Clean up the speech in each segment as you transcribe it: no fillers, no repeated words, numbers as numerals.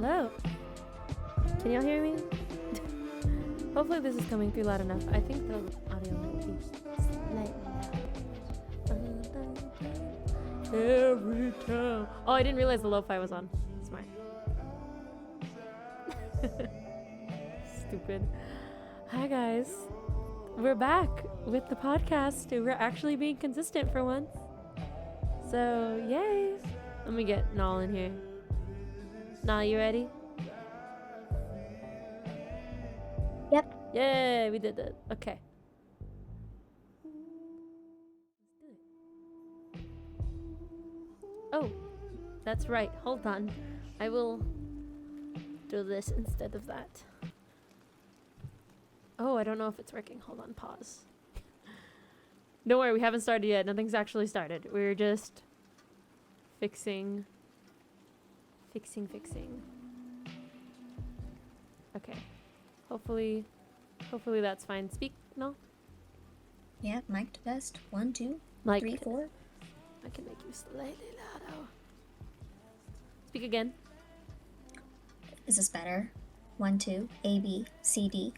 Hello. Can y'all hear me? Hopefully this is coming through loud enough. I think the audio might be slightly loud. Every time. Oh, I didn't realize the lo-fi was on. Smart. Stupid. Hi guys. We're back with the podcast. We're actually being consistent for once. So, yay. Let me get Nal in here. Nal, you ready? Yep. Yay, we did that. Okay. Oh, that's right. Hold on. I will do this instead of that. Oh, I don't know if it's working. Hold on, pause. Don't worry, we haven't started yet. Nothing's actually started. We're just fixing. Okay. Hopefully that's fine. Speak, no? Yeah, mic test. 1, 2, Mic 3, test. 4. I can make you slightly louder. Speak again. Is this better? 1, 2, A, B, C, D.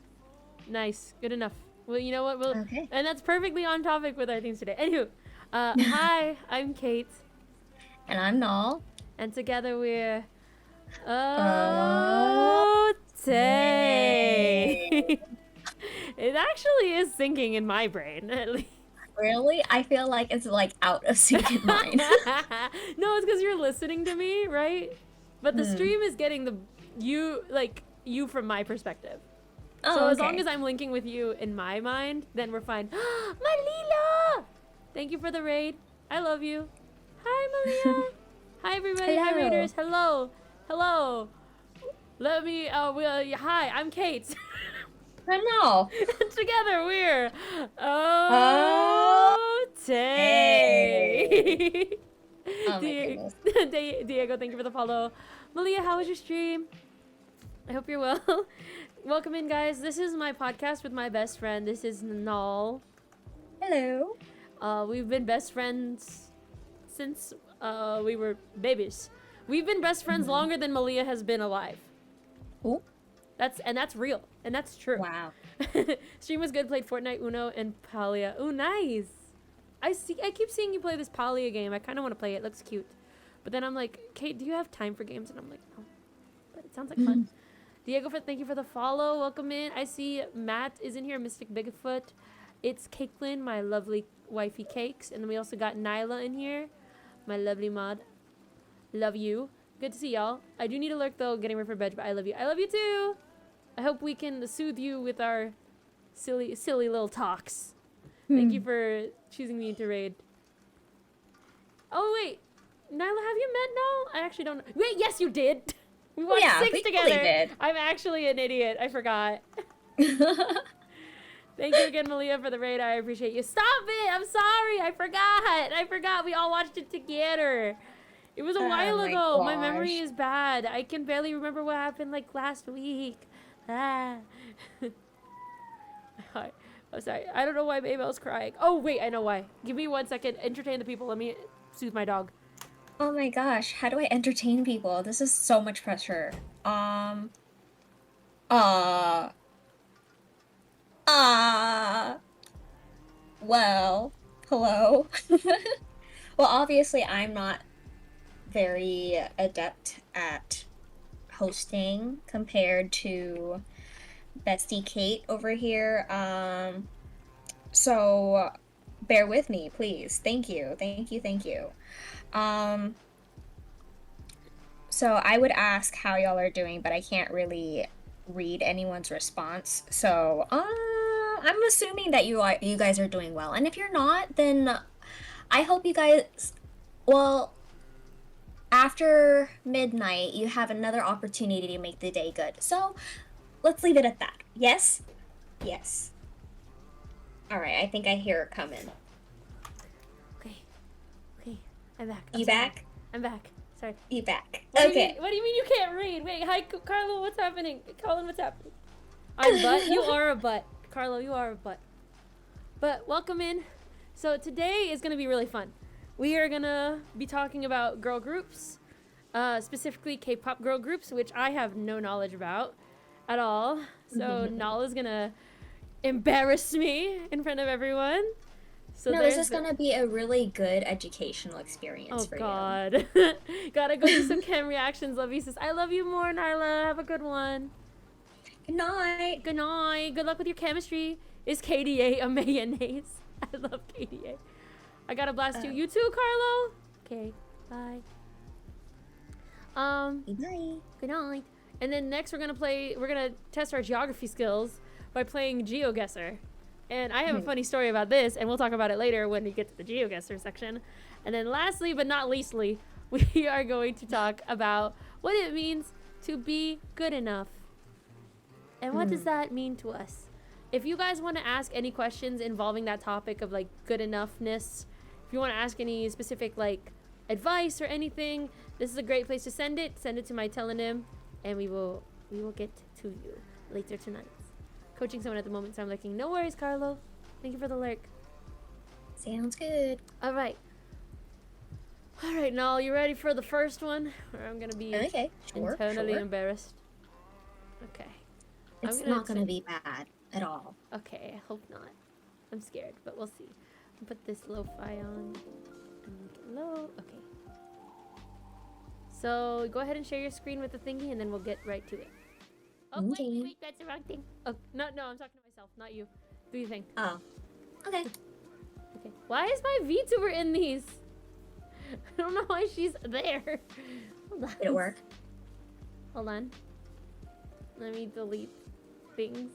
Nice. Good enough. Well, you know what? Okay. And that's perfectly on topic with our themes today. Anywho, hi, I'm Kate. And I'm Nal. And together we're oh-TAY. It actually is syncing in my brain, at least. Really? I feel like it's like out of sync in mine. No, it's because you're listening to me, right? But the stream is getting you from my perspective. Oh, so as okay. long as I'm linking with you in my mind, then we're fine. Malila! Thank you for the raid. I love you. Hi, Malia. Hi, everybody. Hello. Hi, raiders. Hello. Hello. Let me, hi, I'm Kate. I'm Nal. Together we're oh-TAY. Oh my goodness. Diego, thank you for the follow. Malia, how was your stream? I hope you're well. Welcome in, guys. This is my podcast with my best friend. This is Nal. Hello. We've been best friends since we were babies. We've been best friends longer than Malia has been alive. Ooh. That's real, and that's true. Wow. Stream was good. Played Fortnite, Uno, and Palia. Ooh, nice. I keep seeing you play this Palia game. I kind of want to play it. It looks cute. But then I'm like, Kate, do you have time for games? And I'm like, no. But it sounds like fun. Diego, thank you for the follow. Welcome in. I see Matt is in here. Mystic Bigfoot. It's Caitlin, my lovely wifey Cakes. And then we also got Nyla in here. My lovely mod. Love you. Good to see y'all. I do need a lurk though, getting ready for bed, but I love you. I love you too. I hope we can soothe you with our silly little talks. Thank you for choosing me to raid. Oh wait, Nyla, have you met Nal? I actually don't know. Wait, yes you did. We watched 6 we together. totally did. I'm actually an idiot. I forgot. Thank you again, Malia, for the raid. I appreciate you. Stop it! I'm sorry. I forgot. We all watched it together. It was a while ago. My memory is bad. I can barely remember what happened like last week. Ah. Oh, sorry. I don't know why Mabel's crying. Oh, wait. I know why. Give me 1 second. Entertain the people. Let me soothe my dog. Oh my gosh. How do I entertain people? This is so much pressure. Well, hello. Well, obviously I'm not very adept at hosting compared to Bestie Kate over here. So bear with me, please. Thank you. So I would ask how y'all are doing, but I can't really read anyone's response. So, I'm assuming that you guys are doing well. And if you're not, then I hope you guys, well, after midnight, you have another opportunity to make the day good. So, let's leave it at that. Yes? Yes. Alright, I think I hear it coming. Okay. I'm back. You back? I'm back. Sorry. You back. Okay. What do you mean you can't read? Wait, hi, Carlo, what's happening? Colin, what's happening? I'm butt? You are a butt. Carlo, you are a butt. But welcome in. So today is going to be really fun. We are going to be talking about girl groups specifically K-pop girl groups, which I have no knowledge about at all. So Nala's gonna embarrass me in front of everyone. So No, this is gonna be a really good educational experience for God. Gotta go do some cam reactions, Love you, sis. I love you more, Narla. Have a good one. Good night. Good night. Good luck with your chemistry. Is KDA a mayonnaise? I love KDA. I gotta blast you. You too, Carlo? Okay, bye. Good night. Good night. And then next we're gonna test our geography skills by playing GeoGuessr. And I have a funny story about this, and we'll talk about it later when we get to the GeoGuessr section. And then lastly, but not leastly, we are going to talk about what it means to be good enough. And what does that mean to us? If you guys want to ask any questions involving that topic of like good enoughness, if you want to ask any specific like advice or anything, this is a great place to send it. Send it to my telenym, and we will get to you later tonight. Coaching someone at the moment, so I'm lurking. No worries, Carlo. Thank you for the lurk. Sounds good. All right, Nal, you ready for the first one? Or I'm gonna be internally embarrassed. Okay. It's not gonna be bad at all. Okay, I hope not. I'm scared, but we'll see. I'll put this lo-fi on and make it low. Okay. So go ahead and share your screen with the thingy, and then we'll get right to it. Oh, wait, that's the wrong thing. Oh, no, I'm talking to myself, not you. Do you think? Oh, okay. Okay. Why is my VTuber in these? I don't know why she's there. Hold on. Did it work? Hold on. Let me delete things.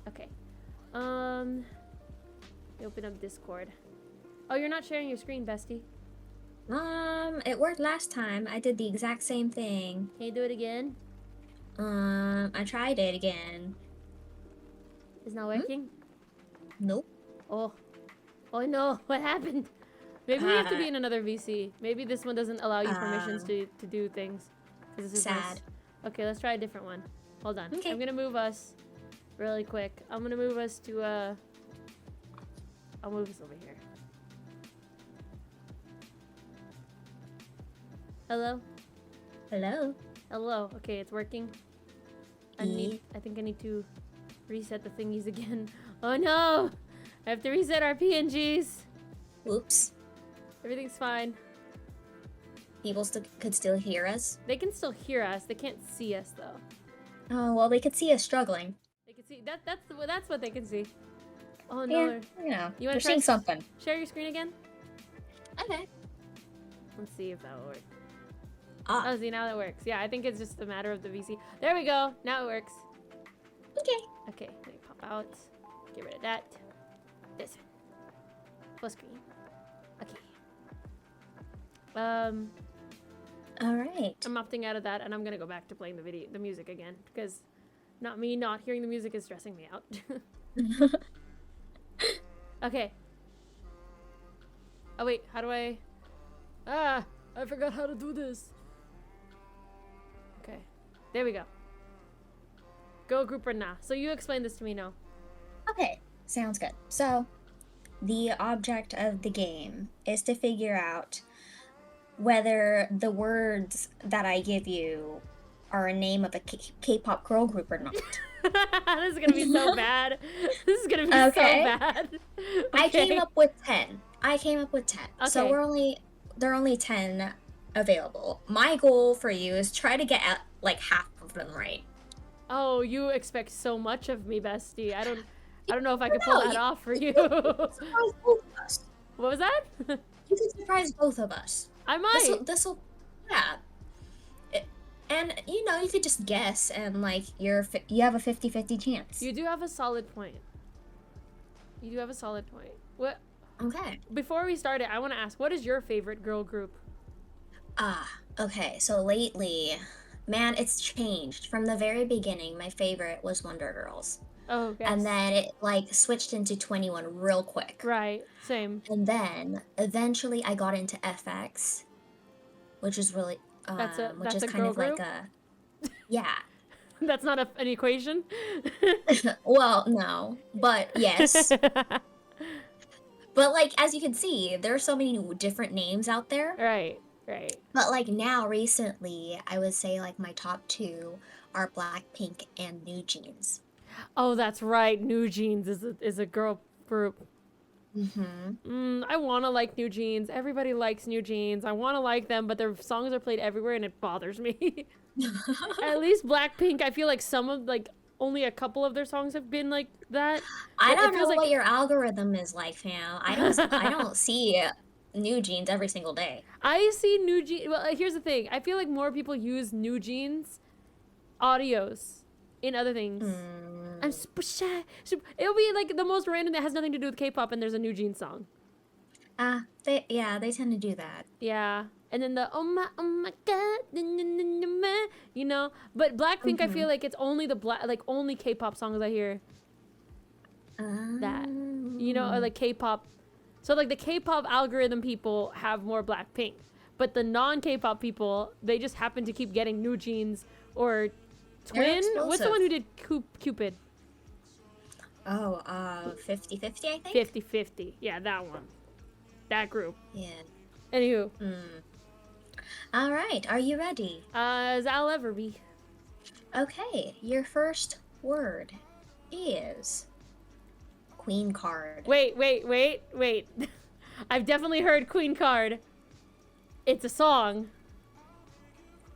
Okay. Open up Discord. Oh, you're not sharing your screen, bestie. It worked last time. I did the exact same thing. Can you do it again? I tried it again. It's not working? Nope. Oh no, what happened? Maybe we have to be in another VC. Maybe this one doesn't allow you permissions to do things. This is sad. Nice. Okay, let's try a different one. Hold on. Okay. I'm gonna move us really quick. I'm gonna move us to I'll move us over here. Hello? Hello. Okay, it's working. I think I need to reset the thingies again. Oh no! I have to reset our PNGs. Oops. Everything's fine. People could still hear us. They can still hear us. They can't see us though. Oh well, they could see us struggling. They can see that's what they can see. Oh Yeah, no! you want to seeing something. Share your screen again. Okay. Let's see if that will work. Ah. Oh, see, now that works. Yeah, I think it's just a matter of the VC. There we go. Now it works. Okay. Okay, let me pop out. Get rid of that. This. Full screen. Okay. All right. I'm opting out of that, and I'm gonna go back to playing the music again, because not hearing the music is stressing me out. Okay. Oh wait, how do I? I forgot how to do this. Okay, there we go. Go group or nah. So you explain this to me now. Okay, sounds good. So, the object of the game is to figure out whether the words that I give you are a name of a K-pop girl group or not. This is gonna be so bad. This is gonna be so bad. Okay. I came up with 10. Okay. So there are only 10 available. My goal for you is try to get at like half of them right. Oh, you expect so much of me, bestie. I don't know if I can pull that off for you. Surprise both of us. What was that? You can surprise both of us. I might. This'll, yeah. And you could just guess, and like you have a 50-50 chance. You do have a solid point. What? Okay. Before we start it, I want to ask, what is your favorite girl group? Okay. So lately, man, it's changed. From the very beginning, my favorite was Wonder Girls. Oh, yes. And then it like switched into 21 real quick. Right. Same. And then eventually I got into FX, which is really That's a kind girl of group? like a yeah. That's not an equation. Well, no, but yes. But like as you can see, there are so many different names out there. Right. Right. But like now, recently, I would say like my top two are Blackpink and New Jeans. Oh, that's right. New Jeans is a girl group. Mm-hmm. I want to like New Jeans. Everybody likes New Jeans. I want to like them, but their songs are played everywhere and it bothers me. At least Blackpink, I feel like some of like only a couple of their songs have been like that. I But it don't know feels what like your algorithm is like, fam. I don't see New Jeans every single day. I see New Jeans. Well, here's the thing. I feel like more people use New Jeans audios in other things. I'm Mm. super shy. It'll be like the most random that has nothing to do with K-pop, and there's a New Jeans song. They tend to do that. Yeah. And then the oh my god, na, na, na, na, ma, you know. But Blackpink, I Mm-hmm. feel like it's only the like only K-pop songs I hear that, you know, or Um, like K-pop. So like the K-pop algorithm people have more Blackpink, but the non-K-pop people, they just happen to keep getting New Jeans or they're Twin. What's the explosive. one who did Cupid? Oh, 50-50, I think? 50-50. Yeah, that one. That group. Yeah. Anywho, Mm. All right, are you ready? as I'll ever be. Okay, your first word is Queen card. Wait. I've definitely heard Queen Card. It's a song.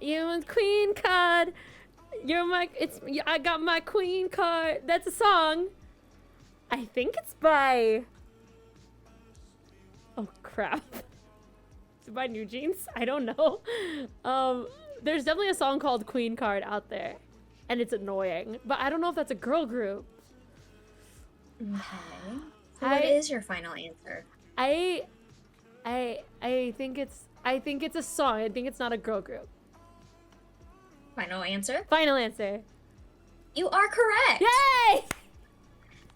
You want Queen Card. You're my. I got my Queen Card. That's a song. I think it's by. Oh crap. Is it by New Jeans? I don't know. There's definitely a song called Queen Card out there, and it's annoying. But I don't know if that's a girl group. Okay. So what I is your final answer? I I think it's a song. I think it's not a girl group. Final answer? Final answer. You are correct. Yay!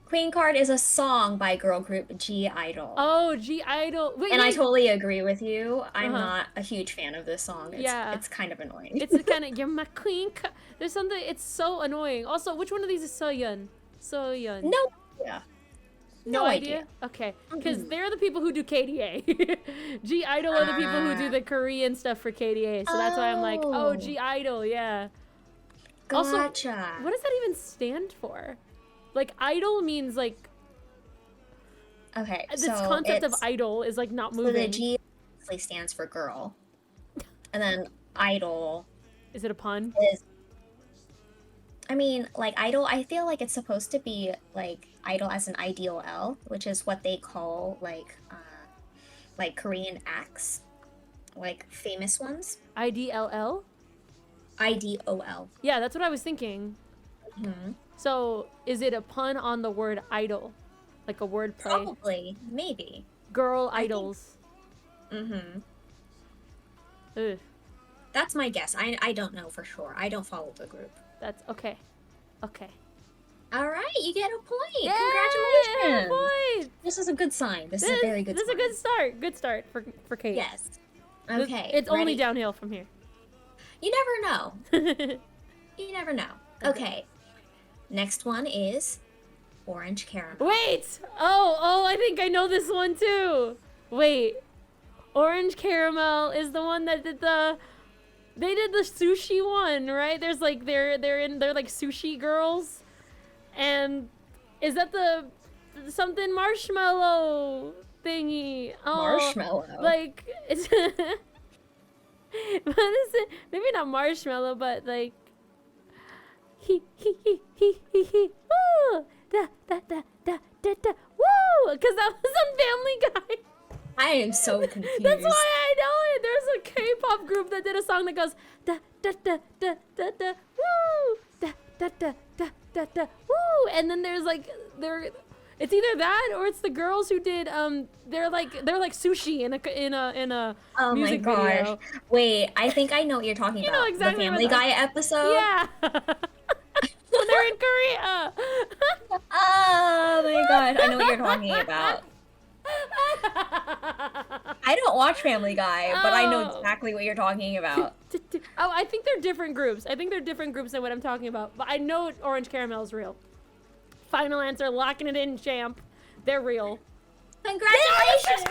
Queen card is a song by girl group G Idol. Oh, G Idol. Wait, And I wait. totally agree with you. I'm Uh-huh. not a huge fan of this song. Yeah. It's kind of annoying. It's the kind of you're my queen. There's something. It's so annoying. Also, which one of these is Soyeon? Soyeon. No. Yeah. No no idea. idea. Okay, because Mhm. they're the people who do KDA. G Idol are the people who do the Korean stuff for KDA. So that's why I'm like, oh, Oh. G Idol, yeah. Gotcha. Also, what does that even stand for? Like, idol means like Okay, this so concept of it's- idol is like not So the moving. G obviously stands for girl, and then idol Is it a pun? is. I mean, like idol. I feel like it's supposed to be like idol as an IDOL, which is what they call like Korean acts, like famous ones. IDLL? IDOL. Yeah, that's what I was thinking. Hmm. So, is it a pun on the word idol? Like a word play? Probably, maybe. Girl think- idols. Mm-hmm. Ugh, That's my guess. I don't know for sure. I don't follow the group. that's okay. Okay. All right, you get a point. Yay! Congratulations. Point! This is a good sign. This is a very good This is sign. a good start. Good start for Kate. Yes. This- Okay. It's only ready? downhill from here. You never know. Wait. You never know. Okay. Next one is orange caramel. Oh, I think I know this one too. Wait. Orange Caramel is the one that did they did the sushi one, right? There's like they're like sushi girls. And is that the something marshmallow thingy? Oh, Marshmallow. Like it's what is it? Maybe not marshmallow, but like he woo da da da da da da woo, because that was on Family Guy. I am so confused. That's why I know it. There's a K-pop group that did a song that goes da da da da da da woo da da da da da da woo, and then there's like it's either that or it's the girls who did they're like sushi in a Oh my music gosh. video. Wait, I think I know what you're talking You about. know exactly the what Family that- Guy episode? Yeah. When they're in Korea. Oh my god, I know what you're talking about. I don't watch Family Guy, but I know Oh. exactly what you're talking about. Oh, I think they're different groups. I think they're different groups than what I'm talking about. But I know Orange Caramel is real. Final answer, locking it in, champ. They're real. Congratulations!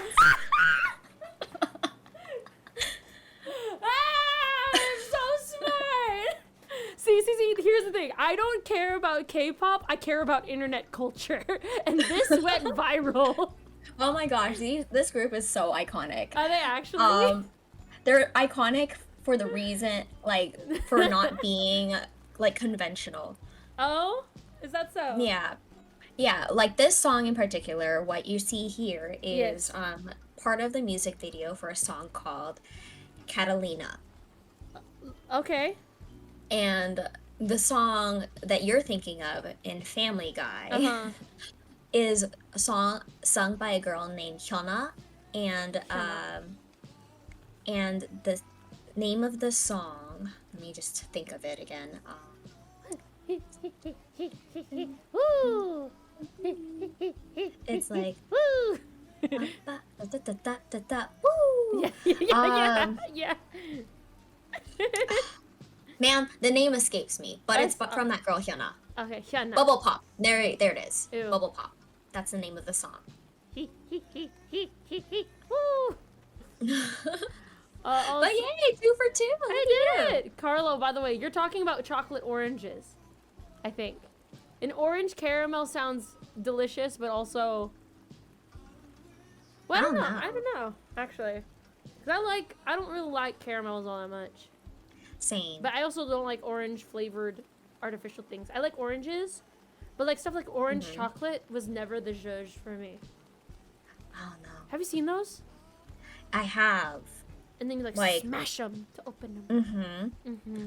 I don't care about K-pop. I care about internet culture, and this went viral. Oh my gosh, this group is so iconic. Are they actually? Um, they're iconic for the reason, like, for not being like conventional. Oh, is that so? Yeah, yeah. Like this song in particular, what you see here is Yes. part of the music video for a song called Catalina. Okay. And the song that you're thinking of in Family Uh Guy huh. is a song sung by a girl named Hyuna, and Cannot. the name of the song. Let me just think of it again. Woo! It's like Woo! da, da, da, da, da, da, woo. Yeah, yeah, Um, yeah. man, the name escapes me, but I it's saw. from that girl Hyuna. Okay, Shanna. Bubble Pop. There it is. Ew. Bubble Pop. That's the name of the song. Woo! But yay, 2 for 2. Look I at did you. it! Carlo, by the way, you're talking about chocolate oranges, I think. An orange caramel sounds delicious, but also... Well, I don't know. I don't know, actually. Because I don't really like caramels all that much. Same. But I also don't like orange-flavored artificial things. I like oranges, but like stuff like orange chocolate was never the zhuzh for me. Oh no. Have you seen those? I have. And then you like Like- smash them to open them.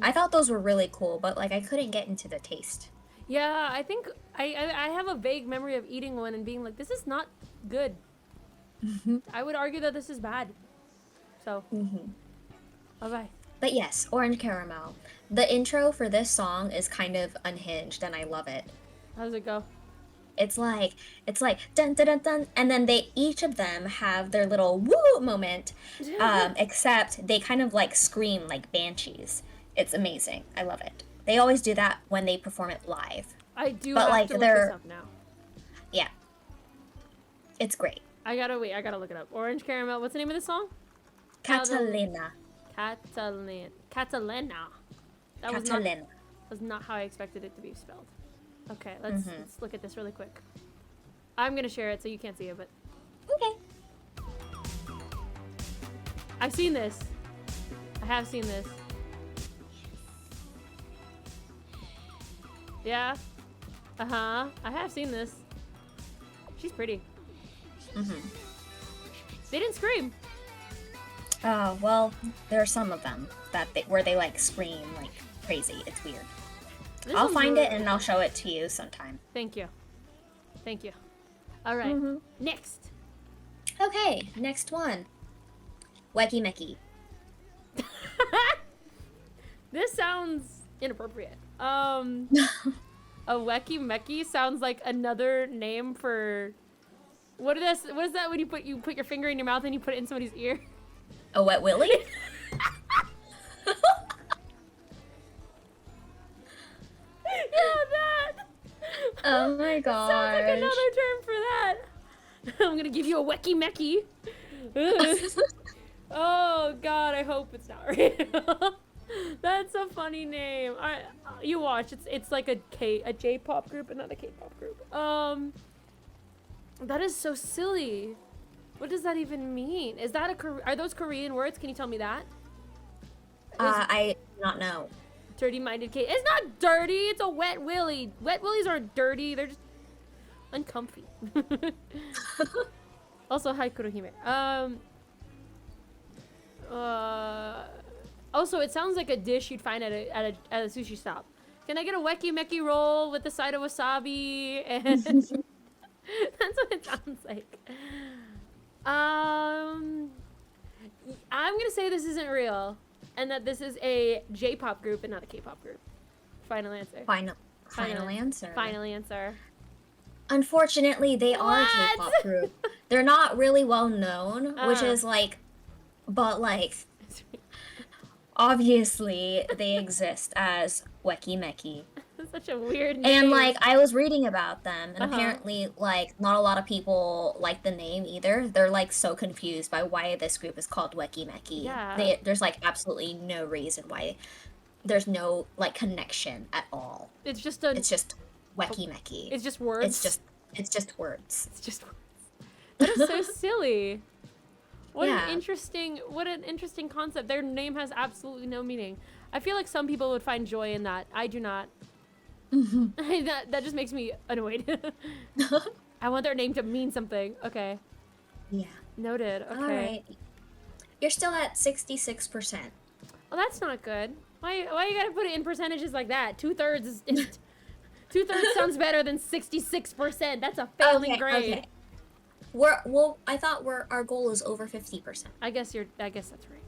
I thought those were really cool, but like I couldn't get into the taste. Yeah, I think I have a vague memory of eating one and being like, this is not good. I would argue that this is bad. So, bye-bye. But yes, orange caramel. The intro for this song is kind of unhinged, and I love it. How does it go? It's like dun dun dun dun, and then they each of them have their little woo moment, except they kind of like scream like banshees. It's amazing. I love it. They always do that when they perform it live. I do But, have like, to look they're- this up now. Yeah, it's great. I gotta look it up. Orange caramel. What's the name of the song? Catalina. Catalina. Catalina. That Catalina. was not how I expected it to be spelled. Okay, let's look at this really quick. I'm gonna share it so you can't see it, but Okay. I've seen this. I have seen this. Yeah. Uh-huh. I have seen this. She's pretty. They didn't scream. Oh, well, there are some of them where they like scream like crazy. It's weird. This I'll one's find it really- and I'll show it to you sometime. Thank you. Thank you. All right. Next. Okay, next one. Wacky Mickey. This sounds inappropriate. A Weki Meki sounds like another name for what is that when you put your finger in your mouth and you put it in somebody's ear? A Wet Willy? Yeah, that. Oh my Sounds like gosh. another term for that. I'm gonna give you a Weki Meki. Ugh. Oh God, I hope it's not real. That's a funny name. You watch. It's like a J-pop group, but not a K-pop group. That is so silly. What does that even mean? Is that are those Korean words? Can you tell me that? I do not know. Dirty-minded K. It's not dirty. It's a wet willy. Wet willies aren't dirty. They're just uncomfy. Also, hi Kurohime. Also, it sounds like a dish you'd find at a sushi shop. Can I get a Weki Meki roll with the side of wasabi? And that's what it sounds like. I'm gonna say this isn't real, and that this is a J-pop group and not a K-pop group. Final answer. Final answer. Final answer. Unfortunately, they are a What? K-pop group. They're not really well known, which is like, but like, obviously they exist as Weki Meki. That's such a weird name. And like I was reading about them, and Uh-huh. apparently like not a lot of people like the name either. They're like so confused by why this group is called Weki Meki. Yeah. There's like absolutely no reason why there's no like connection at all. It's just a. It's just wacky mecky. It's just words. It's just words. It's just words. That is so silly. What Yeah. an interesting concept. Their name has absolutely no meaning. I feel like some people would find joy in that. I do not. that just makes me annoyed. I want their name to mean something. Okay. Yeah. Noted. Okay. All right. You're still at 66%. Well, that's not good. Why you gotta put it in percentages like that? 2/3 is 2/3 sounds better than 66%. That's a failing grade. Okay. I thought our goal is over 50%. I guess that's right.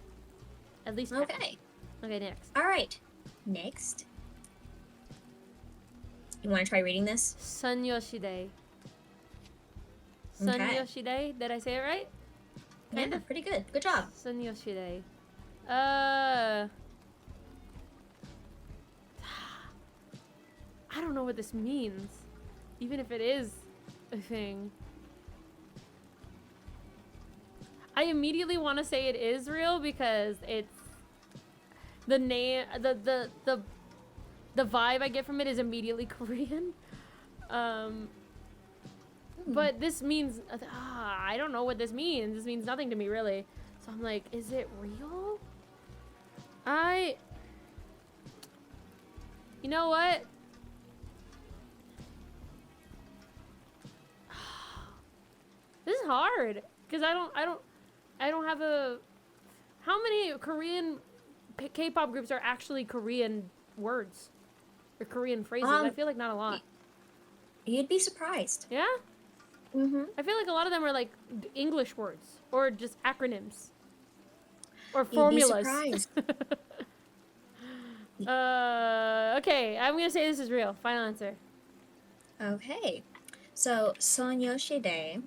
At least half. Okay. Okay, next. All right. Next. You want to try reading this? Sun Yoshide. Sun Okay. Yoshide. Did I say it right? Kind Yeah, of. pretty good. Good job. Sun Yoshide. I don't know what this means. Even if it is a thing. I immediately want to say it is real because it's the name, the vibe I get from it is immediately Korean. But this means, I don't know what this means. This means nothing to me, really. So I'm like, is it real? You know what? This is hard because I don't have a. How many Korean K-pop groups are actually Korean words or Korean phrases? I feel like not a lot. You'd be surprised. Yeah. I feel like a lot of them are like English words or just acronyms or formulas. You'd be surprised. Okay, I'm gonna say this is real. Final answer. Okay. So Sonyoshide,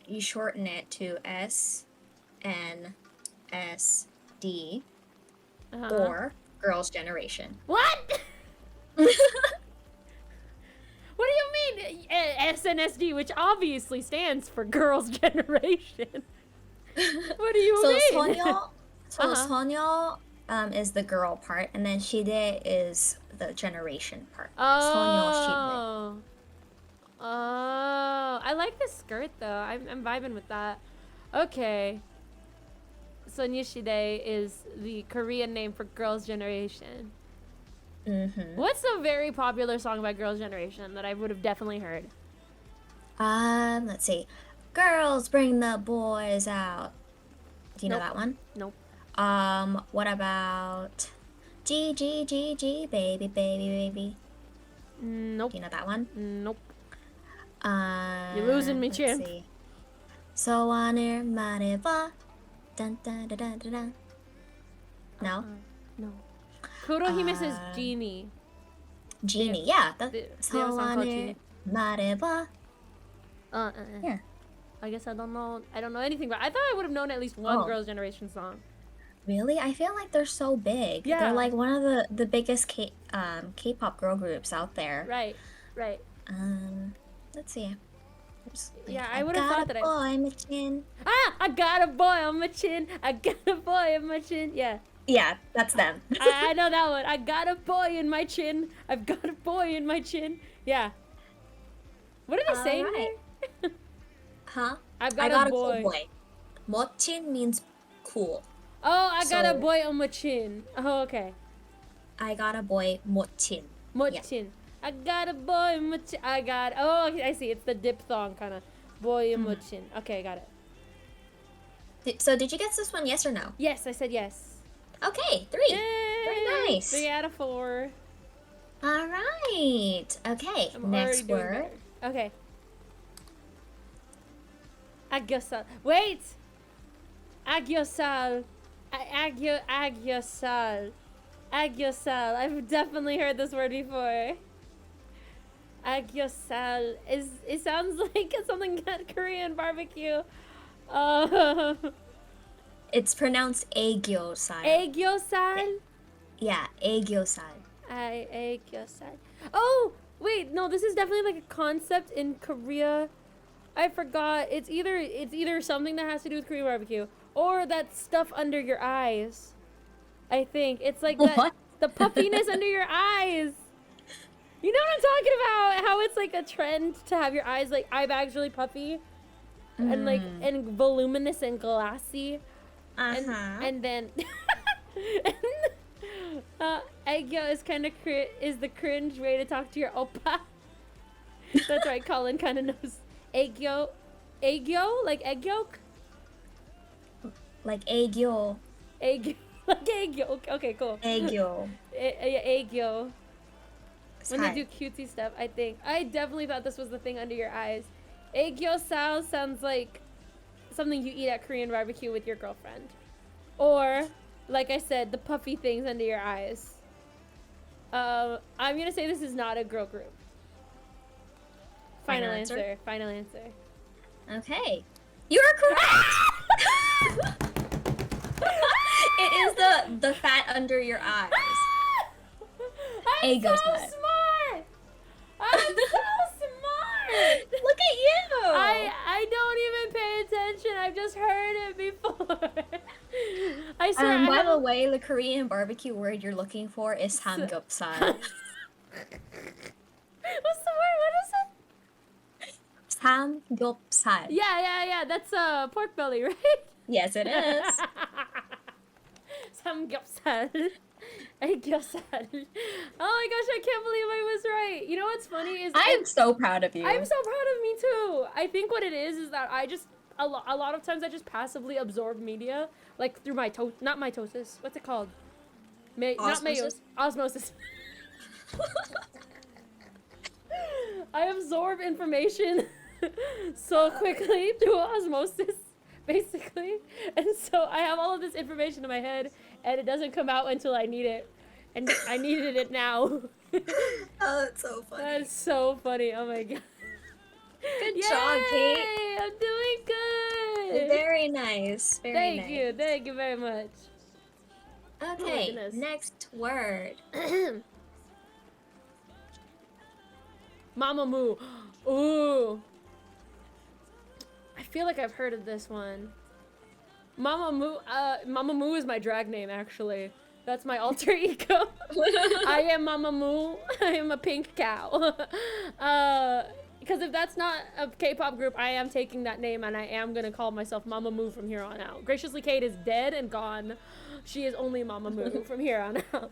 you shorten it to SNSD or Girls' Generation. What? What do you mean SNSD, which obviously stands for Girls' Generation? What do you mean? Sonyo is the girl part, and then Shide is the generation part. Oh. Oh, I like the skirt though. I'm vibing with that. Okay. So Nishide is the Korean name for Girls' Generation. What's a very popular song by Girls' Generation that I would have definitely heard? Let's see. Girls, bring the boys out. Do you know that one? Nope. What about G G G G baby baby baby? Nope. Do you know that one? Nope. You're losing me, champ. See. 소원을 말해봐. Dun dun dun dun dun dun. No? No. Kurohime says Genie. Genie, yeah. They have a song called 소원을 Genie. 말해봐. Yeah. I guess I don't know anything, but I thought I would have known at least one Girls' Generation song. Really? I feel like they're so big. Yeah. They're like one of the biggest K-pop girl groups out there. Right. Let's see. Yeah, I would have thought that I got a boy on my chin. I got a boy on my chin. I got a boy on my chin. Yeah. Yeah, that's them. I know that one. I got a boy in my chin. I've got a boy in my chin. Yeah. What are they saying there? Huh? I've got a boy. Cool boy. 멋진 means cool. Oh, I got a boy on my chin. Oh, okay. I got a boy 멋진. Mochin. I got a boy in my chin. Oh, okay, I see. It's the diphthong kind of. Boy in my chin. Okay, I got it. So did you guess this one, yes or no? Yes, I said yes. Okay, 3. Yay! Very nice. 3 out of 4. All right. Okay, I'm next already doing word. better. Okay. Agyosal. Wait! Agyosal. Agyosal. Agyosal. I've definitely heard this word before. Agyosal. It sounds like something at Korean barbecue. It's pronounced aegyosal. Aegyosal? Yeah, aegyosal. Aegyosal. Oh! Wait, no, this is definitely like a concept in Korea. I forgot. It's either something that has to do with Korean barbecue or that stuff under your eyes. I think it's like that. What? The puffiness under your eyes. You know what I'm talking about? How it's like a trend to have your eyes like eye bags really puffy, and like and voluminous and glassy. And then egg yolk is kind of is the cringe way to talk to your oppa. That's right, Colin kind of knows. Egg yolk, like egg yolk, Like egg yolk. like egg yolk. Okay, cool. Egg yolk. Egg yolk. When Hi. they do cutesy stuff, I think. I definitely thought this was the thing under your eyes. Aegyo-sao sounds like something you eat at Korean barbecue with your girlfriend. Or, like I said, the puffy things under your eyes. I'm gonna say this is not a girl group. Final answer. Final answer. Okay. You are correct! It is the fat under your eyes. I'm Egg so yolk. smart! I'm so smart! Look at you! I don't even pay attention. I've just heard it before. I swear. By the way, the Korean barbecue word you're looking for is samgyeopsal. What's the word? What is it? Samgyeopsal. Yeah. That's pork belly, right? Yes, it is. Samgyeopsal. Aegyeopsal. Oh my gosh, I can't believe I was right. You know what's funny is I'm so proud of you. I'm so proud of me too. I think what it is that I just a lot of times I just passively absorb media like through my not mitosis. What's it called? Not mayos. Osmosis. I absorb information so quickly through osmosis, basically, and so I have all of this information in my head, and it doesn't come out until I need it, and I needed it now. Oh, that's so funny. That is so funny. Oh my god. Good Yay! job, Kate. I'm doing good. Very nice. Very Thank nice. you. Thank you very much. Okay, goodness. next word. Mama Moo. Ooh. I feel like I've heard of this one. Mama Moo is my drag name, actually. That's my alter ego. I am Mama Moo. I am a pink cow. Because if that's not a K-pop group, I am taking that name and I am gonna call myself Mama Moo from here on out. Graciously Kate is dead and gone. She is only Mama Moo from here on out.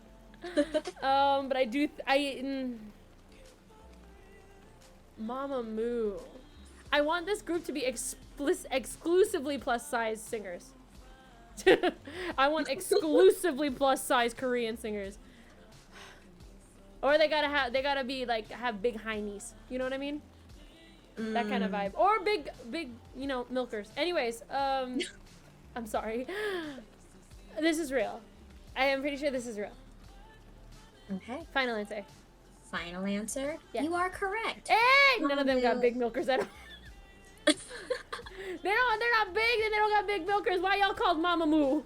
But I do, Mama Moo. I want this group to be exclusively plus size singers. I want exclusively plus size Korean singers. Or they gotta be like, have big high knees. You know what I mean? That kind of vibe. Or big, you know, milkers. Anyways, I'm sorry. This is real. I am pretty sure this is real. Okay. Final answer. Final answer. Yeah. You are correct. Hey! None of them got big milkers at all. They're not big and they don't got big milkers. Why y'all called Mama Moo?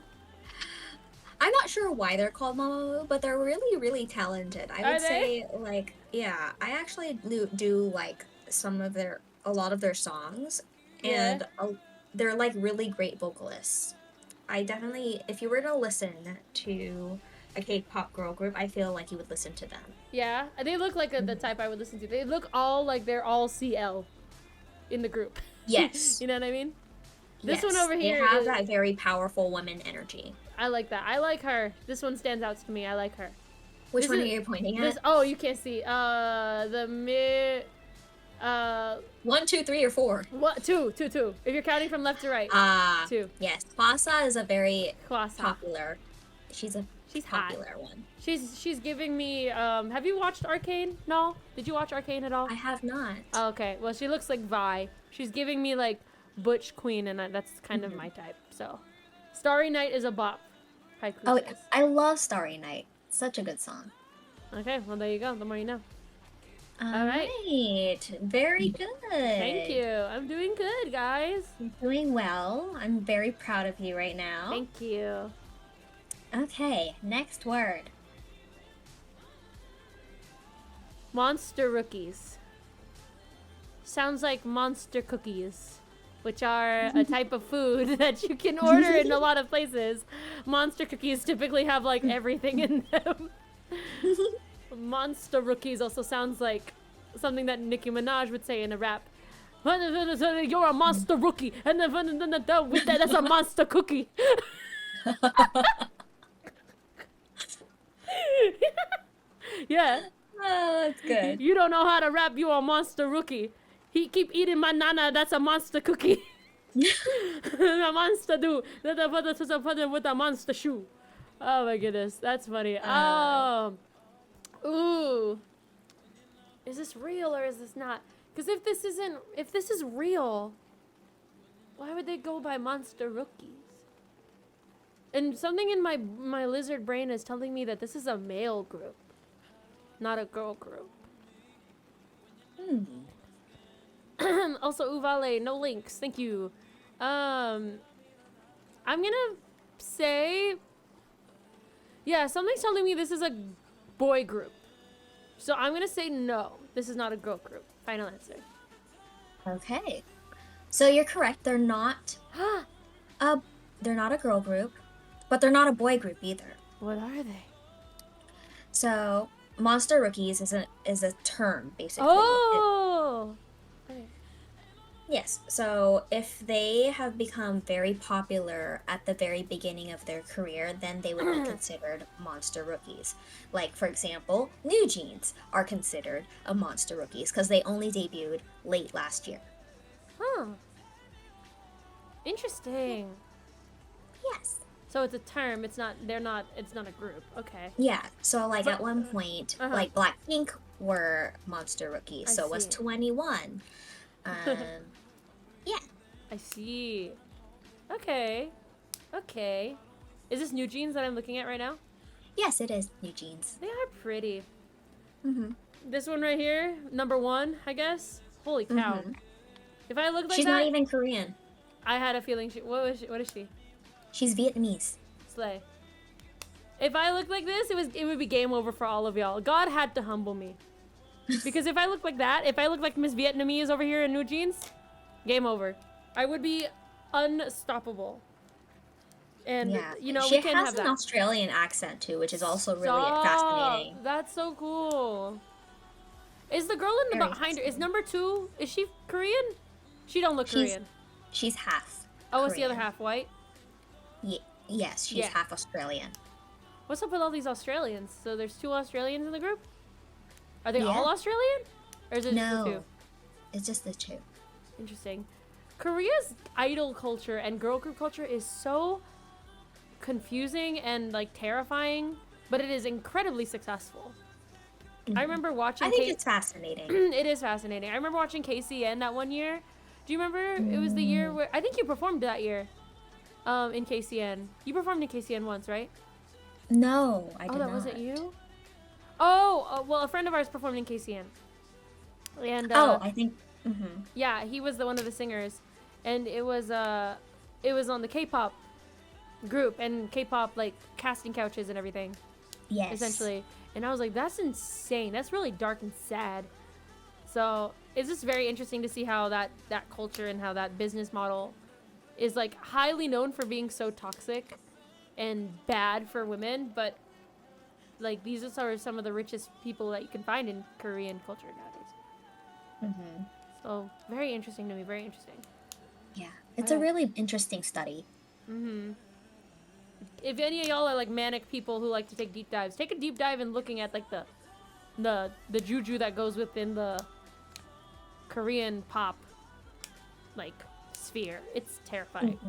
I'm not sure why they're called Mama Moo, but they're really, really talented. I would say, like, yeah, I actually do like a lot of their songs, and they're like really great vocalists. I definitely, if you were to listen to a K-pop girl group, I feel like you would listen to them. Yeah, they look like the type I would listen to. They look all like they're all CL in the group. Yes. You know what I mean? This Yes, one over here they have is, that very powerful woman energy. I like that. I like her. This one stands out to me. I like her. Which This one is- are you pointing This, at? oh, you can't see. The mid. 1, 2, 3, or 4? What? Two. If you're counting from left to right. Two. Yes. Hwasa is a very Kwasa. popular. She's hot. popular one. She's giving me. Have you watched Arcane? No. Did you watch Arcane at all? I have not. Oh, okay. Well, she looks like Vi. She's giving me like Butch Queen, and that's kind of my type. So, Starry Night is a bop. Haiku Oh, says. I love Starry Night. Such a good song. Okay. Well, there you go. The more you know. All right. Very good. Thank you. I'm doing good, guys. You're doing well. I'm very proud of you right now. Thank you. Okay, next word. Monster Rookies. Sounds like monster cookies, which are a type of food that you can order in a lot of places. Monster cookies typically have like everything in them. Monster Rookies also sounds like something that Nicki Minaj would say in a rap. You're a monster rookie, and with that, that's a monster cookie. Yeah. Oh, that's good. You don't know how to rap, you a monster rookie. He keep eating my nana, that's a monster cookie. A monster do. With a monster shoe. Oh my goodness, that's funny. Ooh. Is this real or is this not? Because if this is real, why would they go by monster rookies? And something in my lizard brain is telling me that this is a male group, not a girl group. Also, Uvale, no links. Thank you. I'm gonna say, yeah, something's telling me this is a boy group. So I'm gonna say no. This is not a girl group. Final answer. Okay. So you're correct. They're not a girl group, but they're not a boy group either. What are they? So monster rookies is a term basically. Oh. Okay. Yes. So if they have become very popular at the very beginning of their career, then they would be considered monster rookies. Like, for example, New Jeans are considered a monster rookies because they only debuted late last year. Huh. Interesting. Yes. So it's a term. It's not. They're not. It's not a group. Okay. Yeah. So like at one point, like Blackpink were monster rookies. So was see. 21. Yeah. I see. Okay. Okay. Is this New Jeans that I'm looking at right now? Yes, it is New Jeans. They are pretty. Mm-hmm. This one right here, number 1, I guess. Holy cow. Mm-hmm. If I look like She's that, not even Korean. I had a feeling she. What was she? What is she? She's Vietnamese. Slay. If I looked like this, it would be game over for all of y'all. God had to humble me. Because if I look like that, if I look like Miss Vietnamese over here in New Jeans, game over. I would be unstoppable. And Yeah. you know, she we can't has have an that. Australian accent too, which is also really Stop. fascinating. That's so cool. Is the girl in the Very behind her? Is number 2? Is she Korean? She don't look Korean. She's half. Oh, what's the other Korean. half? White. Yes, she's Yeah. half Australian. What's up with all these Australians? So there's 2 Australians in the group? Are they Yeah. all Australian? Or is it just the 2? No, it's just the two. Interesting. Korea's idol culture and girl group culture is so confusing and like terrifying, but it is incredibly successful. I remember watching I think it's fascinating. it is fascinating. I remember watching KCN that one year. Do you remember? It was the year where I think you performed that year. In KCN. You performed in KCN once, right? No, I did Oh, that not. wasn't you? Oh, well, a friend of ours performed in KCN. And I think. Mm-hmm. yeah, he was one of the singers, and it was on the K-pop group and K-pop like casting couches and everything, Yes. essentially. And I was like, that's insane. That's really dark and sad. So it's just very interesting to see how that culture and how that business model is like highly known for being so toxic and bad for women, but like these are sort of some of the richest people that you can find in Korean culture nowadays. Mm-hmm. So very interesting to me. Very interesting. Yeah, it's a really interesting study. Mm-hmm. If any of y'all are like manic people who like to take deep dives, take a deep dive in looking at like the juju that goes within the Korean pop like sphere. It's terrifying. Mm-hmm.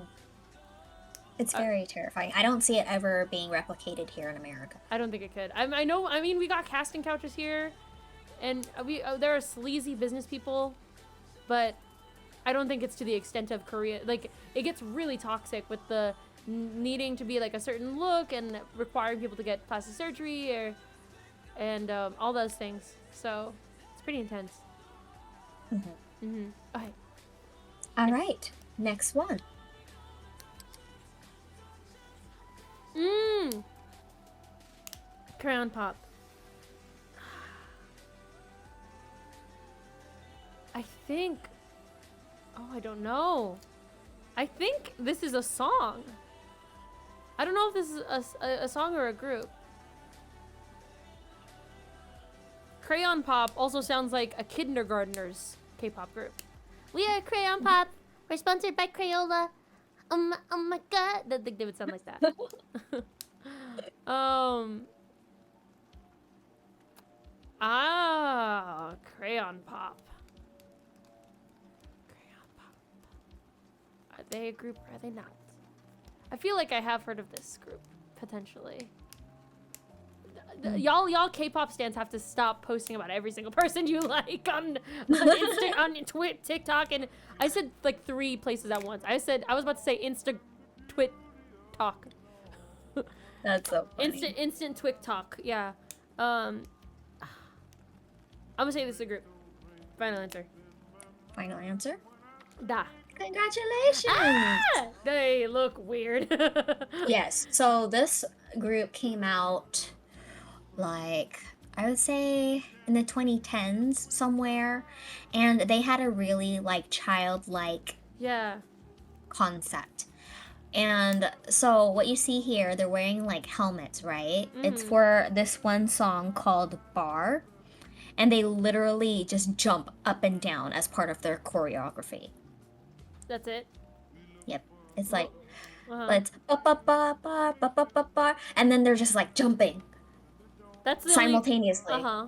It's very terrifying. I don't see it ever being replicated here in America. I don't think it could. I know. I mean, we got casting couches here, and there are sleazy business people, but I don't think it's to the extent of Korea. Like, it gets really toxic with the needing to be like a certain look and requiring people to get plastic surgery and all those things. So it's pretty intense. Mm-hmm. Mm-hmm. Okay. All right, next one. Crayon pop. I think. Oh, I don't know. I think this is a song. I don't know if this is a song or a group. Crayon Pop also sounds like a kindergartner's K-pop group. We are Crayon Pop. We're sponsored by Crayola. Oh my god. They would sound like that. Crayon Pop. Crayon Pop. Are they a group or are they not? I feel like I have heard of this group, potentially. Y'all K-pop stans have to stop posting about every single person you like on TikTok, and I said like 3 places at once. I was about to say Twit Talk. That's so funny. Instant Twit Talk. Yeah. I'm gonna say this is a group. Final answer. Final answer? Da. Congratulations! Ah! They look weird. Yes. So this group came out, like, I would say in the 2010s somewhere, and they had a really like childlike Yeah. concept. And so what you see here, they're wearing like helmets, right? It's Mhm. for this one song called Bar, and they literally just jump up and down as part of their choreography. That's it. Yep. It's like Uh-huh. let's ba ba ba ba ba ba ba ba, and then they're just like jumping That's the simultaneously. Uh-huh.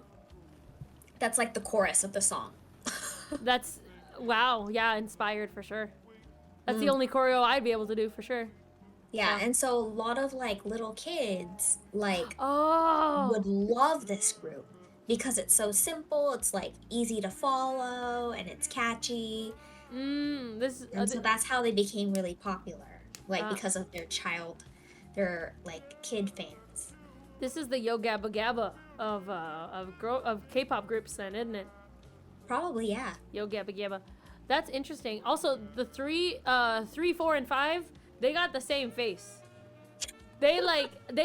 That's like the chorus of the song. That's wow. Yeah, inspired for sure. That's the only choreo I'd be able to do for sure. Yeah, Yeah. and so a lot of like little kids like Oh. would love this group because it's so simple, it's like easy to follow, and it's catchy. This And so that's how they became really popular, like Ah. because of their like kid fans. This is the Yo Gabba Gabba of K-pop groups then, isn't it? Probably, yeah. Yo Gabba Gabba. That's interesting. Also, the 3, 4, and 5, they got the same face. They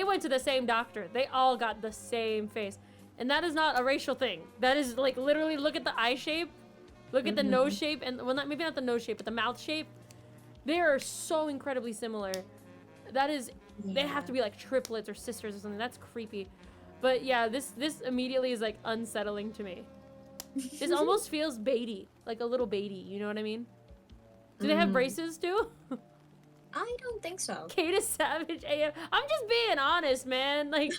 went to the same doctor. They all got the same face. And that is not a racial thing. That is like literally look at the eye shape, look at the nose shape, and well, maybe not the nose shape, but the mouth shape. They are so incredibly similar. That is, they have to be like triplets or sisters or something. That's creepy. But yeah, this immediately is like unsettling to me. This almost feels baity, like a little baity. You know what I mean? Do they have braces too? I don't think so. Kate is savage AF. I'm just being honest, man. Like,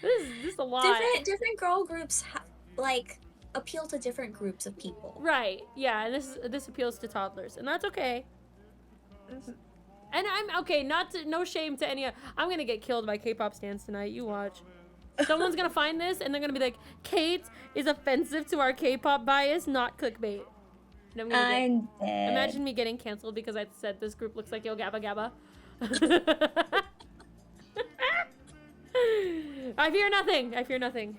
this is a lot. Different girl groups like appeal to different groups of people. Right. Yeah, and this appeals to toddlers, and that's okay. And I'm okay. No shame to any. I'm gonna get killed by K-pop stans tonight. You watch. Someone's gonna find this, and they're gonna be like, "Kate is offensive to our K-pop bias, not clickbait." And I'm dead. imagine me getting canceled because I said this group looks like Yo Gabba Gabba. I fear nothing. I fear nothing.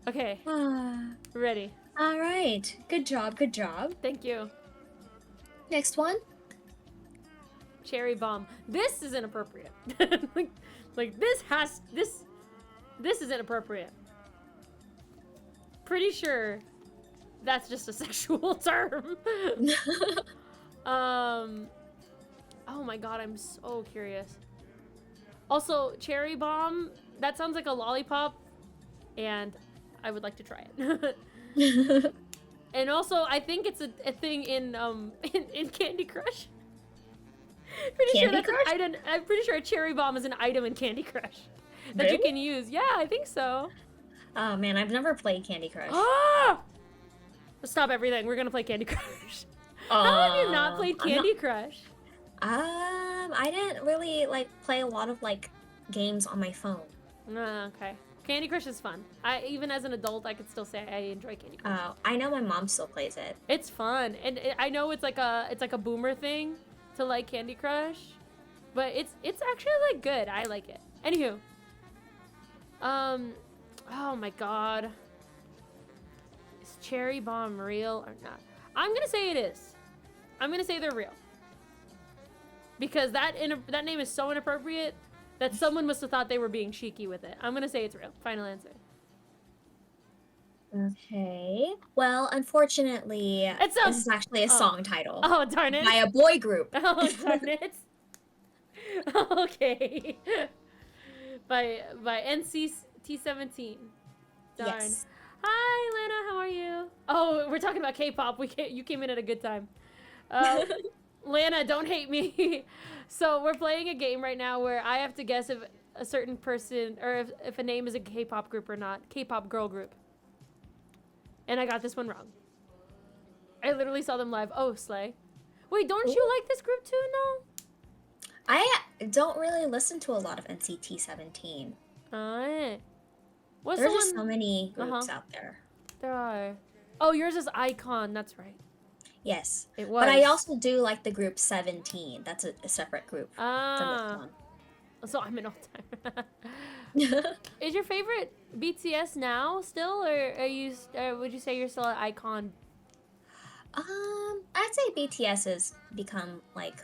Okay, ready. All right. Good job. Good job. Thank you. Next one. Cherry bomb. This is inappropriate. like this is inappropriate. Pretty sure that's just a sexual term. Oh my god, I'm so curious. Also, cherry bomb, that sounds like a lollipop, and I would like to try it. And also, I think it's a thing in Candy Crush. Candy Crush? I'm pretty sure a cherry bomb is an item in Candy Crush that you Really? can use. Yeah, I think so. Oh man, I've never played Candy Crush. Ah! Stop everything. We're gonna play Candy Crush. How have you not played Candy Crush? I didn't really like play a lot of like games on my phone. Okay. Candy Crush is fun. Even as an adult, I could still say I enjoy Candy Crush. I know my mom still plays it. It's fun, and I know it's like a boomer thing to like Candy Crush, but it's actually like good. I like it. Anywho, oh my god, is Cherry Bomb real or not? I'm gonna say it is. I'm gonna say they're real because that name is so inappropriate that someone must have thought they were being cheeky with it. I'm gonna say it's real. Final answer. Okay. Well, unfortunately, This is actually a song title Oh darn it! by a boy group. Oh darn it! Okay. by NCT 17. Darn. Yes. Hi, Lana. How are you? Oh, we're talking about K-pop. You came in at a good time. Lana, don't hate me. So we're playing a game right now where I have to guess if a certain person or if a name is a K-pop group or not. K-pop girl group. And I got this one wrong. I literally saw them live. Oh, Slay. Wait, don't Ooh. you like this group too? No. I don't really listen to a lot of NCT 17. What's There the are just so one? many Uh-huh. groups out there. There are. Oh, yours is Icon. That's right. Yes. It But I was. also do like the group 17. That's a separate group from this Ah. one. So I'm an all-timer. Is your favorite BTS now still, or are you? Would you say you're still an Icon? I'd say BTS has become like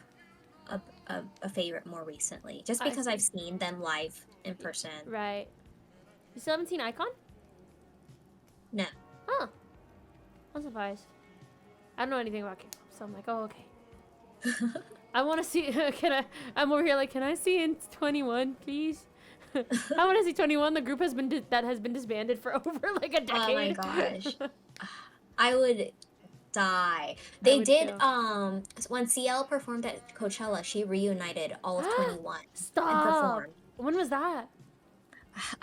a favorite more recently, just I because I've see. seen them live in person. Right. You still haven't seen Icon? No. Huh. I'm surprised. I don't know anything about K-pop, so I'm like, oh, okay. I want to see. I'm over here like, can I see in 21, please? I want to see 21. The group has been that has been disbanded for over like a decade. Oh my gosh. I would die. I They would did too. when CL performed at Coachella, she reunited all of 21 and Stop. performed. When was that?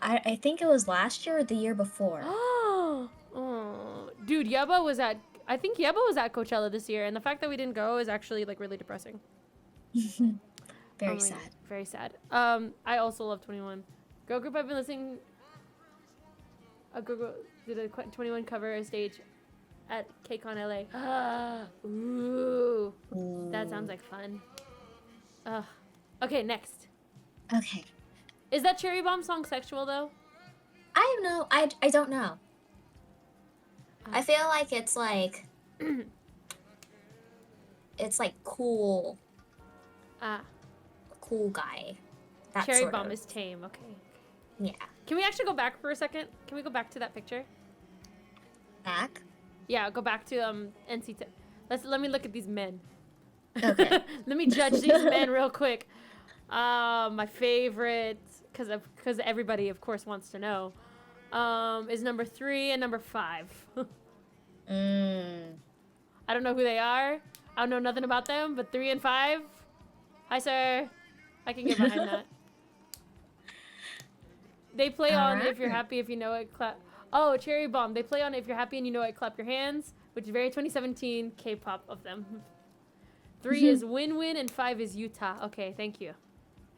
I think it was last year or the year before. Oh, dude, Yeba was at. I think Yeba was at Coachella this year, and the fact that we didn't go is actually like really depressing. Very sad. Very sad. I also love 21. Girl group I've been listening. A girl group did a 21 cover stage at KCON LA. Ooh, that sounds like fun. Okay, next. Okay. Is that Cherry Bomb song sexual though? I don't know. I don't know. I feel like it's like cool cool guy. That Cherry sort Bomb of. is tame. Okay. Yeah. Can we actually go back for a second? Can we go back to that picture? Back. Yeah, go back to NCT. Let me look at these men. Okay. Let me judge these men real quick. My favorite, because everybody of course wants to know, is number 3 and number 5. I don't know who they are. I don't know nothing about them, but 3 and 5. Hi, sir. I can get behind that. They play All on right. If You're Happy, If You Know It, Clap. Oh, Cherry Bomb. They play on If You're Happy and You Know It, Clap Your Hands, which is very 2017 K-pop of them. 3 is Win Win and 5 is Utah. Okay, thank you.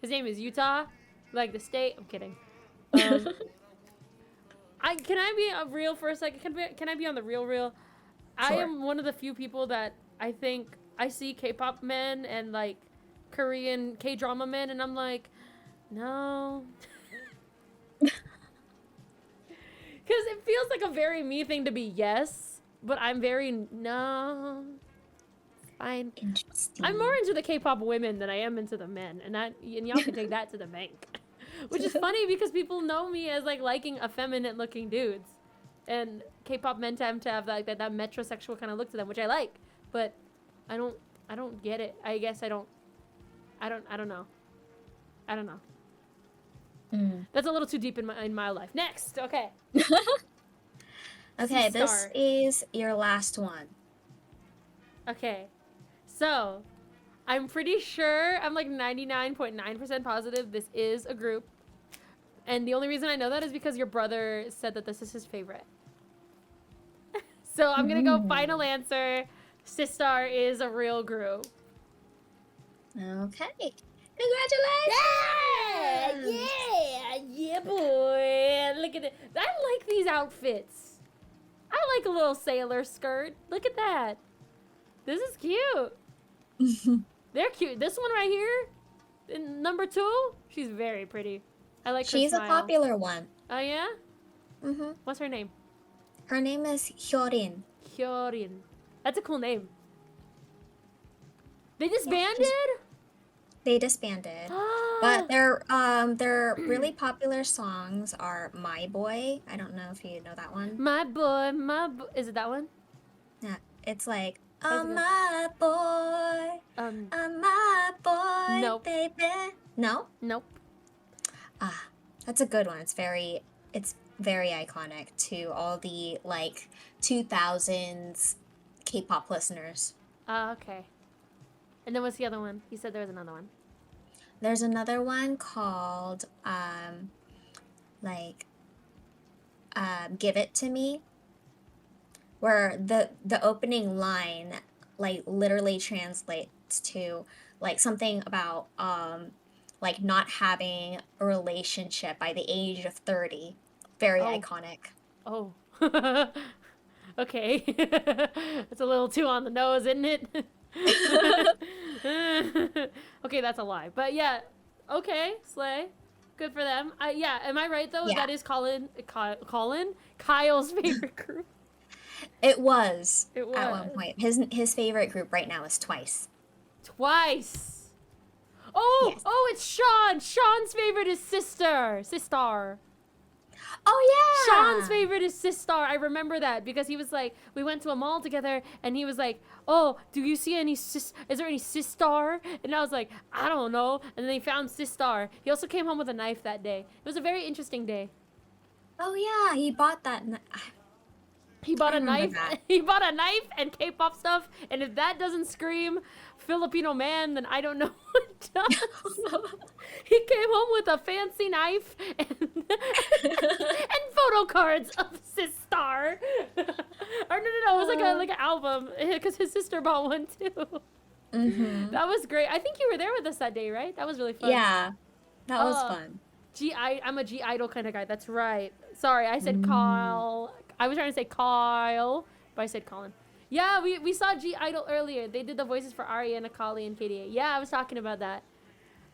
His name is Utah, like the state. I'm kidding. Can I be real for a second? Can I be on the real? Sure. I am one of the few people that I think I see K-pop men and like Korean K-drama men, and I'm like, no. Because it feels like a very me thing to be yes, but I'm very no. Fine. Interesting. I'm more into the K-pop women than I am into the men, and y'all can take that to the bank. Which is funny because people know me as like liking effeminate looking dudes, and K-pop men tend to have like that metrosexual kind of look to them, which I like, but I don't get it. I guess I don't know. I don't know. That's a little too deep in my life. Next, okay. Okay, this is your last one. Okay, so I'm pretty sure, I'm like 99.9% positive this is a group. And the only reason I know that is because your brother said that this is his favorite. So I'm gonna go final answer. Sistar is a real group. Okay. Congratulations! Yeah, boy. Look at it. I like these outfits. I like a little sailor skirt. Look at that. This is cute. They're cute. This one right here, number 2, she's very pretty. I like her smile. She's a popular one. Oh, yeah? What's her name? Her name is Hyorin. Hyorin. That's a cool name. They disbanded? They disbanded. But their really popular songs are My Boy. I don't know if you know that one. My boy, is it that one? Yeah. It's like, oh my boy. My boy, nope. baby. No? Nope. That's a good one. It's very iconic to all the like 2000s K-pop listeners. Okay. And then what's the other one? You said there was another one. There's another one called like Give It to Me, where the opening line like literally translates to like something about like not having a relationship by the age of 30. Very Oh. iconic. Oh. Okay. It's a little too on the nose, isn't it? Okay, that's a lie. But yeah, okay, Slay. Good for them. Yeah, am I right though? Yeah, That is Kyle's favorite group. it was It at one was. point. His favorite group right now is Twice. Twice. Oh, Yes. oh, it's Sean. Sean's favorite is Sister. Sean's Oh favorite is Sister. I remember that because he was like, we went to a mall together, and he was like, "Oh, do you see any Is there any Sister?" And I was like, "I don't know." And then he found Sister. He also came home with a knife that day. It was a very interesting day. Oh yeah, he bought that. He bought I a remember knife. that. He bought a knife and K-pop stuff. And if that doesn't scream Filipino man, then I don't know what does. He came home with a fancy knife and and photo cards of Sistar. Or no, it was like an album because his sister bought one too. Mm-hmm. That was great. I think you were there with us that day, right? That was really fun. Yeah, that was Uh, fun. I'm a G idol kind of guy. That's right. Sorry, I said Mm. Kyle. I was trying to say Kyle, but I said Colin. Yeah, we saw G Idol earlier. They did the voices for Arya and Akali and KDA. Yeah, I was talking about that.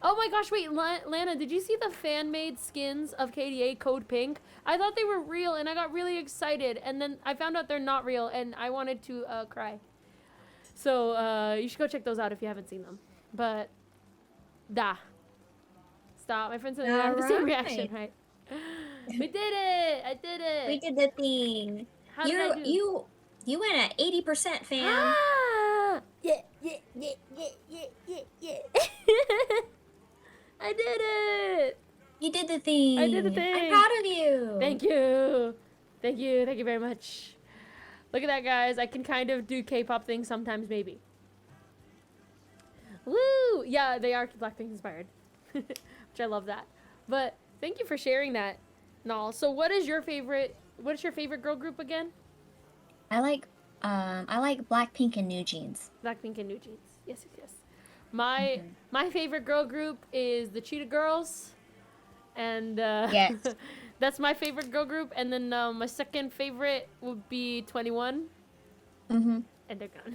Oh my gosh, wait, Lana, did you see the fan-made skins of KDA Code Pink? I thought they were real, and I got really excited, and then I found out they're not real, and I wanted to cry. So you should go check those out if you haven't seen them. But, da. Stop. My friend said we have the same reaction, Alright. right? We did it! I did We it! did the thing. How did I You do? you you went at 80%, fam. Ah! Yeah, yeah, yeah, yeah, yeah, yeah, yeah. I did it! You did the I did the thing. I'm thing! proud of you. Thank you! Thank you, thank you very much. Look at that, guys. I can kind of do K-pop things sometimes, maybe. Woo! Yeah, they are Blackpink inspired. Which I love that. But thank you for sharing that, Nal. So what is your favorite girl group again? I like Blackpink and New Jeans. Blackpink and New Jeans. Yes, yes, yes. My Mhm. my favorite girl group is the Cheetah Girls, and Yes. that's my favorite girl group. And then my second favorite would be 21, Mhm. and they're gone.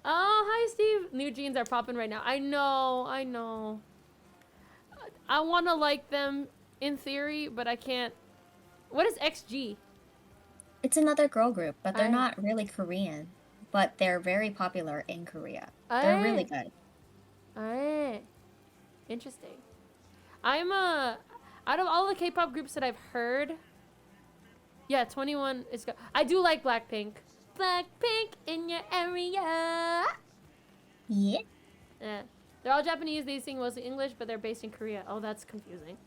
Oh, hi, Steve. New Jeans are popping right now. I know, I know. I want to like them in theory, but I can't. What is XG? It's another girl group, but they're I, not really Korean, but they're very popular in Korea. They're really I, good. I. Interesting. Out of all the K-pop groups that I've heard, yeah, 21 is good. I do like Blackpink. Blackpink in your area. Yeah. Yeah. They're all Japanese. They sing mostly English, but they're based in Korea. Oh, that's confusing.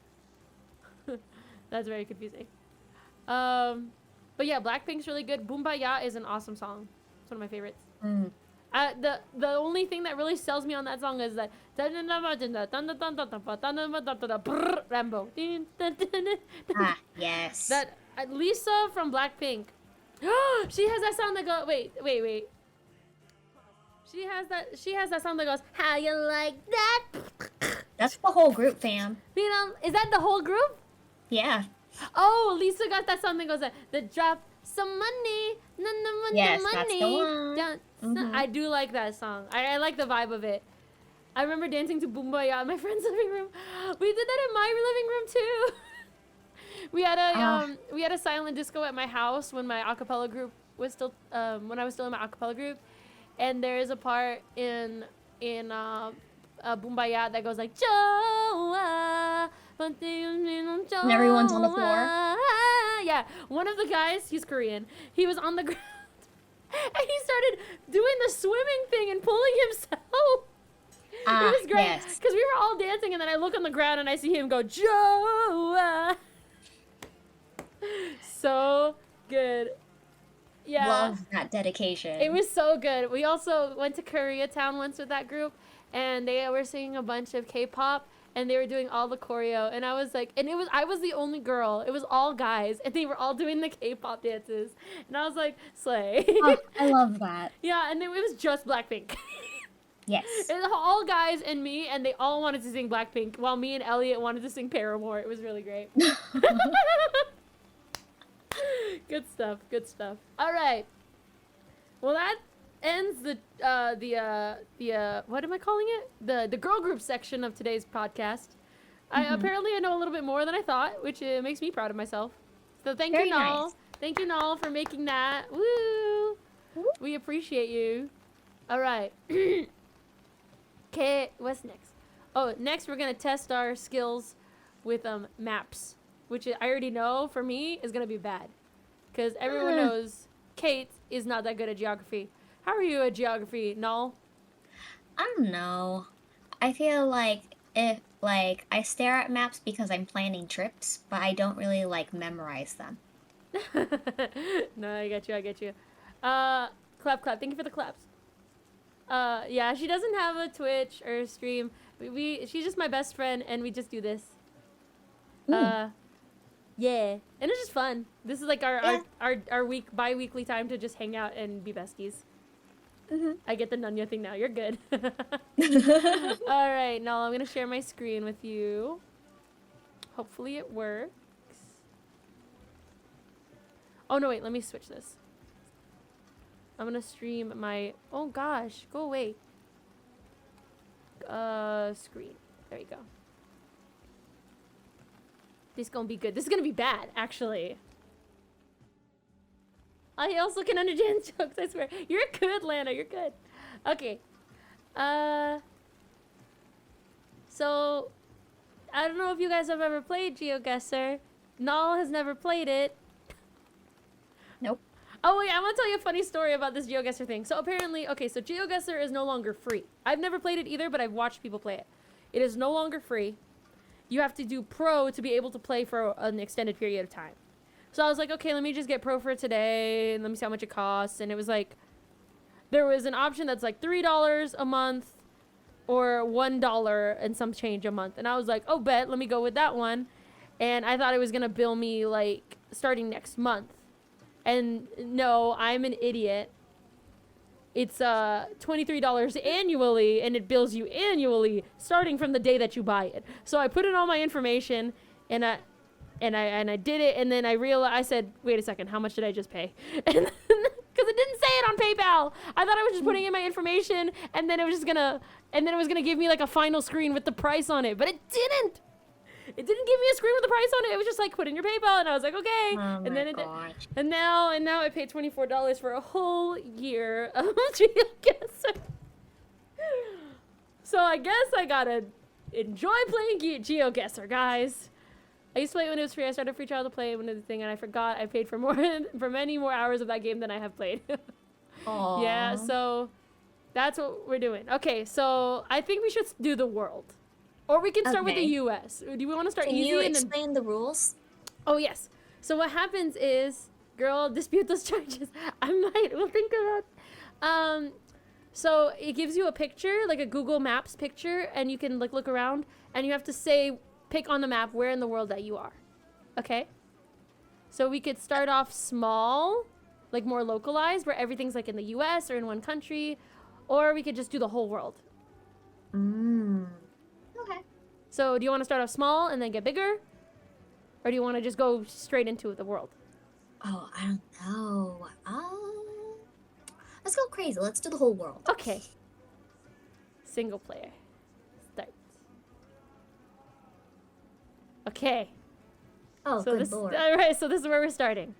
That's very confusing. But yeah, Blackpink's really good. Boombayah is an awesome song. It's one of my favorites. Mm. The only thing that really sells me on that song is that Rambo. Ah, yes. That Lisa from Blackpink. She has that song that goes. Wait. She has that song that goes. How you like that? That's the whole group, fam. You know, is that the whole group? Yeah. Oh, Lisa got that song that goes. The drop some money, none of Yes, the that's the money. one. Mhm. I do like that song. I like the vibe of it. I remember dancing to Boombayah in my friend's living room. We did that in my living room too. Ah. We had a silent disco at my house when my acapella group was still when I was still in my acapella group, and there is a part in Boombayah that goes like Joa, And everyone's on the floor. yeah, one of the guys, he's Korean. He was on the ground and he started doing the swimming thing and pulling himself. Ah, It was great yes. because we were all dancing, and then I look on the ground and I see him go Joa. So good. Yeah. Love that dedication. It was so good. We also went to Koreatown once with that group, and they were singing a bunch of K-pop, and they were doing all the choreo, and I was like, and I was the only girl. It was all guys, and they were all doing the K-pop dances, and I was like, slay. Oh, I love that. Yeah, and it was just Blackpink. Yes. It was all guys and me, and they all wanted to sing Blackpink, while me and Elliot wanted to sing Paramore. It was really great. Good stuff. Good stuff. All right. Well, that ends the what am I calling it? The girl group section of today's podcast. Apparently I know a little bit more than I thought, which makes me proud of myself. So thank Very you, Nal. nice. Thank you, Nal, for making that. Woo! Woo. We appreciate you. All right. Okay, what's next? Oh, next we're gonna test our skills with maps, which I already know for me is gonna be bad, because everyone knows Kate is not that good at geography. How are you at geography, Null? I don't know. I feel like if like I stare at maps because I'm planning trips, but I don't really like memorize them. No, I get you. I get you. Clap, clap. Thank you for the claps. Yeah, she doesn't have a Twitch or a stream. She's just my best friend, and we just do this. Yeah, and it's just fun. This is like our bi-weekly time to just hang out and be besties. I get the Nunya thing now. You're good. All right, now I'm gonna share my screen with you. Hopefully it works. Oh no, wait. Let me switch this. I'm gonna stream my. Oh gosh, go away. Screen. There you go. This is gonna be good. This is gonna be bad, actually. I also can understand jokes, I swear. You're good, Lana. You're good. Okay. So, I don't know if you guys have ever played GeoGuessr. Nal has never played it. Nope. Oh, wait. I want to tell you a funny story about this GeoGuessr thing. So, apparently, okay, so GeoGuessr is no longer free. I've never played it either, but I've watched people play it. It is no longer free. You have to do pro to be able to play for an extended period of time. So I was like, okay, let me just get pro for today, and let me see how much it costs. And it was like, there was an option that's like $3 a month or $1 and some change a month. And I was like, oh, bet, let me go with that one. And I thought it was going to bill me like starting next month. And no, I'm an idiot. It's $23 annually, and it bills you annually starting from the day that you buy it. So I put in all my information, and I did it, and then I realized, I said, wait a second, how much did I just pay? And because it didn't say it on PayPal. I thought I was just putting in my information, and then it was gonna give me like a final screen with the price on it, but it didn't. It didn't give me a screen with the price on it. It was just like, put in your PayPal, and I was like, okay. Oh and then gosh. and now I paid $24 for a whole year of GeoGuessr. So I guess I gotta enjoy playing GeoGuessr, guys. I used to play it when it was free. I started a free trial to play it when it was a thing, and I forgot I paid for many more hours of that game than I have played. Aww. Yeah, so that's what we're doing. Okay, so I think we should do the world. Or we can start with the US. Do we want to start easy? Can you explain the rules? Oh, yes. So what happens is, girl, dispute those charges. I might. We'll think about so it gives you a picture, like a Google Maps picture, and you can like look around, and you have to pick on the map where in the world that you are. Okay? So we could start off small, like more localized, where everything's like in the US or in one country, or we could just do the whole world. Okay. So do you want to start off small and then get bigger? Or do you want to just go straight into the world? Oh, I don't know. Let's go crazy. Let's do the whole world. Okay. Single player. Start. Okay. Oh, So good lord. all right, so this is where we're starting.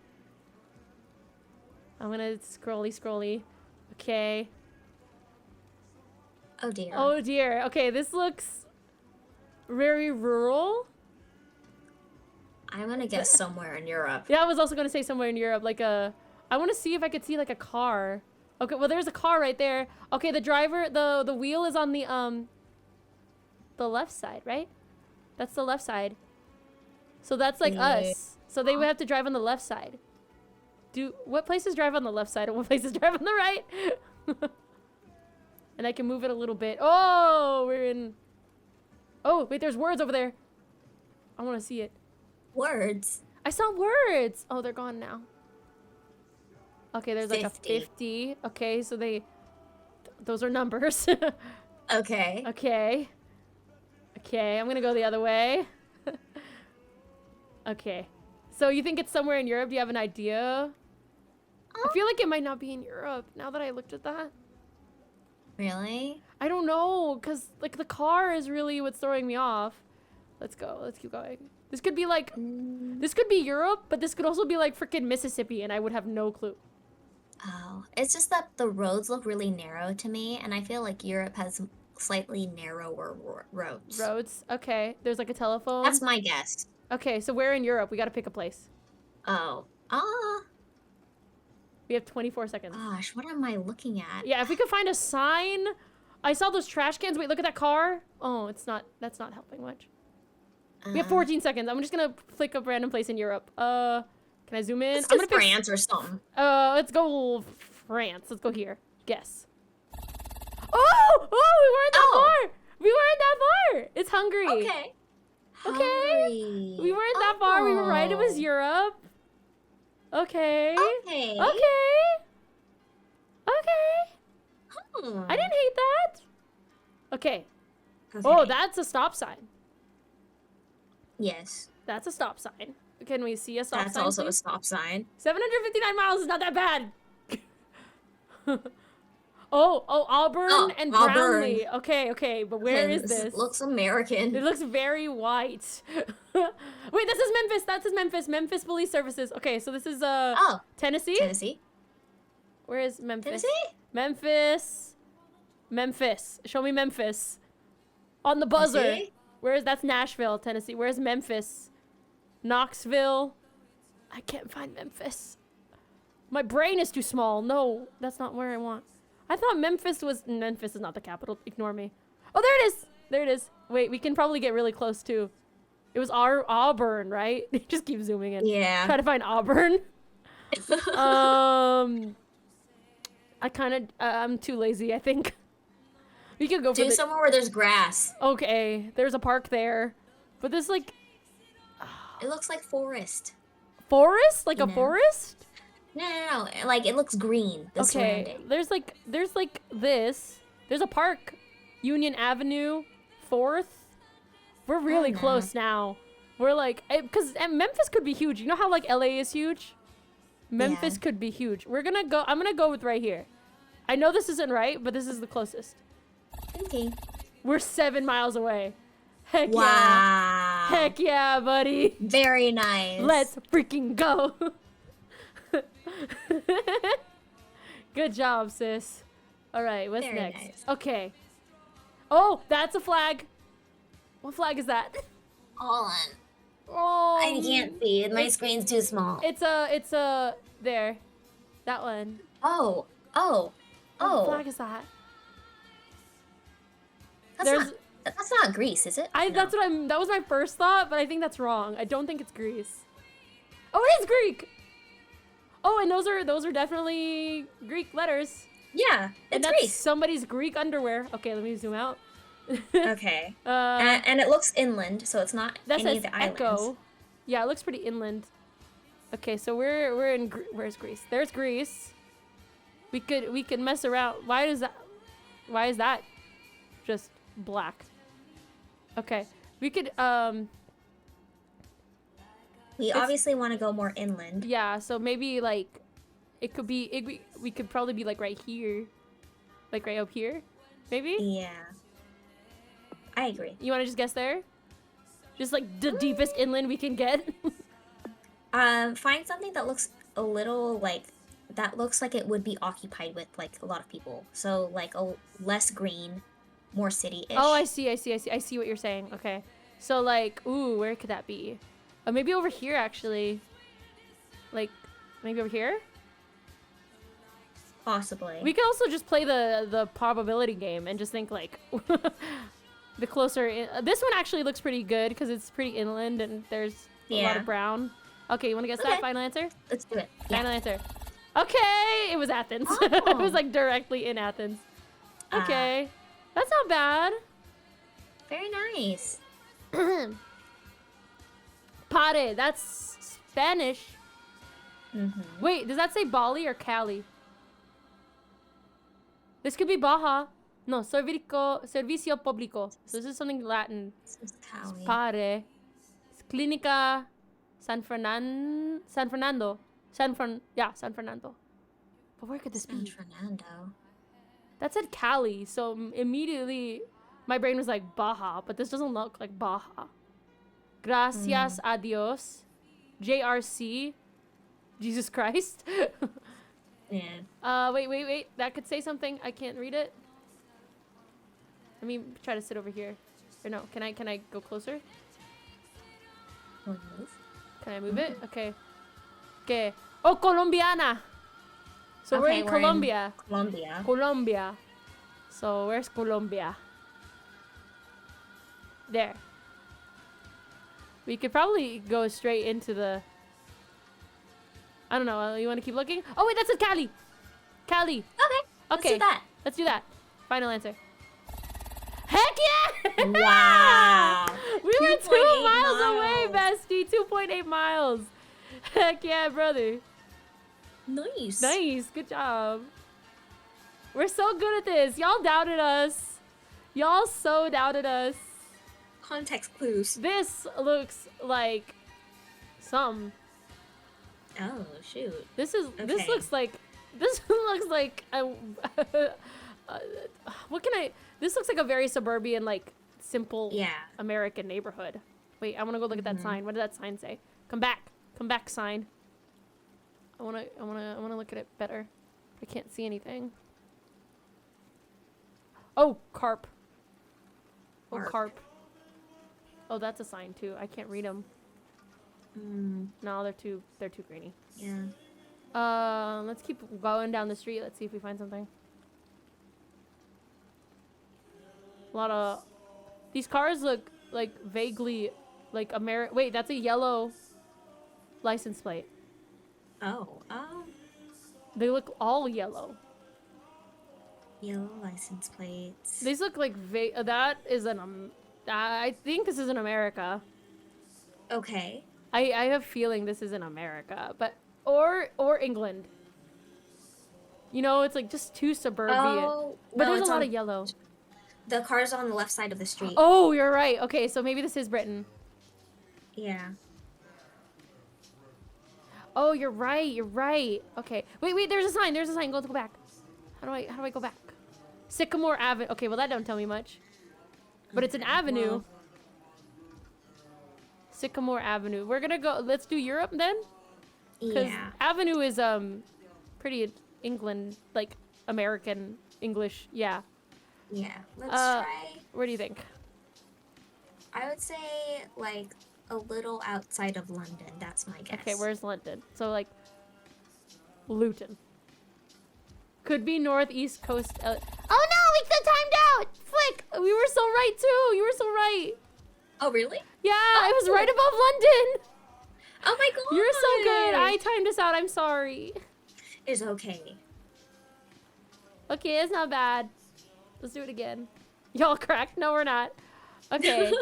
I'm gonna scrolly. Okay. Oh dear. Oh dear. Okay, this looks very rural. I'm gonna guess somewhere in Europe. Yeah, I was also gonna say somewhere in Europe, like I want to see if I could see like a car. Okay, well there's a car right there. Okay, the driver, the wheel is on the left side, right? That's the left side. So that's like us. So they would have to drive on the left side. What places drive on the left side and what places drive on the right? And I can move it a little bit. Oh, we're in... Oh, wait, there's words over there. I want to see it. Words? I saw words. Oh, they're gone now. Okay, there's like a 50. Okay, so those are numbers. Okay. Okay. Okay, I'm gonna go the other way. Okay. So you think it's somewhere in Europe? Do you have an idea? I feel like it might not be in Europe now that I looked at that. Really? I don't know, because like the car is really what's throwing me off. Let's go. Let's keep going. This could be like, this could be Europe, but this could also be like freaking Mississippi, and I would have no clue. Oh, it's just that the roads look really narrow to me, and I feel like Europe has slightly narrower roads. Roads. Okay. There's like a telephone. That's my guess. Okay, so we're in Europe. We gotta pick a place. Oh. We have 24 seconds. Gosh, what am I looking at? Yeah, if we could find a sign. I saw those trash cans. Wait, look at that car. Oh, that's not helping much. We have 14 seconds. I'm just gonna pick a random place in Europe. Can I zoom in? Let's I'm do gonna France or something. Let's go France. Let's go here. Guess. Oh, we weren't that far. We weren't that far. It's Hungary. Okay. Okay. Hungary. We weren't that far. We were right. It was Europe. Okay. Okay. Okay. Okay. I didn't hate that. Okay. Oh, that's a stop sign. Yes. That's a stop sign. Can we see a stop sign? That's also please? a stop sign. 759 miles is not that bad. Oh, Auburn and Brownlee. Okay, but where is this? This looks American. It looks very white. Wait, this is Memphis. That says Memphis. Memphis Police Services. Okay, so this is Tennessee? Tennessee? Where is Memphis? Tennessee? Memphis. Show me Memphis. On the buzzer. Tennessee? That's Nashville, Tennessee. Where's Memphis? Knoxville. I can't find Memphis. My brain is too small. No, that's not where I want. I thought Memphis is not the capital. Ignore me. Oh, there it is. There it is. Wait, we can probably get really close too. It was Auburn, right? Just keep zooming in. Yeah. Try to find Auburn. I'm too lazy, I think. We could go for somewhere where there's grass. Okay, there's a park there. But there's like... It looks like forest. Forest? Like a forest? No. Like, it looks green. The surrounding. There's like this. There's a park. Union Avenue, 4th. We're really close now. We're like... Because Memphis could be huge. You know how like LA is huge? Memphis could be huge. I'm gonna go with right here. I know this isn't right, but this is the closest. Okay. We're 7 miles away. Heck wow. yeah. Heck yeah, buddy. Very nice. Let's freaking go. Good job, sis. All right, what's Very next? nice. Okay. Oh, that's a flag. What flag is that? Hold on. Oh. I can't see. My screen's too small. It's a there. That one. Oh. What flag is that? That's not Greece, is it? That was my first thought, but I think that's wrong. I don't think it's Greece. Oh, it is Greek. Oh, and those are definitely Greek letters. Yeah, it's Greece. Greece. Somebody's Greek underwear. Okay, let me zoom out. Okay. And it looks inland, so it's not any of the islands. Echo. Yeah, it looks pretty inland. Okay, so we're in where's Greece? There's Greece. We could mess around. Why is that just black? Okay. We could we obviously want to go more inland. Yeah, so maybe like we could probably be like right here. Like right up here. Maybe? Yeah. I agree. You want to just guess there? Just like the deepest inland we can get? Find something that looks a little like it would be occupied with like a lot of people. So like a less green, more city-ish. Oh, I see what you're saying. Okay. So like, ooh, where could that be? Maybe over here actually. Like maybe over here? Possibly. We could also just play the probability game and just think like the closer this one actually looks pretty good because it's pretty inland and there's a lot of brown. Okay, you want to guess Okay. that? Final answer? Let's do it. Final Yeah. answer. Okay, it was Athens. It was Oh. like directly in Athens. Ah. Okay, that's not bad. Very nice. Pare, that's Spanish. Mm-hmm. Wait, does that say Bali or Cali? This could be Baja. No, servicio público. So this is something Latin. This is Cali. Pare. Clínica San Fernando. San Fernando. But where could this San be? Fernando. That said Cali, so immediately my brain was like Baja, but this doesn't look like Baja. Gracias a Dios. JRC. Jesus Christ. Yeah. Wait. That could say something. I can't read it. Let me try to sit over here. Or no, can I go closer? Move. Can I move it? Okay. Okay. Oh, Colombiana. So we're in Colombia. Colombia. Colombia. So where's Colombia? There. We could probably go straight into the... I don't know. You want to keep looking? Oh, wait, that's in Cali. Cali. Okay. Let's Okay. do that. Let's do that. Final answer. Heck yeah! Wow. We were 2 2.8 miles away, miles. bestie. 2.8 miles. Heck yeah, brother. Nice. Nice. Good job. We're so good at this. Y'all doubted us. Y'all so doubted us. Context clues. This looks like some. Oh shoot. This Okay. looks like a, what can I? This looks like a very suburban, like simple Yeah. American neighborhood. Wait, I want to go look at that sign. What did that sign say? Come back, sign. I wanna look at it better. I can't see anything. Oh, carp. Oh, carp. Oh, that's a sign too. I can't read them. No, they're too grainy. Yeah. Let's keep going down the street. Let's see if we find something. A lot of these cars look like vaguely like Wait, that's a yellow license plate. Oh. They look all yellow. Yellow license plates. These look like that is I think this is in America. Okay. I have a feeling this is in America, but or England. You know, it's like just too suburban. Oh, But no, there's it's a lot on- of yellow. The car's on the left side of the street. Oh, you're right. Okay, so maybe this is Britain. Yeah. Oh, you're right. You're right. Okay. Wait. There's a sign. Go back. How do I go back? Sycamore Avenue. Okay. Well, that don't tell me much. But it's an avenue. Well. Sycamore Avenue. We're gonna go. Let's do Europe then. Because Yeah. Avenue is pretty England, like American English. Yeah. Yeah. Let's try. Where do you think? I would say like a little outside of London. That's my guess. Okay. Where's London? So like Luton. Could be northeast coast. Oh no! We timed out. Flick. We were so right too. You were so right. Oh really? Yeah, it was right above London. Oh my god. You're so good. I timed us out. I'm sorry. It's okay. Okay, it's not bad. Let's do it again. Y'all cracked? No, we're not. Okay.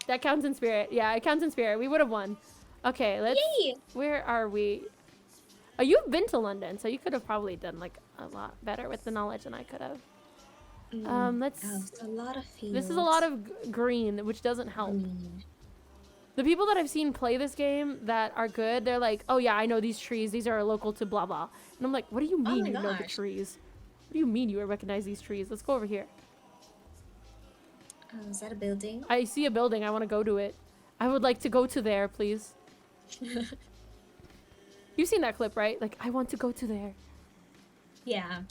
That counts in spirit. Yeah, it counts in spirit. We would have won. Okay, let's... Yay! Where are we? Oh, you've been to London, so you could have probably done, like, a lot better with the knowledge than I could have. Let's... Oh, it's a lot of fields. This is a lot of green, which doesn't help. The people that I've seen play this game that are good, they're like, oh yeah, I know these trees. These are local to blah, blah. And I'm like, what do you mean you know the trees? What do you mean you recognize these trees? Let's go over here. Is that a building? I see a building. I want to go to it. I would like to go to there, please. You've seen that clip, right? Like, I want to go to there. Yeah.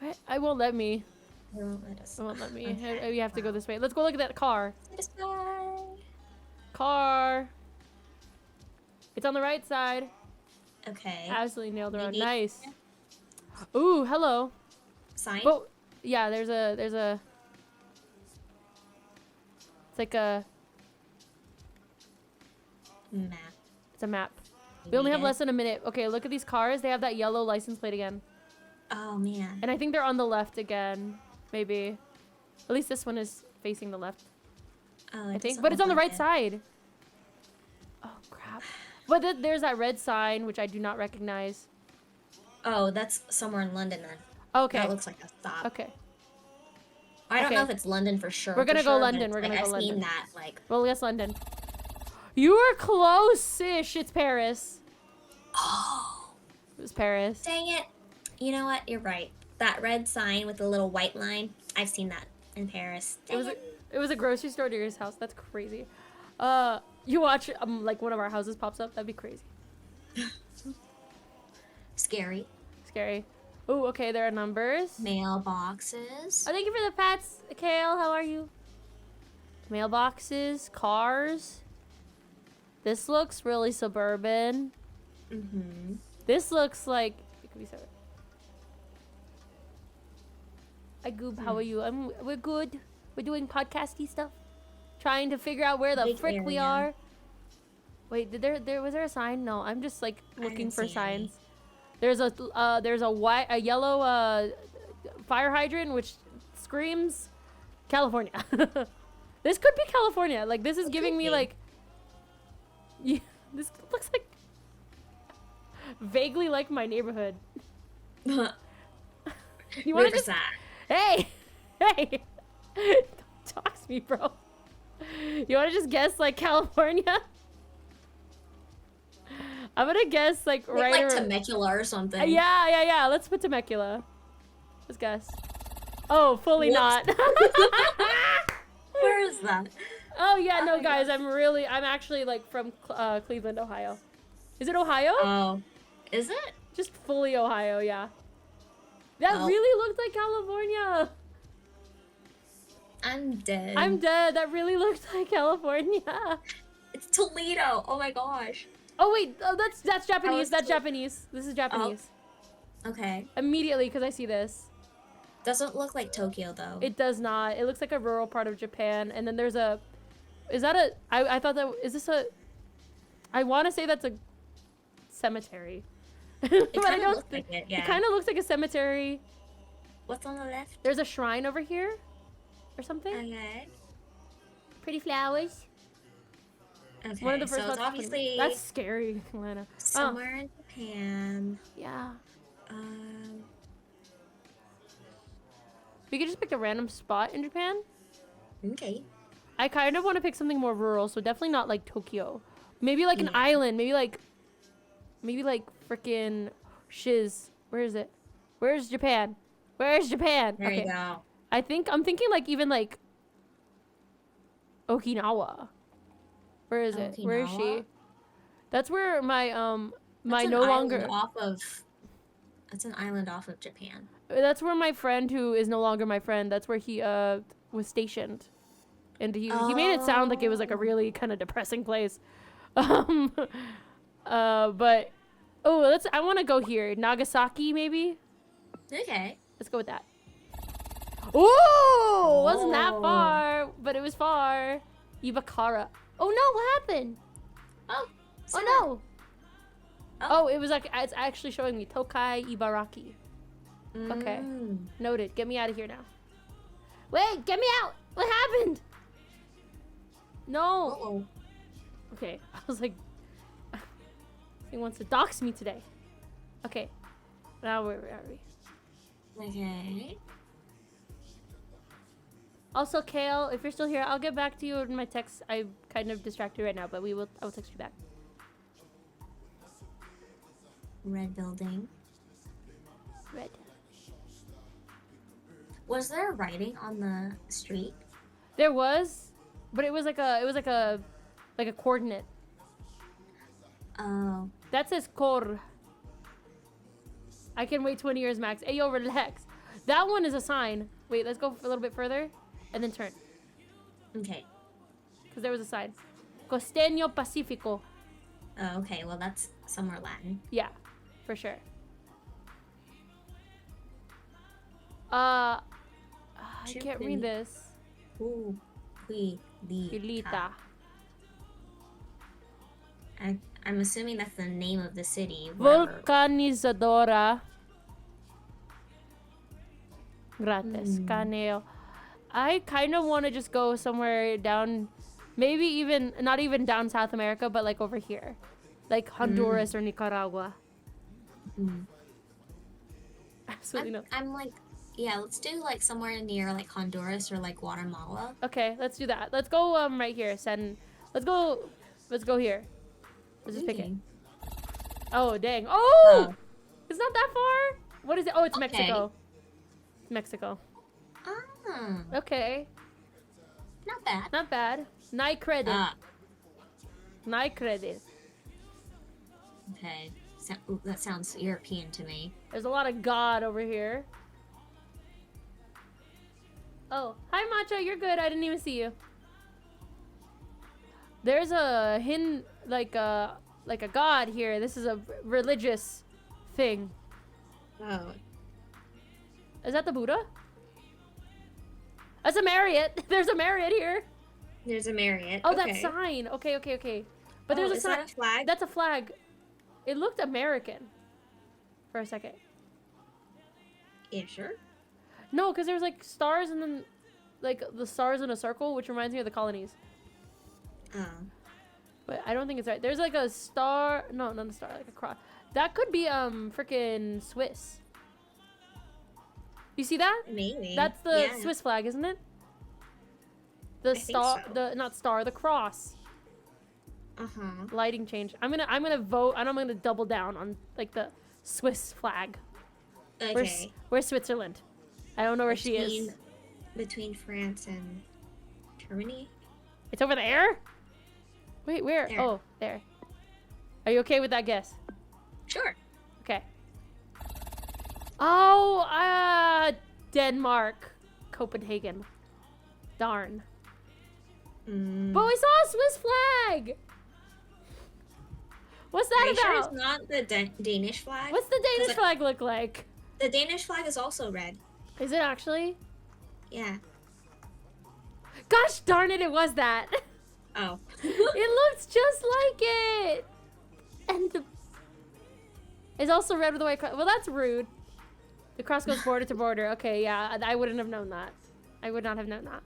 What? I won't let me. It won't let us. It won't let me. Okay. We have to go this way. Let's go look at that car. This way. Car. It's on the right side. Okay. Absolutely nailed it. Maybe. Nice. Ooh, hello. Sign? But yeah, there's a it's like a Map. It's a map. We only have less than a minute. Okay, look at these cars. They have that yellow license plate again. Oh, man. And I think they're on the left again. Maybe. At least this one is facing the left. Oh, I think. But it's on the right side. Oh, crap. But there's that red sign, which I do not recognize. Oh, that's somewhere in London then. Okay. That looks like a stop. Okay. I don't know if it's London for sure. We're gonna go London. We're gonna go London. I've seen that, like... Well, yes, London. You were close-ish. It's Paris. Oh. It was Paris. Dang it. You know what? You're right. That red sign with the little white line. I've seen that in Paris. It was a grocery store near his house. That's crazy. You watch like one of our houses pops up. That'd be crazy. Scary. Scary. Oh, okay. There are numbers. Mailboxes. Oh, thank you for the pats, Kale. How are you? Mailboxes, cars. This looks really suburban. Mm-hmm. This looks like it could be suburban. Hi, Goob. How are you? We're good. We're doing podcasty stuff. Trying to figure out where the frick we are. Wait, was there a sign? No, I'm just like looking for signs. There's a yellow fire hydrant which screams California. This could be California. Like this is giving me like this looks like vaguely like my neighborhood. You want to just Hey. Don't dox me, bro. You want to just guess like California? I'm gonna guess like right like Temecula or something. Yeah. Let's put Temecula. Let's guess. Oh, fully not. Where is that? Oh yeah, no guys, I'm actually like from Cleveland, Ohio. Is it Ohio? Oh, is it? Just fully Ohio, yeah. That really looked like California. I'm dead. That really looked like California. It's Toledo. Oh my gosh. Oh wait, that's Japanese. That's Japanese. This is Japanese. Oh. Okay. Immediately, because I see this. Doesn't look like Tokyo though. It does not. It looks like a rural part of Japan. And then there's a. Is that a? I thought that is this a. I want to say that's a cemetery. It kind of looks like it. Yeah. It kind of looks like a cemetery. What's on the left? There's a shrine over here, or something. Okay. Pretty flowers. Okay. One of the first so it's obviously that's scary, Lana. Somewhere in Japan. Yeah. We could just pick a random spot in Japan. Okay. I kind of want to pick something more rural, so definitely not like Tokyo. Maybe like an island. Maybe like freaking shiz. Where is it? Where's Japan? Where's Japan? There you go. I'm thinking like even like Okinawa. Where is it? Where is she? That's where my That's an island off of Japan. That's where my friend who is no longer my friend. That's where he was stationed, and he made it sound like it was like a really kind of depressing place. But I want to go here. Nagasaki maybe. Okay. Let's go with that. Ooh, wasn't that far, but it was far. Ibakara. Oh no, what happened? Oh no. Oh, it was like it's actually showing me Tokai Ibaraki. Okay. Noted. Get me out of here now. Wait, get me out! What happened? No. Uh-oh. Okay. I was like, he wants to dox me today. Okay. Now where are we? Okay. Also, Kale, if you're still here, I'll get back to you in my text. I'm kind of distracted right now, but I will text you back. Red building. Red. Was there writing on the street? There was, but it was like a coordinate. Oh. That says Kor. I can wait 20 years max. Ayo, relax. That one is a sign. Wait, let's go a little bit further, and then turn. Okay. Because there was a sign. Costeño Pacifico. Oh, okay. Well, that's somewhere Latin. Yeah, for sure. I can't read this. I'm assuming that's the name of the city. Wherever. Vulcanizadora. Gratis. Hmm. Caneo. I kind of want to just go somewhere down, maybe even, not even down South America, but like over here. Like Honduras or Nicaragua. Mm. Absolutely no. I'm like, yeah, let's do like somewhere near like Honduras or like Guatemala. Okay, let's do that. Let's go right here. Let's go here. Let's just pick it. Okay. Oh, dang. Oh! Oh, It's not that far. What is it? Oh, it's okay. Mexico. It's Mexico. Ah, Okay. not bad. Not bad. Nai credit. Ah, Nai credit. okay. So, ooh, that sounds European to me. There's a lot of God over here. Oh, hi Macho, you're good. I didn't even see you. There's a like a god here. This is a religious thing. Oh, Is that the Buddha? That's a Marriott. There's a Marriott here. there's a Marriott. Oh, okay. that sign. Okay. But Oh, there's a is sign. that a flag? That's a flag. It looked American for a second. Yeah, sure. No, because there's like stars and then like the stars in a circle, which reminds me of the colonies. Oh. But I don't think it's right. There's like a star. No, not a star. Like a cross. That could be freaking Swiss. You see that? Maybe. That's the Yeah. Swiss flag, isn't it? The I think star. so. The not star. The cross. Uh-huh. Lighting change. I'm gonna vote, and I'm gonna double down on like the Swiss flag. Okay. Where's Switzerland? I don't know where she is. Between France and Germany? It's over there? Wait, where? There. Oh, there. Are you okay with that guess? Sure. Okay. Oh, Denmark. Copenhagen. Darn. But we saw a Swiss flag! What's that Are you about? sure it's not the Danish flag? What's the Danish 'Cause flag look like? the Danish flag is also red. Is it actually? Yeah. Gosh darn it, it was that. Oh. It looks just like it. And it's also red with the white cross. Well, that's rude. The cross goes border to border. Okay, yeah, I wouldn't have known that. I would not have known that.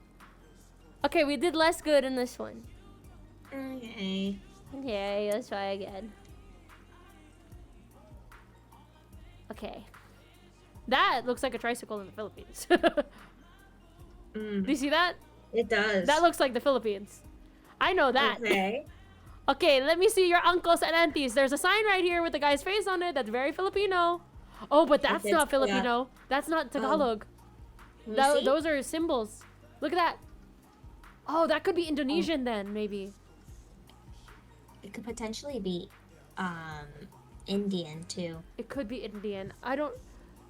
Okay, we did less good in this one. Okay. Okay, let's try again. Okay. That looks like a tricycle in the Philippines. Do you see that? It does. That looks like the Philippines. I know that. Okay. Okay, let me see your uncles and aunties. There's a sign right here with the guy's face on it. That's very Filipino. Oh, but that's It's- not Filipino. yeah. That's not Tagalog. Let me see. Those are symbols. Look at that. Oh, that could be Indonesian then, maybe. It could potentially be Indian too. It could be Indian. I don't...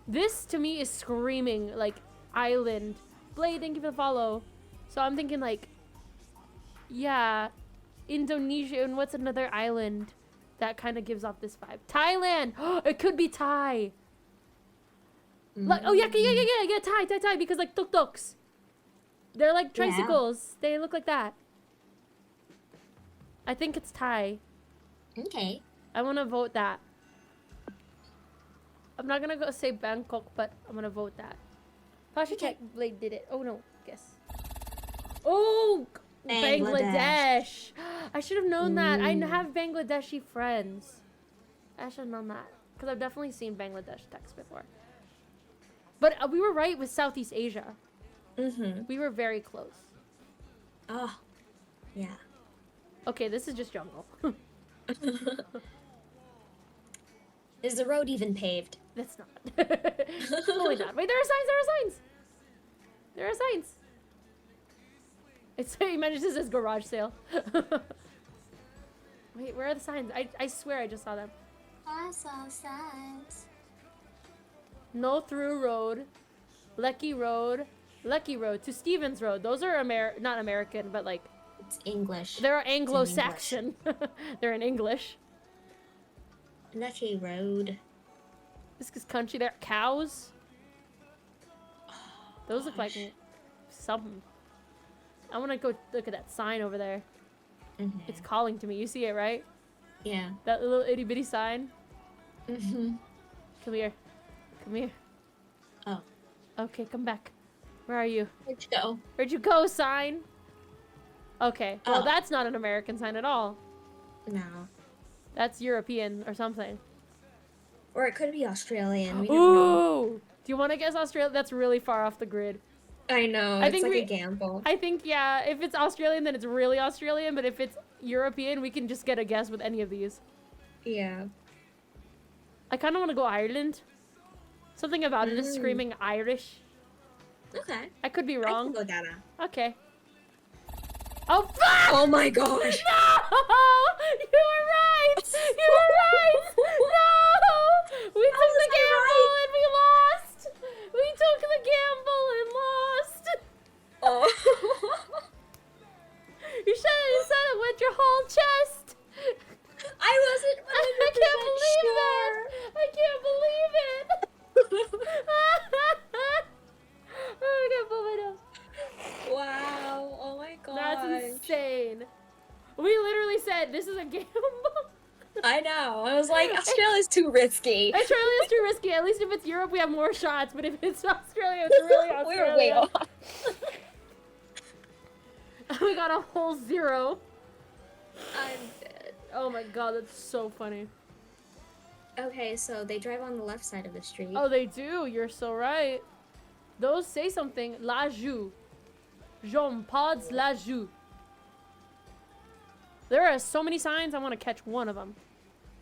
This, to me, is screaming, like, island. Blade, thank you for the follow. So I'm thinking, like... Yeah, Indonesia, and what's another island that kind of gives off this vibe? Thailand! It could be Thai! Like, oh, yeah, Thai, because, like, tuk-tuks. They're like Yeah. tricycles. They look like that. I think it's Thai. Okay. I want to vote that. I'm not gonna go say Bangkok, but I'm gonna vote that. Pasha Okay. check Blade did it. Oh no, guess. Oh, Bangladesh. Bangladesh. I should have known that. I have Bangladeshi friends. I should have known that because I've definitely seen Bangladesh text before. But we were right with Southeast Asia. Mm-hmm. We were very close. Oh. Yeah. Okay, this is just jungle. Is the road even paved? That's not. Totally not. Wait, there are signs. There are signs. It's he mentions this as garage sale. Wait, where are the signs? I swear I just saw them. I saw signs. No through road, Lucky Road to Stevens Road. Those are not American, but like It's English. they're Anglo-Saxon. They're in English. Lucky Road. This is country. There are cows. Those look like Gosh. something. I want to go look at that sign over there. Mm-hmm. It's calling to me. You see it, right? Yeah. That little itty bitty sign. Mm-hmm. Come here. Come here. Oh. Okay, come back. Where are you? Where'd you go? Where'd you go, sign? Okay, well, Oh. that's not an American sign at all. No. That's European or something. Or it could be Australian. We never know. Ooh! Do you want to guess Australia? That's really far off the grid. I know. I It's think like we- a gamble. I think, yeah, if it's Australian, then it's really Australian, but if it's European, we can just get a guess with any of these. Yeah. I kind of want to go Ireland. Something about it is screaming Irish. Okay. I could be I wrong. can go Dada. Okay. Oh, fuck! Oh my gosh! No! You were right! You were right! No! We took the gamble and we lost! We took the gamble and lost! Oh. You should have said it with your whole chest! I wasn't 100% I can't believe sure. it! I can't believe it! Oh, I can't believe my nose. Wow. Oh my gosh. That's insane. We literally said this is a gamble. I know. I was like, Australia's too risky. Australia's too risky. At least if it's Europe, we have more shots. But if it's Australia, it's really Australia. We were way off. We got a whole 0. I'm dead. Oh my god, that's so funny. Okay, so they drive on the left side of the street. Oh, they do. You're so right. Those say something. La joue. Jean Pods la joue. There are so many signs. I want to catch one of them.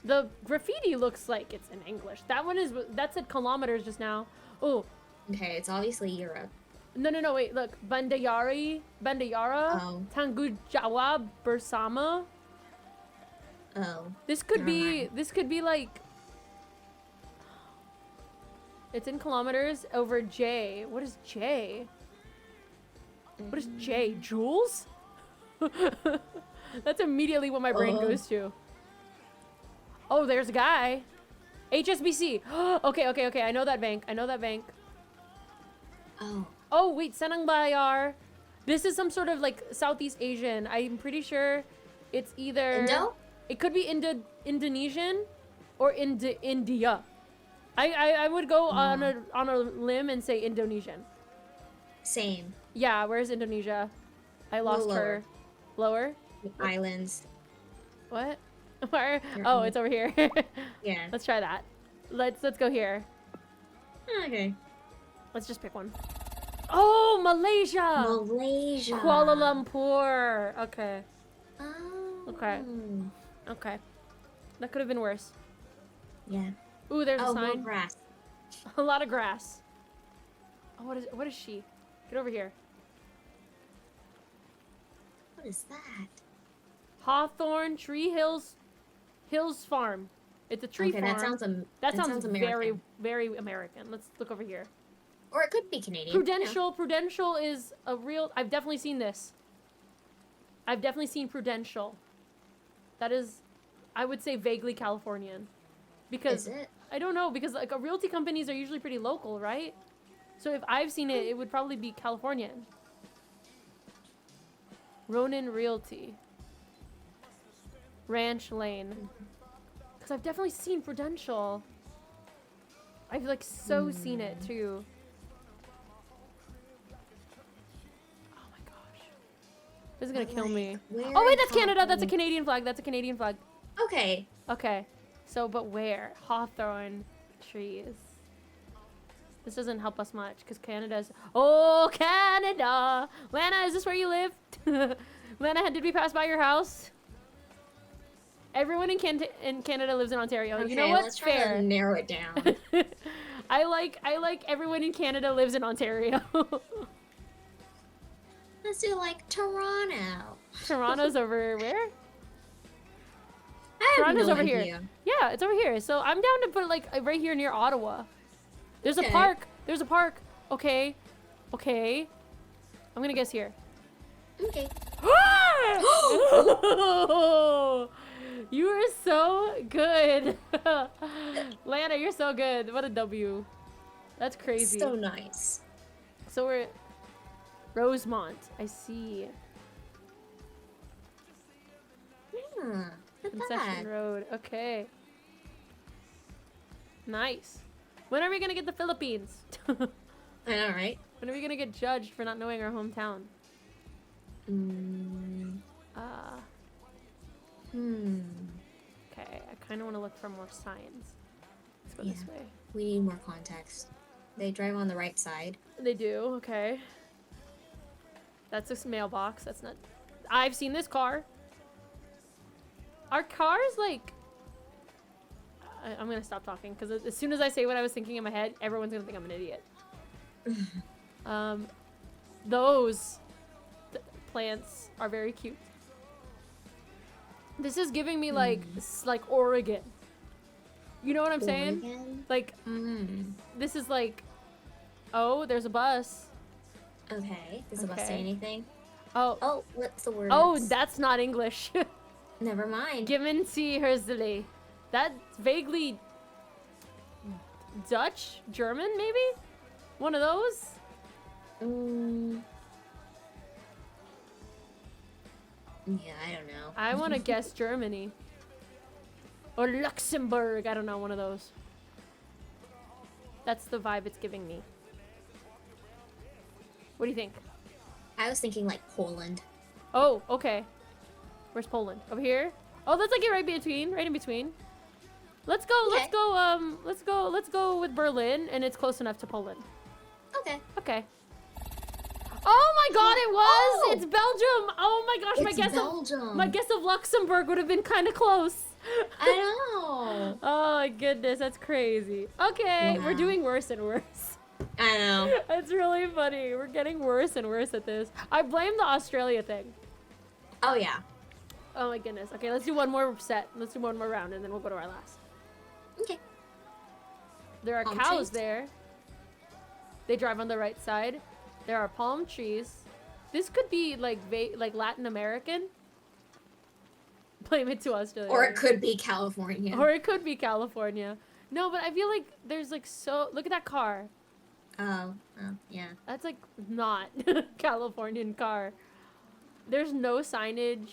The graffiti looks like it's in English. That one is. That said kilometers just now. Oh. Okay, it's obviously Europe. No, wait, look. Bandayara, Oh. Tangujawa, Bersama. Oh. This could Never be, mind. this could be like, it's in kilometers over J. What is J? What is J? Joules? That's immediately what my brain goes to. Oh, there's a guy. HSBC. Okay. I know that bank. Oh. Oh, wait, Senang Bayar. This is some sort of like Southeast Asian. I'm pretty sure it's either... Indo? It could be Indonesian or India. I would go on a limb and say Indonesian. Same. Yeah, where's Indonesia? I lost her. Lower? Islands. What? Where? You're Oh, on- it's over here. Yeah. Let's try that. Let's go here. Okay. Let's just pick one. Oh, Malaysia! Malaysia. Kuala Lumpur. Okay. Oh. Okay. Okay. That could have been worse. Yeah. Ooh, there's a Oh, more sign. grass. A lot of grass. Oh, what is she? Get over here. What is that? Hawthorne Tree Hills Farm. It's a tree Okay, farm. that sounds sounds American. very, very American. Let's look over here. Or it could be Canadian. Prudential is a real... I've definitely seen this. I've definitely seen Prudential. That is, I would say, vaguely Californian. Because... Is it? I don't know, because like realty companies are usually pretty local, right? So if I've seen it, it would probably be Californian. Ronin Realty. Ranch Lane. Because I've definitely seen Prudential. I've like so seen it too. Oh my gosh. This is gonna kill me. Oh wait, that's Canada! That's a Canadian flag. That's a Canadian flag. Okay. Okay. So, but where? Hawthorne trees. This doesn't help us much because Canada's... Oh, Canada! Lana, is this where you live? Lana, did we pass by your house? Everyone in Canada lives in Ontario. Okay, You know what's let's try fair? to narrow it down. I like everyone in Canada lives in Ontario. Let's do like Toronto. Toronto's over where? I have Toronto's no over idea. here. Yeah, it's over here. So I'm down to put like right here near Ottawa. There's Okay. a park. There's a park. Okay. Okay. I'm gonna guess here. Okay. You are so good. Lana, you're so good. What a W. That's crazy. So nice. So we're at Rosemont. I see. Yeah. Look at Concession Road. Okay. Nice. When are we gonna get the Philippines? I know, right? When are we gonna get judged for not knowing our hometown? Okay, I kind of want to look for more signs. Let's go this way. We need more context. They drive on the right side. They do, okay. That's this mailbox. That's not... I've seen this car. Our cars, like... I'm gonna stop talking, because as soon as I say what I was thinking in my head, everyone's gonna think I'm an idiot. Those plants are very cute. This is giving me like Oregon. You know what I'm saying? Like this is like, oh, there's a bus. Okay. Does the bus say anything? Oh, what's the word? Oh, that's not English. Never mind. Given see Herzli. That's vaguely Dutch, German, maybe? One of those? Yeah, I don't know. I want to guess Germany. Or Luxembourg. I don't know, one of those. That's the vibe it's giving me. What do you think? I was thinking like Poland. Oh, okay. Where's Poland? Over here? Oh, that's like it right in between. Let's go, let's go with Berlin, and it's close enough to Poland. Okay. Okay. Oh my god, it was! Oh! It's Belgium! Oh my gosh, my guess of Luxembourg would have been kind of close. I know. Oh my goodness, that's crazy. Okay, we're doing worse and worse. I know. It's really funny. We're getting worse and worse at this. I blame the Australia thing. Oh yeah. Oh my goodness. Okay, let's do one more set. Let's do one more round, and then we'll go to our last. Okay. There are Palm cows trees? there. They drive on the right side. There are palm trees. This could be like Latin American. Blame it to Australia. Or it could be California. Or it could be California. No, but I feel like there's like so... Look at that car. Oh, yeah. That's like not Californian car. There's no signage.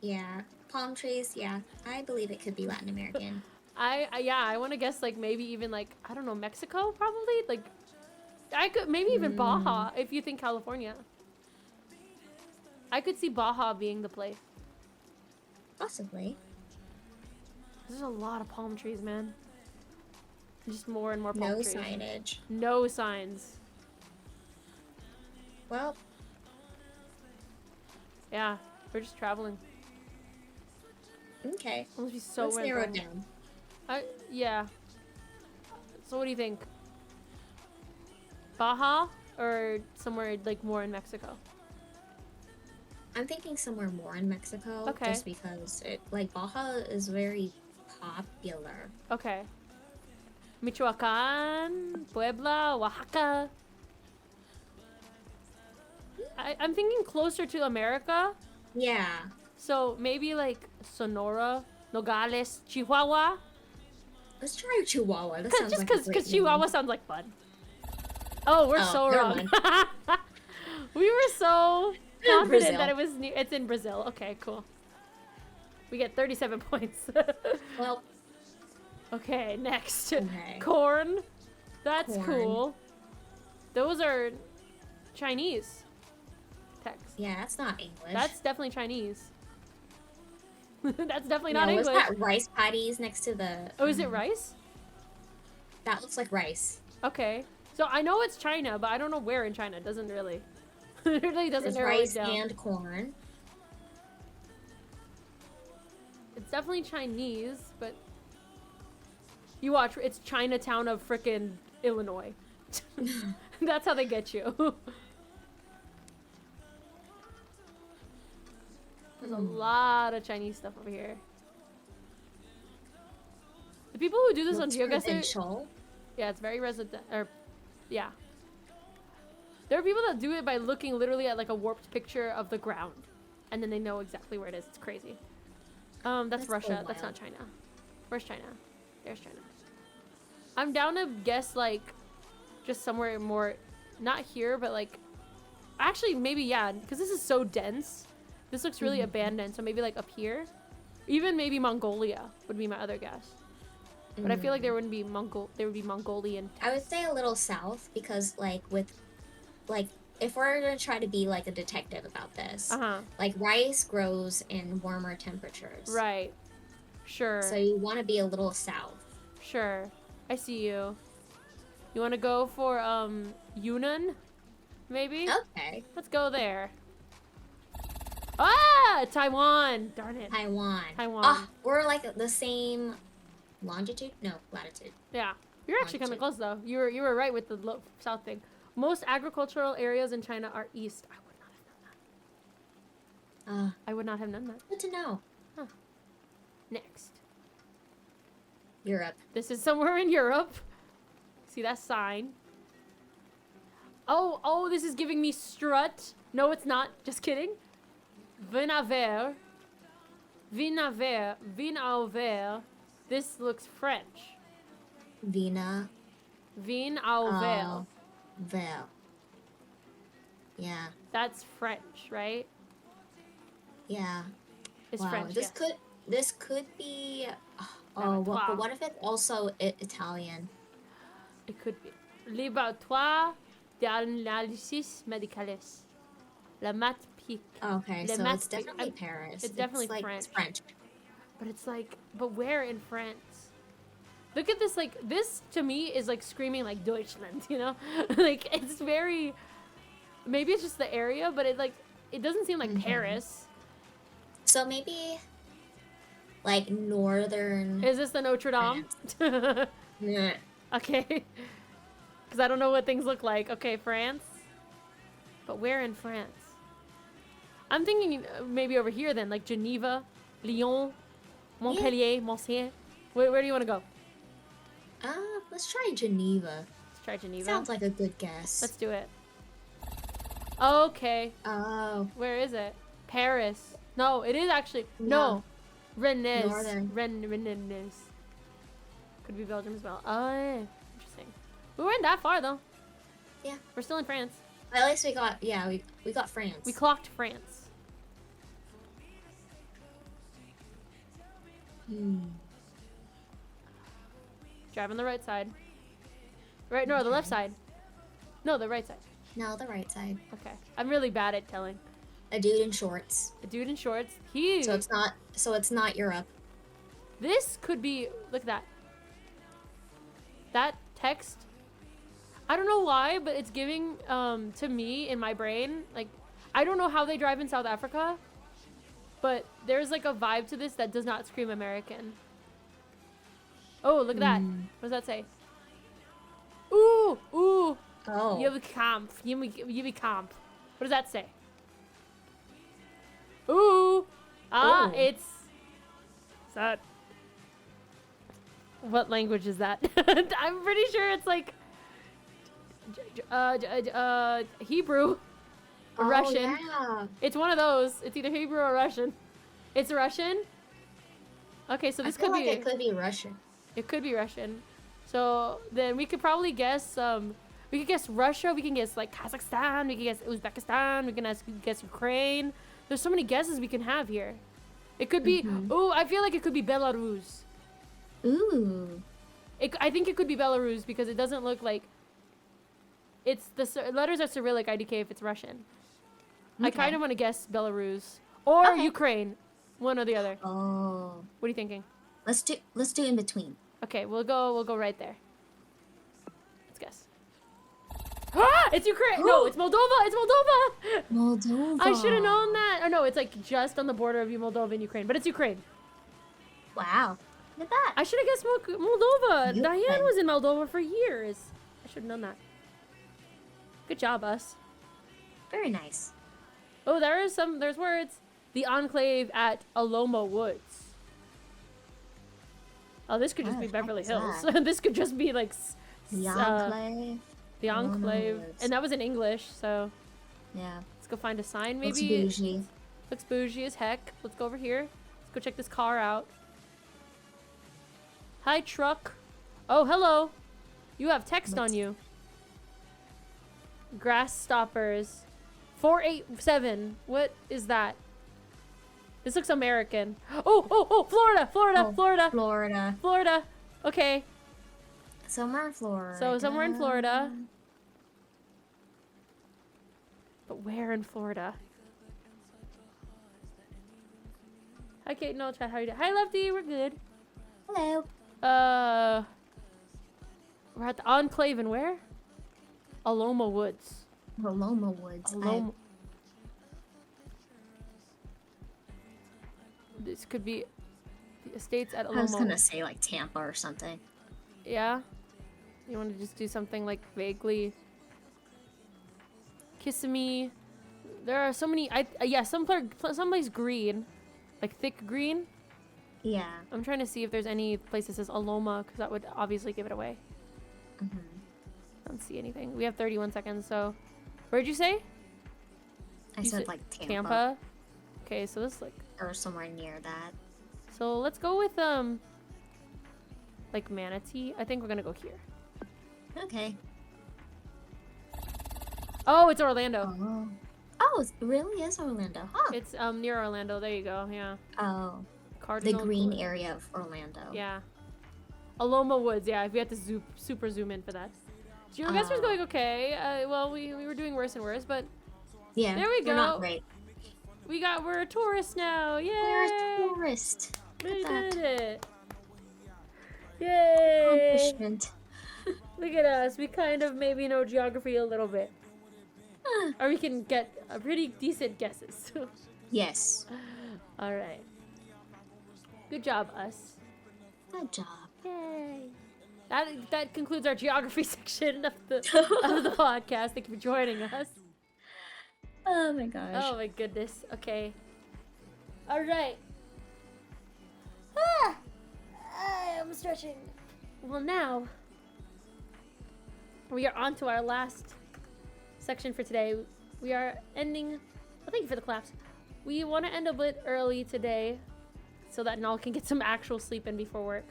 Yeah. Palm trees, yeah. I believe it could be Latin American. I want to guess like maybe even like, I don't know, Mexico probably? Like, I could, maybe even Baja if you think California. I could see Baja being the place. Possibly. There's a lot of palm trees, man. Just more and more palm trees. No signage. No signs. Well. Yeah, we're just traveling. Okay. Let's be so Let's narrow it down. Yeah. So what do you think? Baja or somewhere like more in Mexico? I'm thinking somewhere more in Mexico. Okay. Just because like Baja is very popular. Okay. Michoacan, Puebla, Oaxaca. I'm thinking closer to America. Yeah. So maybe like Sonora, Nogales, Chihuahua. Let's try Chihuahua. That sounds like a great because name. Chihuahua sounds like fun. Oh, we're so never wrong. We were so confident Brazil. that it's in Brazil. Okay, cool. We get 37 points. Well. Okay, next. Okay. Corn. That's Corn. cool. Those are Chinese text. Yeah, that's not English. That's definitely Chinese. That's definitely not no, English. Was that rice patties next to the... Oh, is it rice? That looks like rice. Okay. So I know it's China, but I don't know where in China. It doesn't really... it really doesn't There's narrow rice it down. and corn. It's definitely Chinese, but... You watch, it's Chinatown of frickin' Illinois. That's how they get you. There's a lot of Chinese stuff over here. The people who do this on GeoGuessr... Residential. Yeah, it's very yeah. There are people that do it by looking literally at like a warped picture of the ground. And then they know exactly where it is. It's crazy. That's Russia. That's not China. Where's China? There's China. I'm down to guess like just somewhere more, not here, but like, actually maybe, yeah, because this is so dense. This looks really abandoned, so maybe like up here. Even maybe Mongolia would be my other guess. But I feel like there would be Mongolian I would text. say a little south because like if we're gonna try to be like a detective about this, Uh-huh. like rice grows in warmer temperatures. Right. Sure. So you want to be a little south. Sure. I see you. You want to go for Yunnan? Maybe? Okay. Let's go there. Ah! Taiwan! Darn it. Taiwan. Taiwan. Oh, we're like the same longitude? No, latitude. Yeah. You're actually kind of close though. You were right with the south thing. Most agricultural areas in China are east. I would not have known that. I would not have known that. Good to know. Huh. Next. Europe. This is somewhere in Europe. See that sign? Oh, this is giving me strut. No, it's not. Just kidding. Vinaver. Vinaver. This looks French. Vina. Vinaver. Vel. Yeah. That's French, right? Yeah. It's wow. French. This could be. Oh, but what if it's also Italian? It could be. Laboratoire d'analysis médicales. La mat pique. Okay, so it's definitely Paris. It's definitely like French. French. But it's like, but where in France? Look at this, like, this to me is like screaming like Deutschland, you know? Like, it's very, maybe it's just the area, but it doesn't seem like Paris. So maybe, like, northern. Is this the Notre Dame? Yeah. Okay. Because I don't know what things look like. Okay, France. But where in France? I'm thinking maybe over here then, like Geneva, Lyon, Montpellier, Marseille. Where do you want to go? Let's try Geneva. Let's try Geneva. Sounds like a good guess. Let's do it. Okay. Oh. Where is it? Paris. No, it is actually. No. Rennes. Northern. Rennes. Could be Belgium as well. Oh, yeah. Interesting. We weren't that far though. Yeah. We're still in France. At least we got, we got France. We clocked France. Drive on the right side. Right, no, the left side. No, the right side. No, the right side. Okay. I'm really bad at telling. A dude in shorts. A dude in shorts. Huge. So it's not Europe. This could be, look at that. That text, I don't know why, but it's giving to me in my brain, like, I don't know how they drive in South Africa, but there's like a vibe to this that does not scream American. Oh, look at that. What does that say? Ooh. Oh. Kampf. Camp. What does that say? Ooh. Ah, Ooh. it's that. What language is that? I'm pretty sure it's like Hebrew or Russian. Yeah. It's one of those. It's either Hebrew or Russian. It's Russian. Okay, so this I feel could like be. it could be Russian. It could be Russian. So then we could probably guess. We could guess Russia. We can guess like Kazakhstan. We can guess Uzbekistan. We can guess Ukraine. There's so many guesses we can have here. It could be. Ooh, I feel like it could be Belarus. Ooh. I think it could be Belarus because it doesn't look like. It's the letters are Cyrillic IDK if it's Russian. Okay. I kind of want to guess Belarus or Ukraine, one or the other. Oh. What are you thinking? Let's do in between. Okay, we'll go right there. Let's guess. Ah, it's Ukraine. No, it's Moldova. It's Moldova. Moldova. I should have known that. Oh no, it's like just on the border of Moldova and Ukraine, but it's Ukraine. Wow. Look at that. I should have guessed Moldova. Ukraine. Diane was in Moldova for years. I should have known that. Good job, us. Very nice. Oh, there's words. The enclave at Aloma Woods. Oh, this could just be Beverly Hills. This could just be like the enclave. The enclave, and that was in English. So yeah, let's go find a sign. Maybe looks bougie. Looks bougie as heck. Let's go over here. Let's go check this car out. Hi, truck. Oh, hello. You have text on you. Grass stoppers. 487. What is that? This looks American. Oh, Florida, Florida, Oh, Florida, Florida. Florida. Okay, Somewhere in Florida. so somewhere in Florida. But where in Florida? Hi, Kate. No, chat. How you doing? Hi, Lefty. We're good. Hello. We're at the Enclave in where? Aloma Woods. Loma Woods. Aloma. This could be the estates at Aloma. I was gonna say like Tampa or something. Yeah? You want to just do something like vaguely Kissimmee. There are so many. Yeah, someplace green, like thick green. Yeah. I'm trying to see if there's any place that says Aloma, because that would obviously give it away. Mm-hmm. I don't see anything. We have 31 seconds, so where'd you say? I You said like Tampa. Okay, so this like Or somewhere near that. so let's go with like Manatee. I think we're gonna go here. Okay. Oh, it's Orlando. Oh. Oh, it really is Orlando. Huh. It's near Orlando. There you go. Yeah. Oh. The Cardinal green Court. area of Orlando. Yeah. Aloma Woods. Yeah, if we had to super zoom in for that. So your guess was going okay. Well, we were doing worse and worse, but Yeah. there we go. We're not great. We're a tourist now. Yay! We're a tourist. We Look at did that. it. Yay! Accomplishment. Look at us. We kind of maybe know geography a little bit. Huh. Or we can get a pretty decent guesses. Yes. Alright. Good job, us. Good job. Yay. That concludes our geography section of the podcast. Thank you for joining us. Oh my gosh. Oh my goodness. Okay. Alright. I'm stretching. Well, now we are on to our last section for today. We are ending. Well, thank you for the claps. We want to end a bit early today so that Nal can get some actual sleep in before work.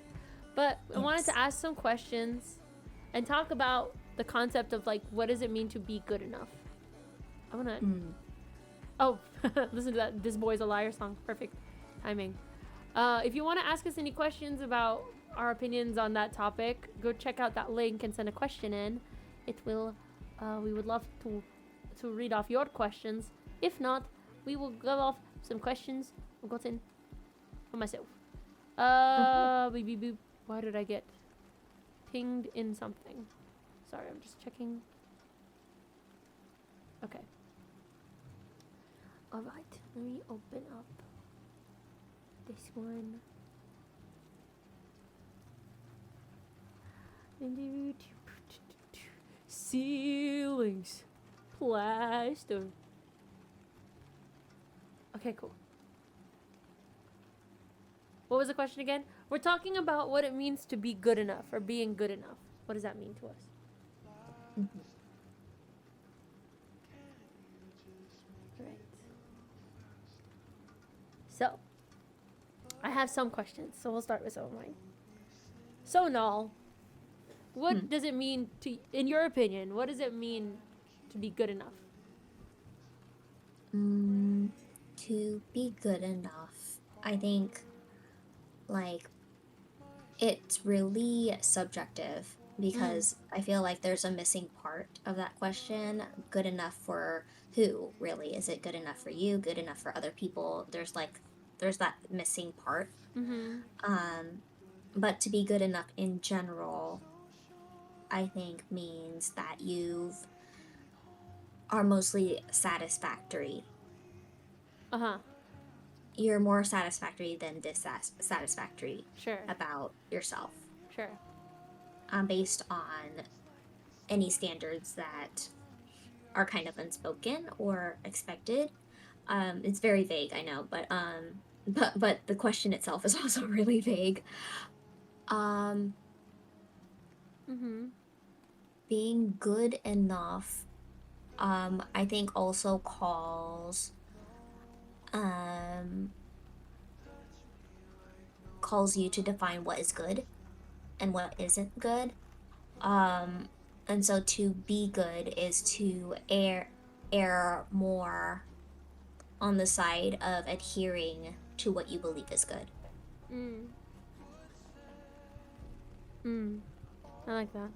But I wanted to ask some questions and talk about the concept of like, what does it mean to be good enough? I want to. Oh, listen to that This Boy's a Liar song. Perfect timing. If you want to ask us any questions about our opinions on that topic, go check out that link and send a question in. It will, we would love to read off your questions. If not, we will go off some questions I've gotten for myself. Beep, beep, beep. Why did I get pinged in something? Sorry, I'm just checking. Okay. Alright, let me open up this one. Ceilings. Plaster. Okay, cool. What was the question again? We're talking about what it means to be good enough or being good enough. What does that mean to us? Right. So, I have some questions, so we'll start with some of mine. So, Nal, what does it mean to, in your opinion, what does it mean to be good enough? To be good enough, I think, like, it's really subjective because I feel like there's a missing part of that question. Good enough for who, really? Is it good enough for you? Good enough for other people? There's that missing part. But to be good enough in general, I think means that you are mostly satisfactory. You're more satisfactory than dissatisfactory about yourself. Sure. Based on any standards that are kind of unspoken or expected. It's very vague, I know, but the question itself is also really vague. Being good enough, I think also calls you to define what is good and what isn't good. And so to be good is to err more on the side of adhering to what you believe is good. Mm. Mm. I like that.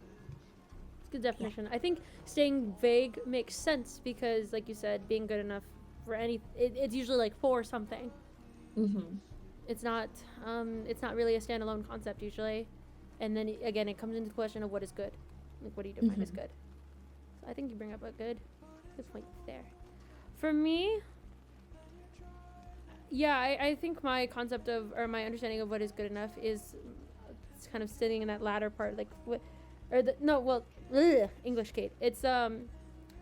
It's a good Yeah. definition. I think staying vague makes sense because, like you said, being good enough for it's usually like for something. Mm-hmm. It's not. It's not really a standalone concept usually, and then again, it comes into the question of what is good. Like, what do you define as Mm-hmm. good? So I think you bring up a good point there. For me, yeah, I think my concept of or my understanding of what is good enough is it's kind of sitting in that latter part, like what, or the no, well, English, Kate. It's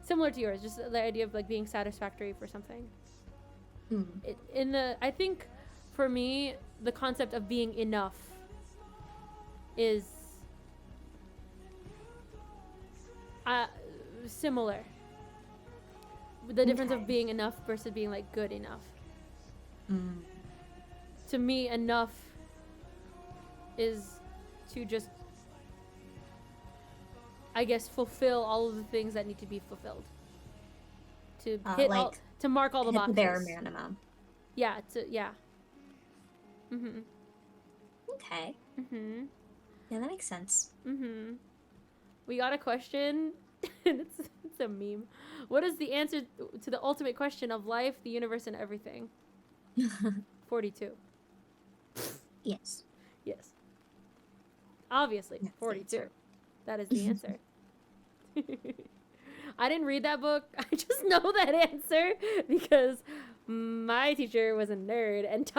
similar to yours, just the idea of like being satisfactory for something. Mm. I think for me the concept of being enough is uh, similar. The difference of Okay. being enough versus being like good enough. Mm. To me, enough is to just, I guess, fulfill all of the things that need to be fulfilled. To Like to mark all the hit the bare boxes. minimum. Yeah. Mhm. Okay. Mhm. Yeah, that makes sense. Mhm. We got a question, and it's a meme. What is the answer to the ultimate question of life, the universe, and everything? 42. Yes. Yes. Obviously, That's the 42. answer. That is the answer. I didn't read that book. I just know that answer because my teacher was a nerd and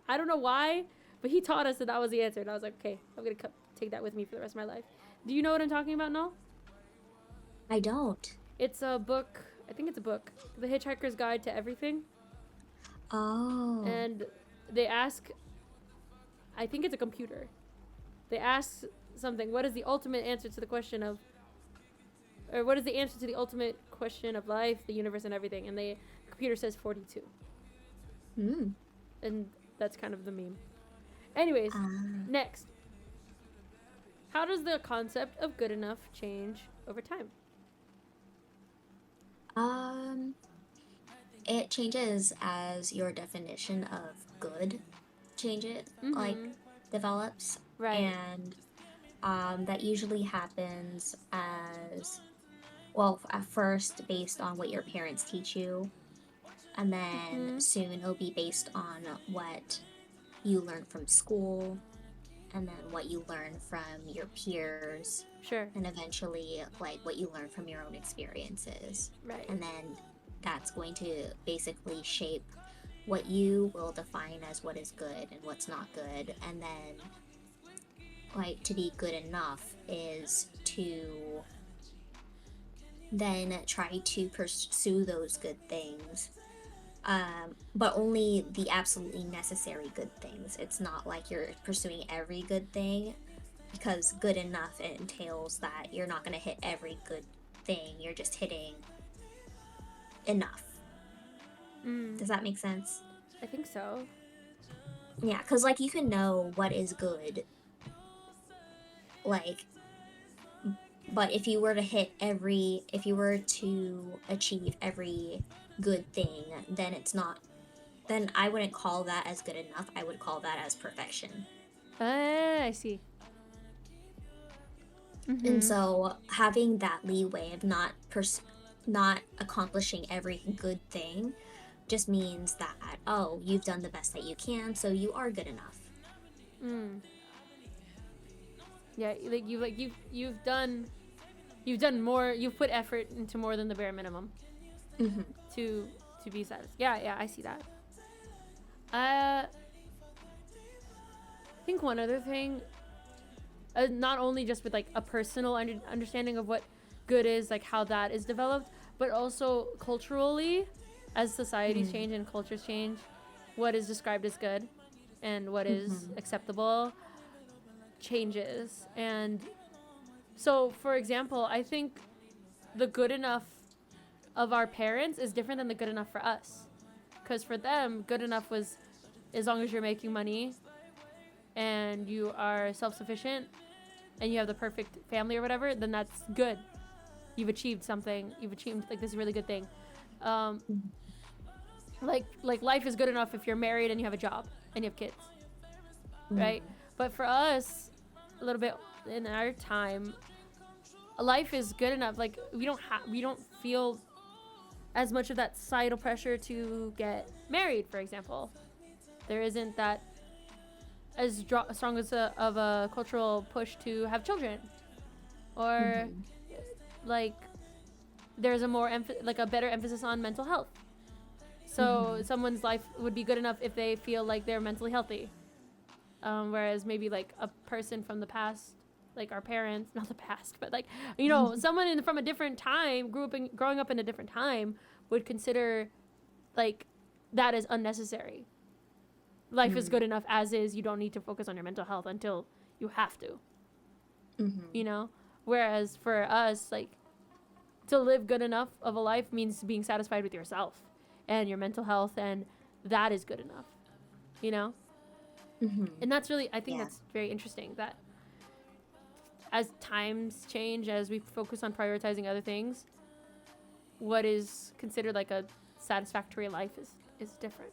I don't know why, but he taught us that that was the answer, and I was like, okay, I'm gonna take that with me for the rest of my life. Do you know what I'm talking about, Null? I don't. It's a book. I think it's a book. The Hitchhiker's Guide to Everything. Oh. And they ask, I think it's a computer. They ask something, what is the ultimate answer to the question of, or what is the answer to the ultimate question of life, the universe, and everything? And the computer says 42. Hmm. And that's kind of the meme. Anyways, Uh, next. How does the concept of good enough change over time? um, it changes as your definition of good changes, like Mm-hmm. develops, Right. and that usually happens as well at first based on what your parents teach you, and then Mm-hmm. soon it'll be based on what you learn from school, and then what you learn from your peers, Sure. and eventually like what you learn from your own experiences, Right. and then that's going to basically shape what you will define as what is good and what's not good. And then like to be good enough is to then try to pursue those good things, but only the absolutely necessary good things. It's not like you're pursuing every good thing, because good enough entails that you're not going to hit every good thing, you're just hitting enough. Mm. Does that make sense? I think so. Yeah, because like you can know what is good, like, but if you were to achieve every good thing, then it's not, then I wouldn't call that as good enough. I would call that as perfection. I see. And Mm-hmm. so having that leeway of not accomplishing every good thing just means that, oh, you've done the best that you can, so you are good enough. Mm. Yeah, you've done more. You've put effort into more than the bare minimum Mm-hmm. to be satisfied. Yeah, I see that. I think one other thing, not only just with like a personal understanding of what good is, like how that is developed, but also culturally, as societies change and cultures change, what is described as good and what is Mm-hmm. acceptable changes. And so, for example, I think the good enough of our parents is different than the good enough for us. Because for them, good enough was as long as you're making money and you are self sufficient and you have the perfect family or whatever, then that's good. You've achieved something. You've achieved like this really good thing. Um, like life is good enough if you're married and you have a job and you have kids, right? Mm. But for us, a little bit in our time, life is good enough. Like we don't feel as much of that societal pressure to get married, for example. There isn't that as strong as of a cultural push to have children, or Mm-hmm. like there's a more like a better emphasis on mental health. So Mm-hmm. someone's life would be good enough if they feel like they're mentally healthy. Whereas maybe like a person from the past, like our parents, not the past, but like someone from a different time, growing up in a different time, would consider like that is unnecessary. Life is Mm. good enough as is. You don't need to focus on your mental health until you have to. Mm-hmm. You know. Whereas for us, like to live good enough of a life means being satisfied with yourself and your mental health, and that is good enough. You know. Mm-hmm. And that's really, I think Yeah. that's very interesting that as times change, as we focus on prioritizing other things, what is considered like a satisfactory life is different.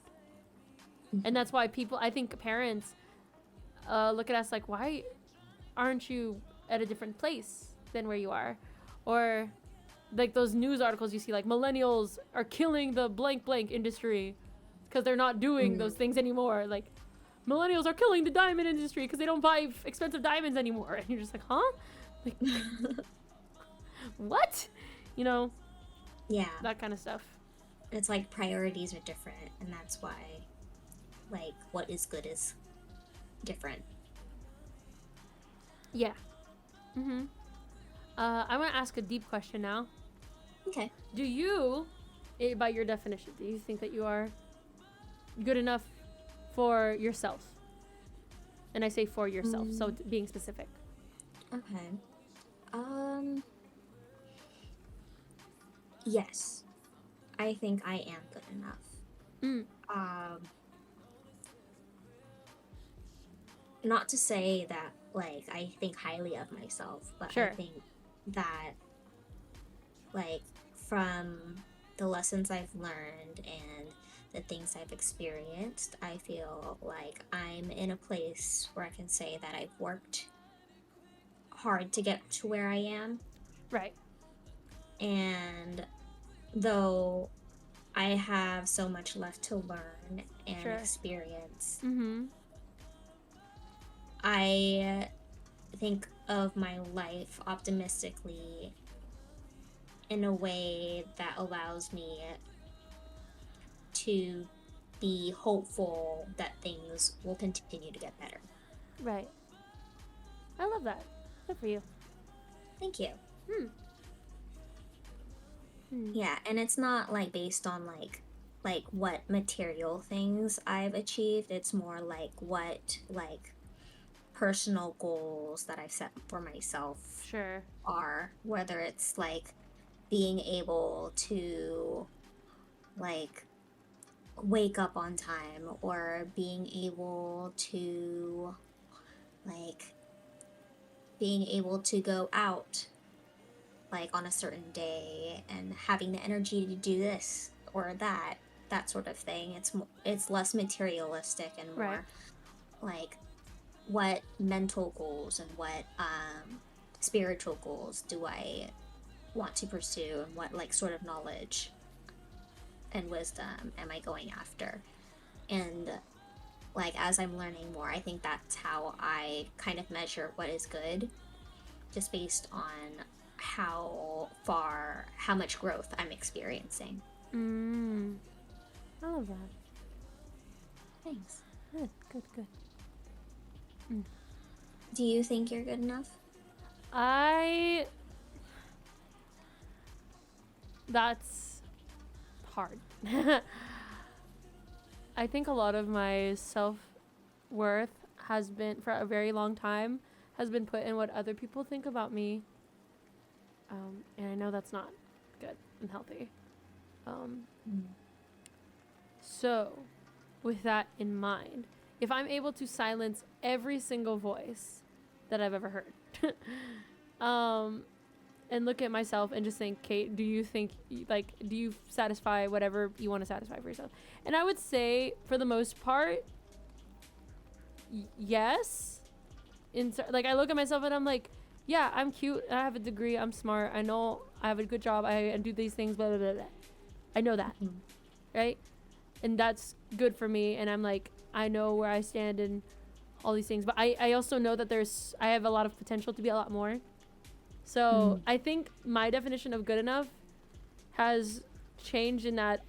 And Mm-hmm. that's why people, I think parents, look at us like, why aren't you at a different place than where you are? Or like those news articles you see, like millennials are killing the blank blank industry because they're not doing Mm. those things anymore. Like millennials are killing the diamond industry because they don't buy expensive diamonds anymore. And you're just like, huh? Like, what? You know, Yeah. that kind of stuff. It's like priorities are different, and that's why, like, what is good is different. Yeah. Mm-hmm. I want to ask a deep question now. Okay. Do you, by your definition, do you think that you are good enough for yourself? And I say for yourself, so Mm. being specific. Okay. Um. Yes, I think I am good enough. Mm, Um. Not to say that like I think highly of myself, but I sure. think that like from the lessons I've learned and the things I've experienced, I feel like I'm in a place where I can say that I've worked hard to get to where I am. Right. And though I have so much left to learn and Sure. experience, Mm-hmm. I think of my life optimistically in a way that allows me to be hopeful that things will continue to get better. Right. I love that. Good for you. Thank you. Hmm. Hmm. Yeah, and it's not like based on like what material things I've achieved. It's more like what like personal goals that I've set for myself Sure. are, whether it's like being able to like wake up on time or being able to like being able to go out like on a certain day and having the energy to do this or that sort of thing. It's less materialistic and Right. more like what mental goals and what spiritual goals do I want to pursue, and what like sort of knowledge and wisdom am I going after. And like as I'm learning more, I think that's how I kind of measure what is good, just based on how much growth I'm experiencing. Mm. I love that. Thanks. Good. Good. Good. Mm. Do you think you're good enough? I. That's hard. I think a lot of my self worth has been, for a very long time, has been put in what other people think about me. And I know that's not good and healthy. Um, Mm. so, with that in mind, if I'm able to silence every single voice that I've ever heard, um, and look at myself and just think, Kate, do you think, like, do you satisfy whatever you want to satisfy for yourself? And I would say, for the most part, yes. Like, I look at myself and I'm like, yeah, I'm cute, I have a degree, I'm smart, I know I have a good job, I do these things, blah, blah, blah, blah. I know that, right? And that's good for me, and I'm like, I know where I stand in all these things, but I also know that I have a lot of potential to be a lot more. So I think my definition of good enough has changed in that,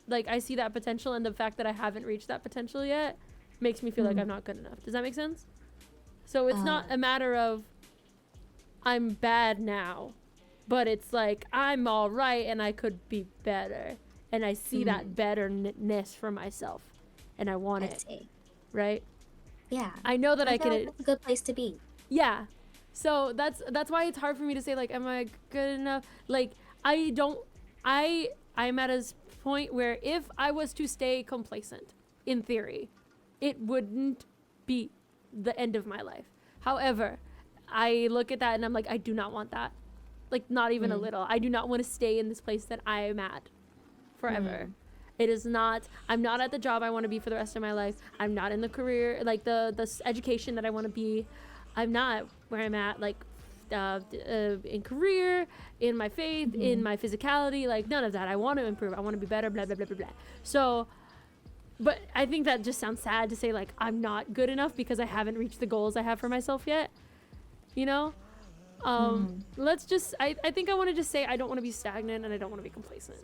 like, I see that potential, and the fact that I haven't reached that potential yet makes me feel like I'm not good enough. Does that make sense? So it's not a matter of I'm bad now, but it's like I'm all right and I could be better, and I see that betterness for myself, and I want it. See. Right? Yeah. I know that I can. That's a good place to be. Yeah. So that's why it's hard for me to say, like, am I good enough? Like, I'm at a point where if I was to stay complacent, in theory, it wouldn't be the end of my life. However, I look at that and I'm like, I do not want that. Like, not even a little. I do not want to stay in this place that I am at forever. It is not, I'm not at the job I want to be for the rest of my life. I'm not in the career, like the education that I want to be. I'm not where I'm at, like, in career, in my faith, in my physicality, like, none of that. I want to improve. I want to be better, blah, blah, blah, blah, blah. So, but I think that just sounds sad to say, like, I'm not good enough because I haven't reached the goals I have for myself yet, you know? Let's just, I think I want to just say I don't want to be stagnant and I don't want to be complacent.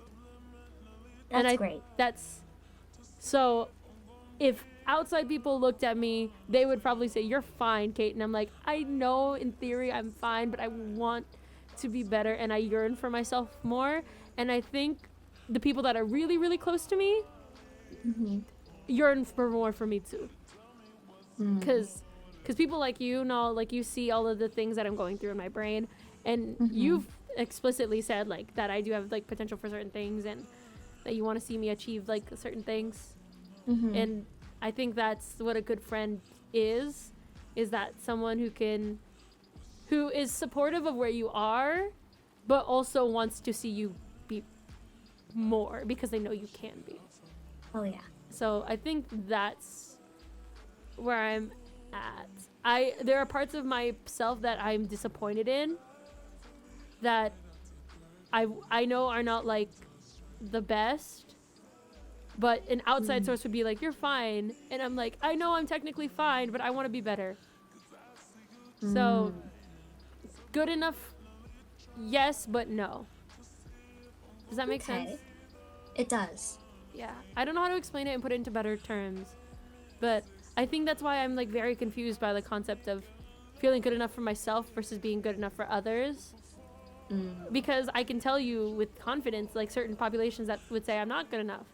That's great. So if outside people looked at me, they would probably say, you're fine, Kate. And I'm like, I know in theory I'm fine, but I want to be better and I yearn for myself more. And I think the people that are really, really close to me yearn for more for me too. Because people like you know, like, you see all of the things that I'm going through in my brain, and you've explicitly said, like, that I do have, like, potential for certain things, and that you want to see me achieve, like, certain things. And I think that's what a good friend is that someone who is supportive of where you are, but also wants to see you be more because they know you can be. Oh yeah. So I think that's where I'm at. There are parts of myself that I'm disappointed in, that I know are not, like, the best, but an outside source would be like, you're fine, and I'm like, I know I'm technically fine, but I want to be better. So good enough, yes, but no. Does that make sense? It does. Yeah, I don't know how to explain it and put it into better terms, but I think that's why I'm, like, very confused by the concept of feeling good enough for myself versus being good enough for others. Because I can tell you with confidence, like, certain populations that would say I'm not good enough.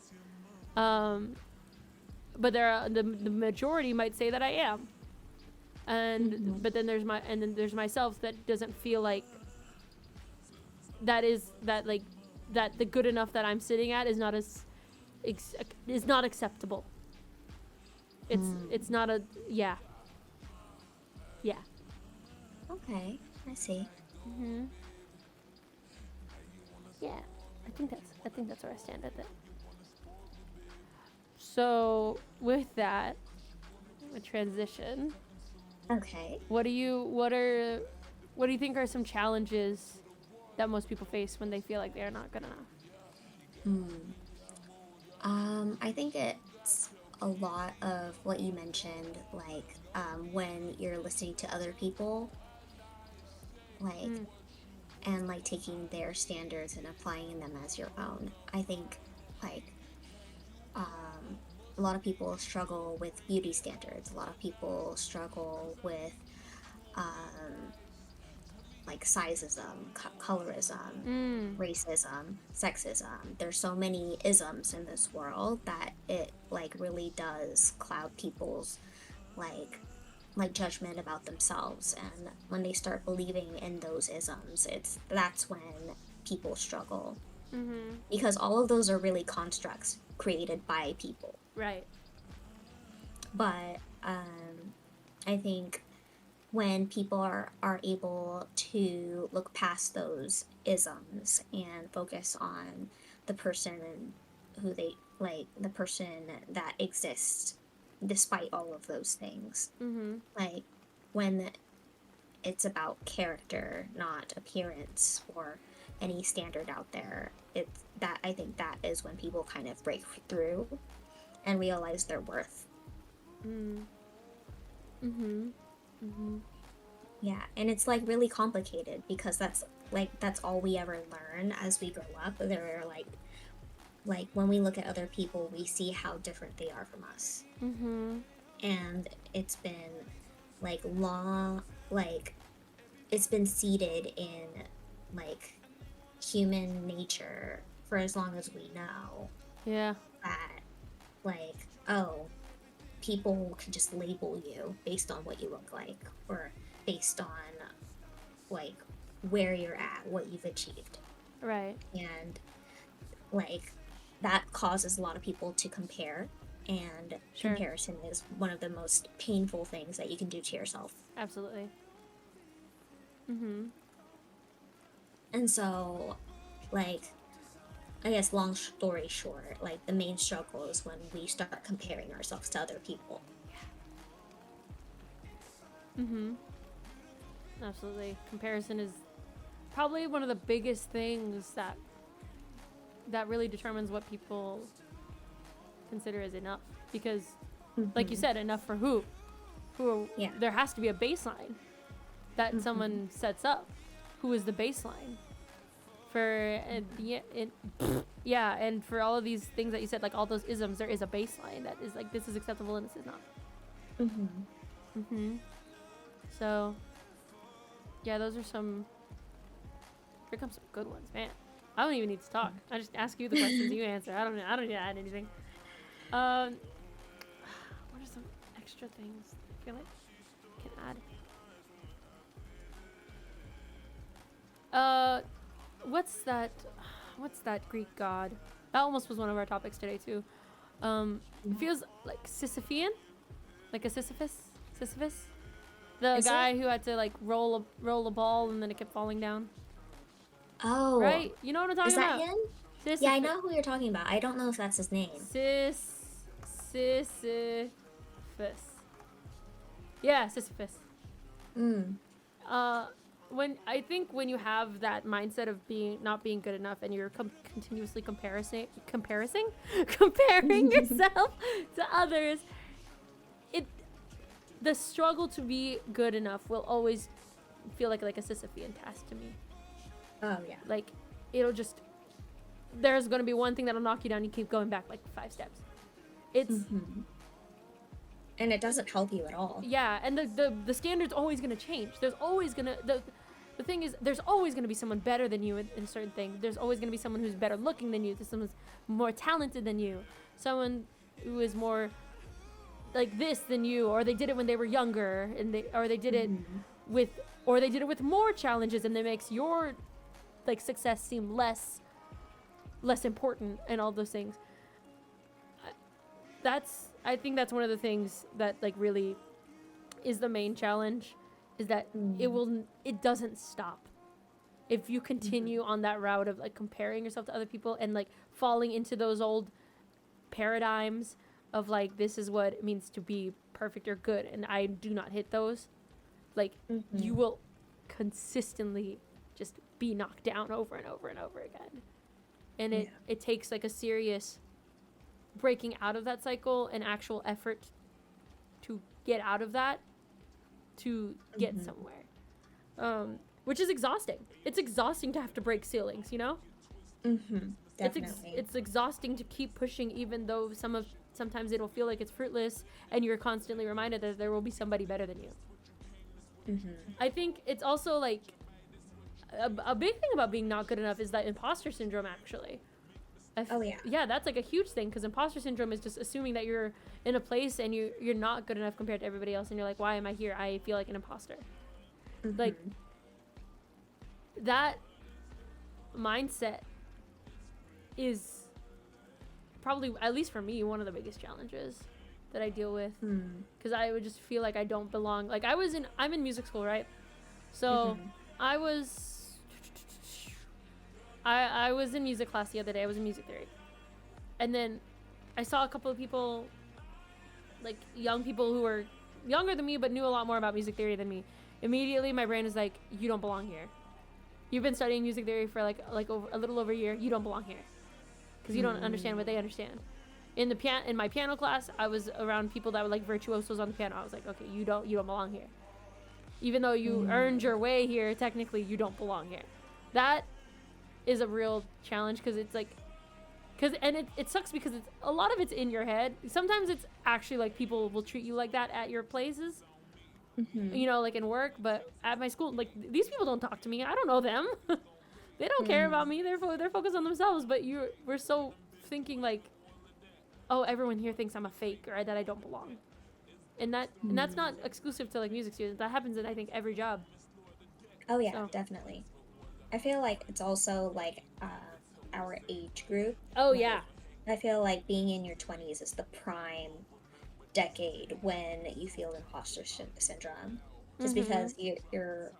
But the majority might say that I am. And but then there's myself that doesn't feel like that the good enough that I'm sitting at is not is not acceptable. It's not a yeah. Okay, I see. Yeah, I think that's where I stand at it. So with that, a transition. Okay. What do you think are some challenges that most people face when they feel like they are not good enough? I think it's a lot of what you mentioned, like, when you're listening to other people, like, and, like, taking their standards and applying them as your own. I think, like, a lot of people struggle with beauty standards. A lot of people struggle with, like, sizeism, colorism, racism, sexism. There's so many isms in this world that it, like, really does cloud people's, like judgment about themselves. And when they start believing in those isms, that's when people struggle. Because all of those are really constructs created by people. Right. But I think when people are able to look past those isms and focus on the person who they like, the person that exists despite all of those things. Mhm. Like when it's about character, not appearance or any standard out there. It's that I think that is when people kind of break through and realize their worth. Mm. Mhm. Mhm. Yeah, and it's like really complicated because that's all we ever learn as we grow up. There are like when we look at other people, we see how different they are from us. Mhm. And it's been like long like it's been seeded in like human nature for as long as we know Yeah. that like, oh, people can just label you based on what you look like or based on like where you're at, what you've achieved. Right. And like that causes a lot of people to compare, and Sure. comparison is one of the most painful things that you can do to yourself. Absolutely. Mhm. And so like I guess long story short, like the main struggle is when we start comparing ourselves to other people. Mhm. Absolutely. Comparison is probably one of the biggest things that really determines what people consider as enough, because like you Mm-hmm. said, enough for who Yeah. there has to be a baseline that Mm-hmm. someone sets up. Who is the baseline for yeah, yeah, and for all of these things that you said, like all those isms, there is a baseline that is like, this is acceptable and this is not. Mm-hmm. Mhm. So yeah, those are some. Here comes some good ones, man. I don't even need to talk. I just ask you the questions, you answer. I don't need to add anything. Um, what are some extra things I feel like I can add? Uh, what's that? What's that Greek god? That almost was one of our topics today too. It feels like Sisyphean, like a Sisyphus, the Is it? guy who had to like roll a ball and then it kept falling down. Oh, Right? You know what I'm is talking that about? him? Yeah, I Sisyphus. know who you're talking about. I don't know if that's his name. Sisyphus. Yeah, Sisyphus. Mm. Uh, when you have that mindset of being not being good enough and you're continuously comparing yourself to others, it the struggle to be good enough will always feel like a Sisyphean task to me. Oh yeah. Like it'll just there's gonna be one thing that'll knock you down. You keep going back like 5 steps. It's Mm-hmm. And it doesn't help you at all. yeah, and the standard's always gonna change. There's always gonna the thing is, there's always going to be someone better than you in certain things. There's always going to be someone who's better looking than you. There's someone who's more talented than you. Someone who is more like this than you, or they did it when they were younger, and they did it Mm-hmm. with, or they did it with more challenges, and it makes your like success seem less important, and all those things. I think that's one of the things that like really is the main challenge, is that Mm-hmm. it doesn't stop. If you Mm-hmm. continue on that route of like comparing yourself to other people and like falling into those old paradigms of like, this is what it means to be perfect or good, and I do not hit those, like Mm-hmm. you will consistently just be knocked down over and over and over again. And Yeah. it takes like a serious breaking out of that cycle and actual effort to get out of that, to get Mm-hmm. somewhere. Which is exhausting. It's exhausting to have to break ceilings, you know? Mm-hmm. Definitely. It's exhausting to keep pushing, even though sometimes it'll feel like it's fruitless, and you're constantly reminded that there will be somebody better than you. Mm-hmm. I think it's also like a big thing about being not good enough is that imposter syndrome, actually. Oh yeah. Yeah, that's like a huge thing, because imposter syndrome is just assuming that you're in a place and you're not good enough compared to everybody else, and you're like, why am I here? I feel like an imposter. Like Mm-hmm. that mindset is probably, at least for me, one of the biggest challenges. that I deal with, Mm. because I would just feel like I don't belong. Like I'm in music school, right? So Mm-hmm. I was I was in music class the other day. I was in music theory, and then I saw a couple of people, like young people who were younger than me but knew a lot more about music theory than me. Immediately, my brain was like, "You don't belong here. You've been studying music theory for like over a little over a year. You don't belong here because you don't understand what they understand." In my piano class, I was around people that were like virtuosos on the piano. I was like, "Okay, you don't belong here. Even though you earned your way here, technically you don't belong here." That is a real challenge because it's like it sucks because it's a lot of it's in your head. Sometimes it's actually like people will treat you like that at your places, Mm-hmm. like in work, but at my school, like these people don't talk to me. I don't know them. They don't care Mm. about me. They're focused on themselves. But we're so thinking like, oh, everyone here thinks I'm a fake or that I don't belong, and that's not exclusive to like music students. That happens in I think every job. Oh yeah, So, definitely. I feel like it's also like our age group. oh Like yeah. I feel like being in your 20s is the prime decade when you feel imposter syndrome, just Mhm. because you're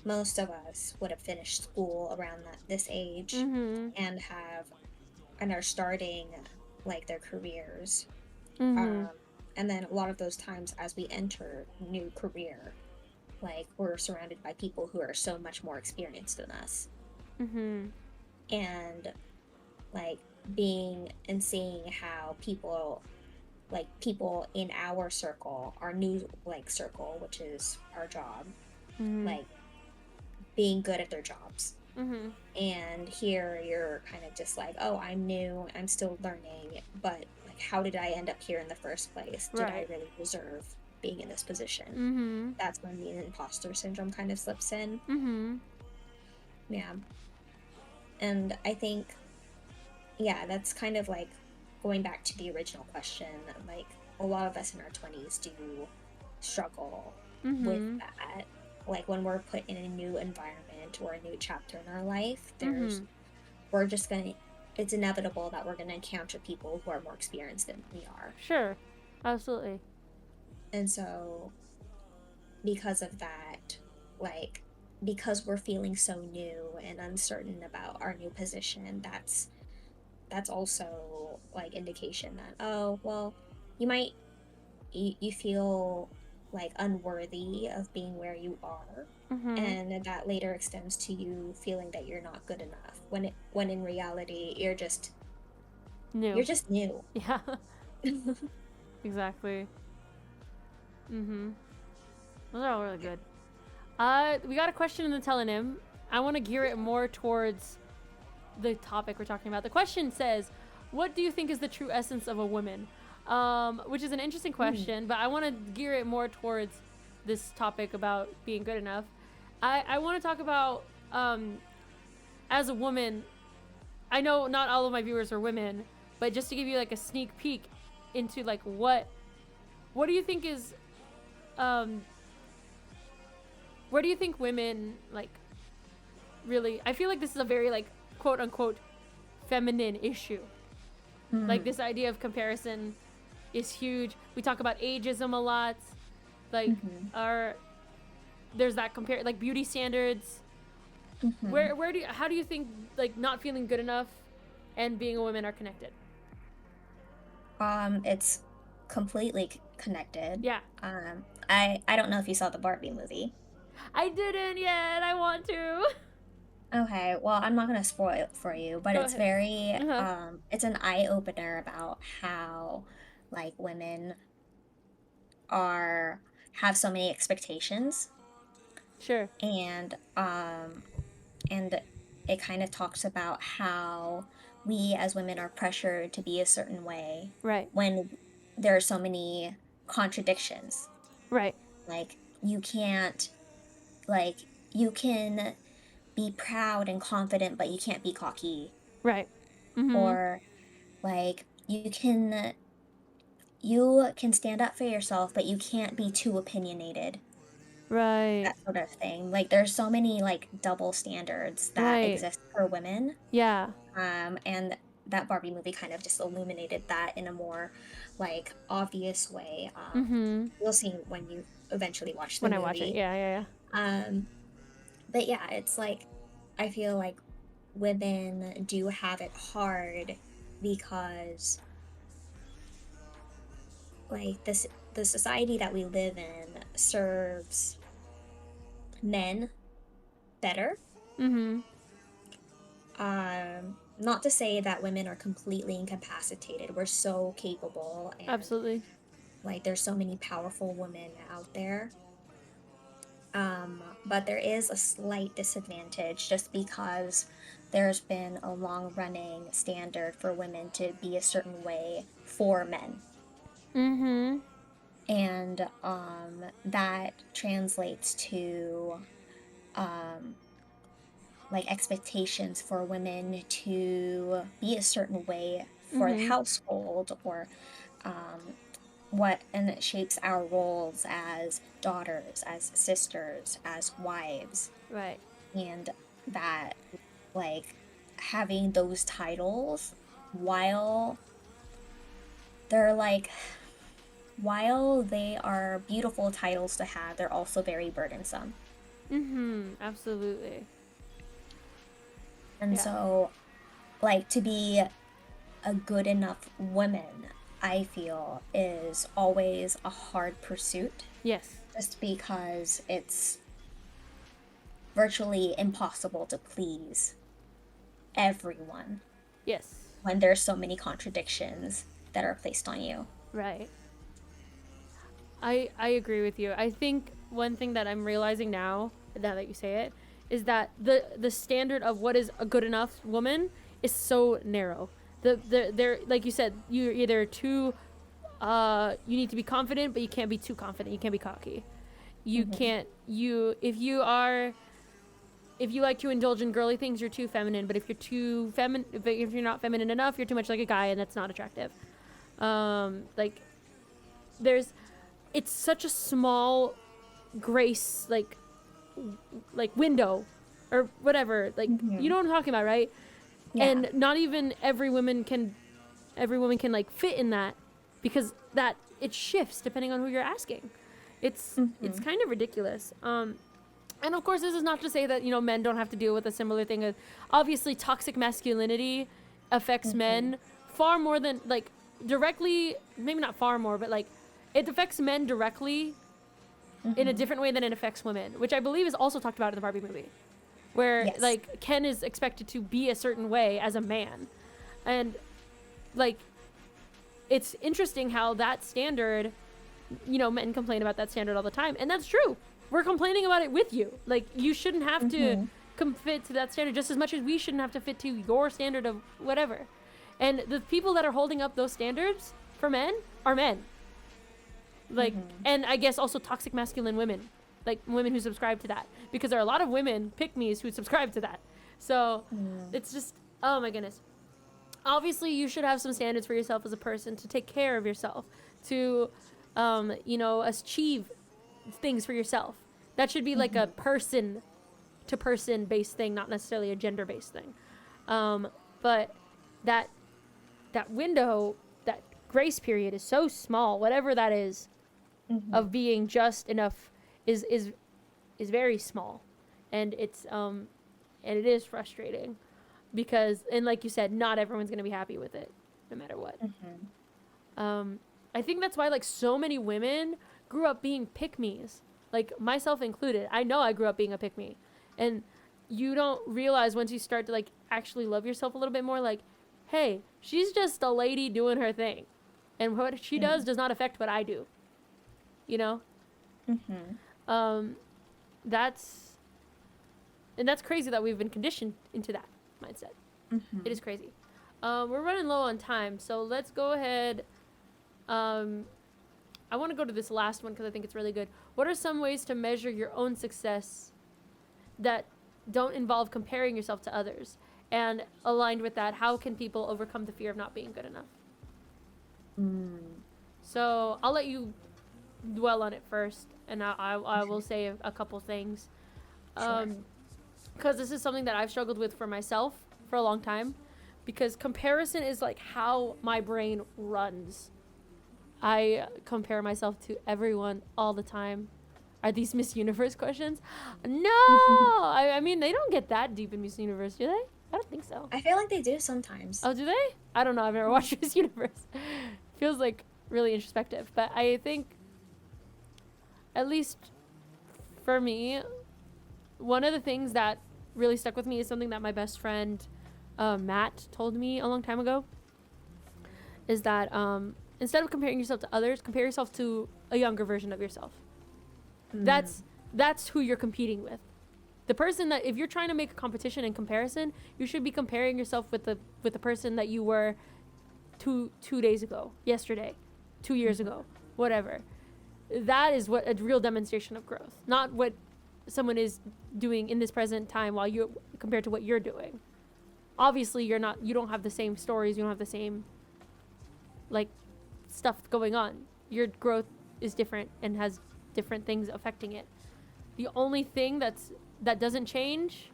most of us would have finished school around this age Mhm. and are starting like their careers. Mhm. Um, and then a lot of those times as we enter new career, like we're surrounded by people who are so much more experienced than us. Mhm. And like being and seeing how people in our circle, our new like circle, which is our job, Mhm. like being good at their jobs. Mhm. And here you're kind of just like, oh, I'm new, I'm still learning, but like, how did I end up here in the first place? Did I Right. really deserve being in this position? Mhm. That's when the imposter syndrome kind of slips in. Mhm. Yeah. And I think, yeah, that's kind of like going back to the original question. Like, a lot of us in our 20s do struggle with Mhm. that. Like, when we're put in a new environment or a new chapter in our life, Mhm. we're just gonna, it's inevitable that we're gonna encounter people who are more experienced than we are. Sure. Absolutely. And so, because of that, like, because we're feeling so new and uncertain about our new position, that's also like indication that, oh well, you might you feel like unworthy of being where you are, Mhm. and that later extends to you feeling that you're not good enough when in reality you're New. just new. Yeah. Exactly. Mhm. Those are all really good. We got a question in the telenym. I want to gear it more towards the topic we're talking about. The question says, "What do you think is the true essence of a woman?" Which is an interesting Mm. question, but I want to gear it more towards this topic about being good enough. I want to talk about as a woman. I know not all of my viewers are women, but just to give you like a sneak peek into like what do you think is um where do you think women like really, I feel like this is a very like quote unquote feminine issue. Like Mm. this idea of comparison is huge. We talk about ageism a lot. Like Mm-hmm. our there's that compare like beauty standards. Mm-hmm. Where do you, how do you think like not feeling good enough and being a woman are connected? It's completely connected. Yeah. I don't know if you saw the Barbie movie. I didn't yet. I want to. Okay, well, I'm not gonna spoil it for you, but Go it's ahead. very Uh-huh. it's an eye opener about how like women are have so many expectations, Sure. and and it kind of talks about how we as women are pressured to be a certain way Right. when there are so many contradictions. Right. Like like you can be proud and confident, but you can't be cocky. Right. Mhm. Or like you can stand up for yourself, but you can't be too opinionated. Right. That sort of thing. Like there's so many like double standards that Right. exist for women. Yeah. And that Barbie movie kind of just illuminated that in a more like obvious way. Mm-hmm. You'll see when you eventually watch the When I watch it, movie. yeah, yeah, yeah. Um, but yeah, it's like I feel like women do have it hard because like the society that we live in serves men better. Mm-hmm. Not to say that women are completely incapacitated. We're so capable, and Absolutely. like there's so many powerful women out there. But there is a slight disadvantage just because there's been a long running standard for women to be a certain way for men. Mm-hmm. And that translates to um, like expectations for women to be a certain way for the Mm-hmm. household, or um, what, and it shapes our roles as daughters, as sisters, as wives. Right. And that like having those titles, while they're like while they are beautiful titles to have, they're also very burdensome. Mm-hmm. Absolutely. And Yeah. so like to be a good enough woman, I feel, is always a hard pursuit, Yes. just because it's virtually impossible to please everyone Yes. when there's so many contradictions that are placed on you. Right. I agree with you. I think one thing that I'm realizing now that you say it is that the standard of what is a good enough woman is so narrow. They're like you said, you're either too you need to be confident, but you can't be too confident. You can't be cocky. You Hmm. can't you if you like to indulge in girly things, you're too feminine. But if you're too feminine, if you're not feminine enough, you're too much like a guy, and that's not attractive. Like there's it's such a small grace like window or whatever, like you Hmm. know what I'm talking about, right? Yeah. And not even every woman can like fit in that, because that it shifts depending on who you're asking. It's Hmm. kind of ridiculous. And of course this is not to say that, you know, men don't have to deal with a similar thing. Obviously toxic masculinity affects Hmm. men far more than like directly, maybe not far more, but like it affects men directly in a Hmm. different way than it affects women, which I believe is also talked about in the Barbie movie, where Yes. like Ken is expected to be a certain way as a man, and like it's interesting how that standard, you know, men complain about that standard all the time, and that's true. We're complaining about it with you. Like you shouldn't have to Hmm. fit to that standard just as much as we shouldn't have to fit to your standard of whatever. And the people that are holding up those standards for men are men. Like, Hmm. and I guess also toxic masculine women, like women who subscribe to that, because there are a lot of women pick me's who subscribe to that. So Hmm. it's just, oh my goodness. Obviously you should have some standards for yourself as a person, to take care of yourself, to you know, achieve things for yourself. That should be like a Hmm. person to person based thing, not necessarily a gender based thing. But that that window, that grace period is so small, whatever that is, Hmm. of being just enough is very small, and and it is frustrating, because, and like you said, not everyone's gonna be happy with it, no matter what. Hmm. Um, I think that's why like so many women grew up being pick me's, like myself included. I know I grew up being a pick me, and you don't realize once you start to like actually love yourself a little bit more, like, hey, she's just a lady doing her thing, and what she does not affect what I do. You know, Hmm. um, that's and that's crazy that we've been conditioned into that mindset. It Hmm. is crazy. We're running low on time, so let's go ahead. Um, I want to go to this last one because I think it's really good. What are some ways to measure your own success that don't involve comparing yourself to others? And aligned with that, how can people overcome the fear of not being good enough? Mm. So I'll let you dwell on it first, and I will say a couple things. Sure. Because this is something that I've struggled with for myself for a long time. because comparison is like how my brain runs. I compare myself to everyone all the time. Are these Miss Universe questions? No! I mean, they don't get that deep in Miss Universe, do they? I don't think so. I feel like they do sometimes. Oh, do they? I don't know. I've never watched Miss Universe. Feels like really introspective. But I think, at least for me, one of the things that really stuck with me is something that my best friend Matt told me a long time ago. Is that instead of comparing yourself to others, compare yourself to a younger version of yourself. That's who you're competing with. The person that, if you're trying to make a competition and comparison, you should be comparing yourself with the person that you were two days ago, yesterday, 2 years ago, whatever. That is what a real demonstration of growth, not what someone is doing in this present time while you compared to what you're doing. Obviously, you don't have the same stories, you don't have the same like stuff going on. Your growth is different and has different things affecting it. The only thing that doesn't change,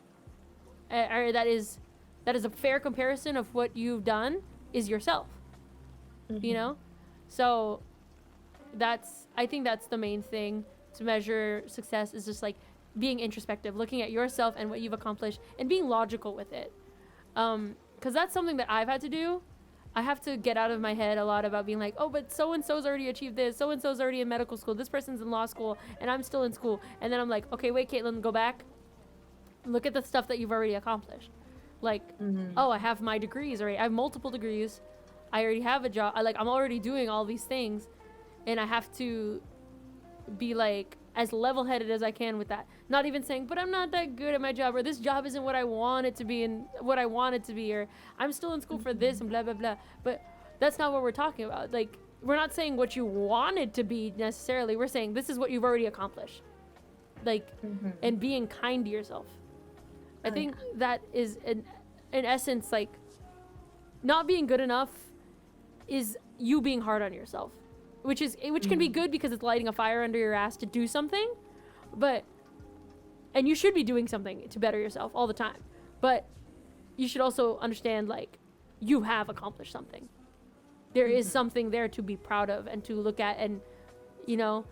or that is a fair comparison of what you've done, is yourself. You know, so I think that's the main thing to measure success, is just like being introspective, looking at yourself and what you've accomplished, and being logical with it. Because that's something that I've had to do. I have to get out of my head a lot about being like, oh, but so-and-so's already achieved this. So-and-so's already in medical school. This person's in law school, and I'm still in school. And then I'm like, okay, wait, Caitlin, go back. Look at the stuff that you've already accomplished. Like, oh, I have my degrees already. I have multiple degrees. I already have a job. I'm already doing all these things. And I have to be like as level-headed as I can with that. Not even saying, but I'm not that good at my job, or this job isn't what I want it to be and what I want it to be, or I'm still in school for this and blah blah blah. But that's not what we're talking about. Like, we're not saying what you want it to be necessarily. We're saying this is what you've already accomplished. Like, and being kind to yourself. I think that is in essence, like, not being good enough is you being hard on yourself. Which can be good because it's lighting a fire under your ass to do something, and you should be doing something to better yourself all the time. But you should also understand, like, you have accomplished something. There is something there to be proud of and to look at, and, you know,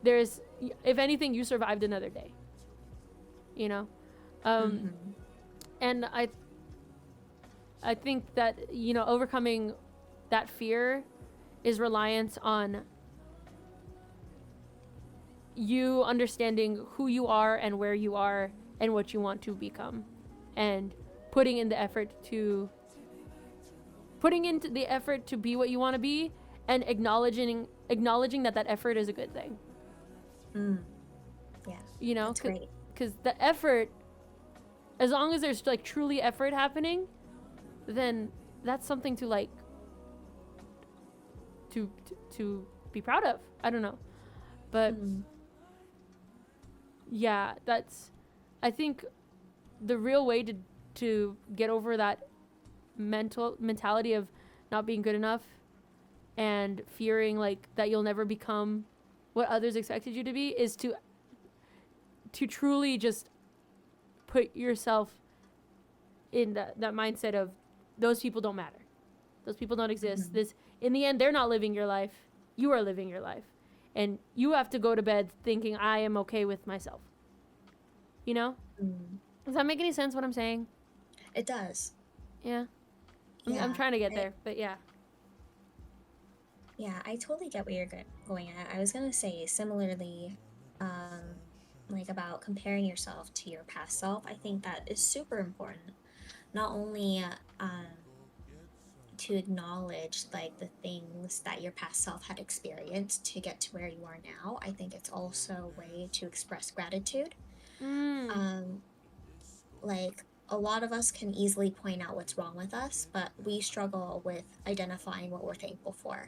if anything, you survived another day. You know, and I think that, you know, overcoming that fear is reliant on you understanding who you are and where you are and what you want to become, and putting into the effort to be what you want to be, and acknowledging that effort is a good thing. Yeah, you know, that's great. Because the effort, as long as there's like truly effort happening, then that's something to like to be proud of. I don't know, but yeah, I think the real way to get over that mentality of not being good enough and fearing like that you'll never become what others expected you to be, is to truly just put yourself in that mindset of those people don't matter. Those people don't exist. In the end, they're not living your life. You are living your life. And you have to go to bed thinking, I am okay with myself. You know? Does that make any sense what I'm saying? It does. Yeah. I'm trying to get there, but yeah. Yeah, I totally get where you're going at. I was going to say similarly, like about comparing yourself to your past self. I think that is super important. Not only to acknowledge like the things that your past self had experienced to get to where you are now. I think it's also a way to express gratitude. Like, a lot of us can easily point out what's wrong with us, but we struggle with identifying what we're thankful for.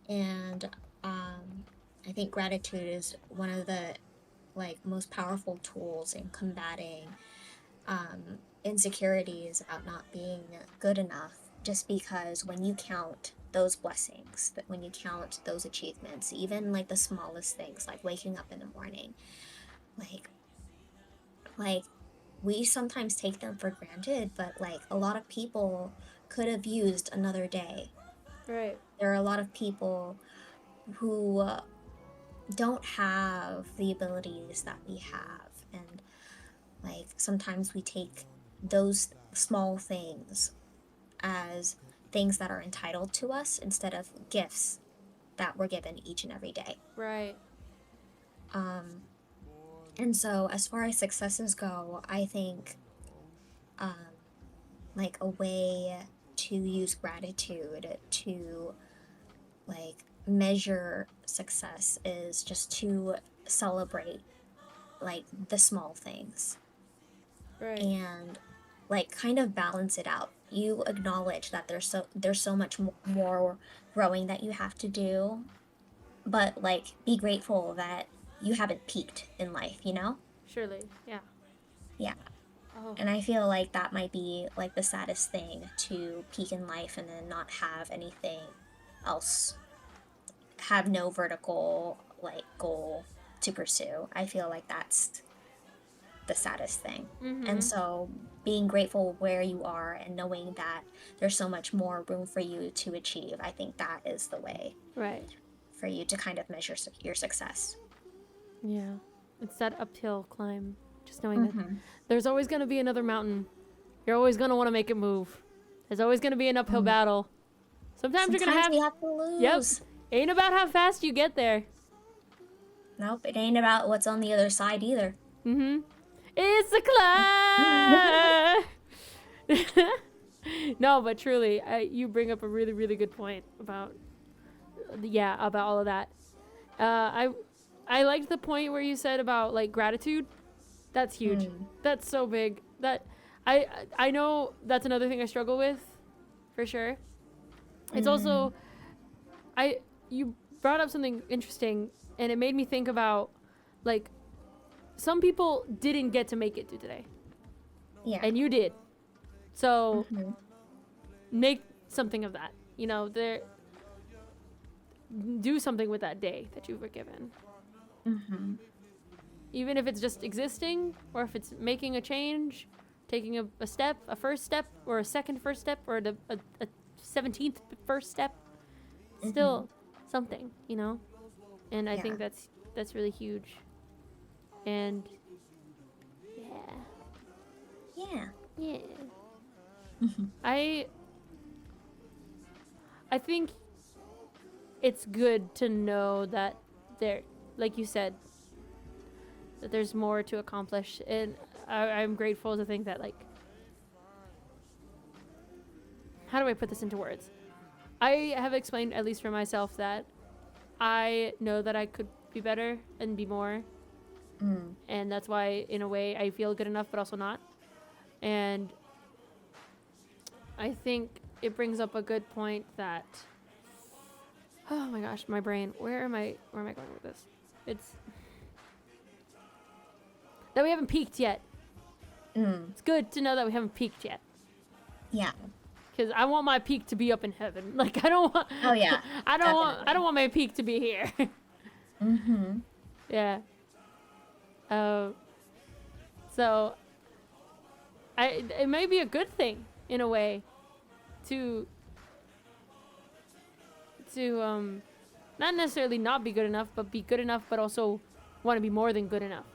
And I think gratitude is one of the like most powerful tools in combating insecurities about not being good enough. Just because when you count those blessings, that when you count those achievements, even like the smallest things, like waking up in the morning, like we sometimes take them for granted, but like a lot of people could have used another day. Right. There are a lot of people who don't have the abilities that we have, and like sometimes we take those small things as things that are entitled to us instead of gifts that we're given each and every day. Right. Um, and so, as far as successes go, I think um, like a way to use gratitude to like measure success is just to celebrate like the small things Right. and like kind of balance it out. You acknowledge that there's so much more growing that you have to do, but like be grateful that you haven't peaked in life, you know? Surely. Yeah. Yeah. Oh. And I feel like that might be like the saddest thing, to peak in life and then not have anything else, have no vertical like goal to pursue. I feel like that's the saddest thing. And Mm-hmm. so being grateful where you are and knowing that there's so much more room for you to achieve, I think that is the way Right. for you to kind of measure your success. Yeah. It's that uphill climb. Just knowing that Mm-hmm. there's always going to be another mountain. You're always going to want to make it move. There's always going to be an uphill Mm. battle. Sometimes you're going to Sometimes have. we have to Yep. lose. Ain't about how fast you get there. Nope, it ain't about what's on the other side either. Mm-hmm. It's a climb. No, but truly, you bring up a really, really good point about, yeah, about all of that. I liked the point where you said about like gratitude. That's huge. Mm. That's so big. I know that's another thing I struggle with, for sure. It's Mm. also I you brought up something interesting, and it made me think about like some people didn't get to make it to today, Yeah. and you did. So Mm-hmm. make something of that. You know, there do something with that day that you were given. Mm-hmm. Even if it's just existing, or if it's making a change, taking a step, a first step, or a second first step, or a 17th first step, Mm-hmm. still something, you know? And I Yeah. think that's really huge. And yeah, Yeah. yeah. Mm-hmm. I I think it's good to know that there, like you said, that there's more to accomplish, and I'm grateful to think that, like, how do I put this into words? I have explained, at least for myself, that I know that I could be better and be more, Mm. and that's why, in a way, I feel good enough, but also not. And I think it brings up a good point that, oh my gosh, my brain, where am I going with this? It's that we haven't peaked yet. Mm. It's good to know that we haven't peaked yet. Yeah. Because I want my peak to be up in heaven. Like, I don't want, Oh yeah. I Definitely. don't want my peak to be here. Mm-hmm. Yeah. Uh, so it may be a good thing in a way to not necessarily not be good enough, but be good enough, but also want to be more than good enough.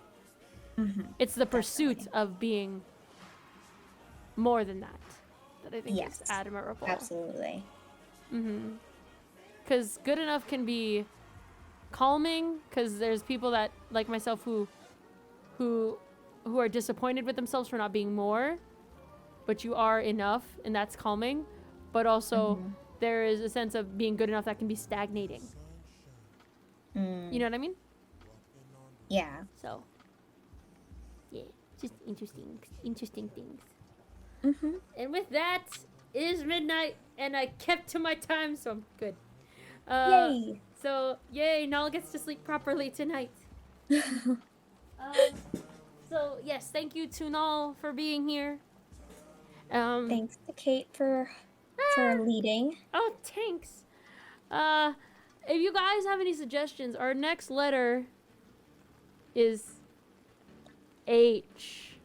Mm-hmm. It's the pursuit Definitely. of being more than that I think is Yes. admirable. Absolutely. Mm-hmm. Because good enough can be calming, because there's people that, like myself, who are disappointed with themselves for not being more, but you are enough, and that's calming. But also Mm-hmm. there is a sense of being good enough that can be stagnating. You Mm. know what I mean? Yeah. So yeah, just interesting things. Mm-hmm. And with that, it is midnight, and I kept to my time, so I'm good. Uh, Yay. so yay, Nala gets to sleep properly tonight. Um, so yes, thank you to Nal for being here. Um, Thanks to Kate for ah, leading. oh, thanks. Uh, if you guys have any suggestions, our next letter is H.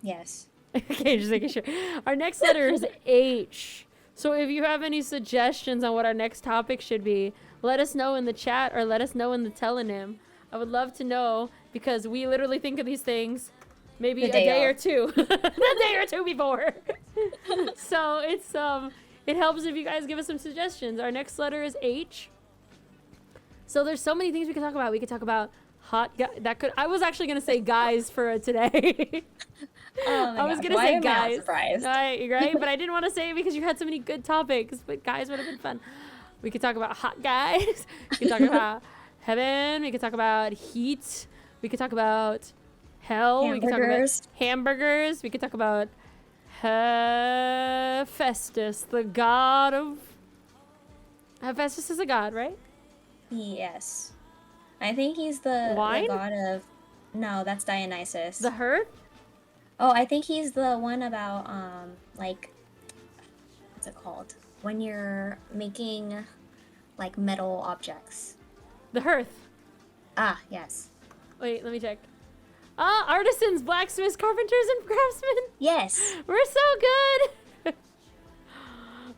Yes. Okay, just making sure. Our next letter is H. So if you have any suggestions on what our next topic should be, let us know in the chat or let us know in the telenym. I would love to know because we literally think of these things maybe The a day day of. or two. A day or two before. So it helps if you guys give us some suggestions. Our next letter is H. So there's so many things we could talk about. We could talk about hot guy I was actually gonna say guys for today. Oh my I was gosh, gonna why say am I not guys. surprised? Right? But I didn't want to say it because you had so many good topics. But guys would have been fun. We could talk about hot guys. We could talk about heaven. We could talk about heat. We could talk about hell. We could talk about Hamburgers. hamburgers. We could talk about Hephaestus, the god of. Hephaestus is a god, right? Yes. I think he's the Wine? god of. No, that's Dionysus. The herd? Oh, I think he's the one about like what's it called? When you're making like metal objects. The hearth. Ah, yes. Wait, let me check. Artisans, blacksmiths, carpenters, and craftsmen. Yes. We're so good.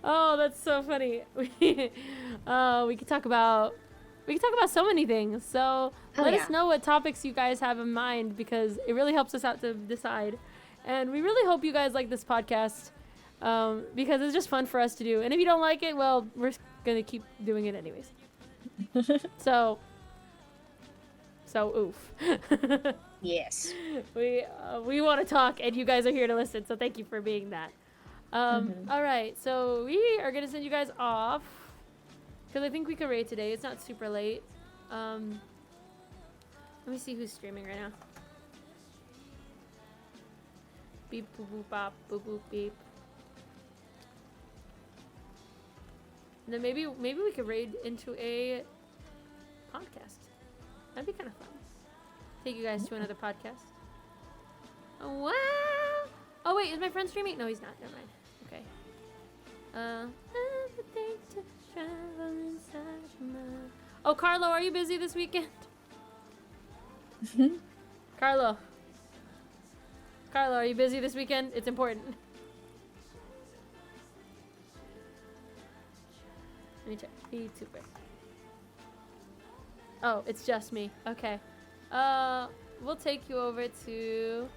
Oh, that's so funny. We could talk about so many things. So Oh, let yeah. us know what topics you guys have in mind because it really helps us out to decide. And we really hope you guys like this podcast because it's just fun for us to do. And if you don't like it, well, we're gonna keep doing it anyways. So oof. Yes. We want to talk, and you guys are here to listen. So thank you for being that. All right, so we are gonna send you guys off because I think we could raid today. It's not super late. Let me see who's streaming right now. Beep boop boop bop boop boop beep. And then maybe we could raid into a podcast. That'd be kind of fun. Take you guys to another podcast. Oh, wow! Oh wait, is my friend streaming? No, he's not. Never mind. Okay. Oh, Carlo, are you busy this weekend? Carlo, are you busy this weekend? It's important. Let me check. VTuber. Oh, it's just me. Okay. We'll take you over to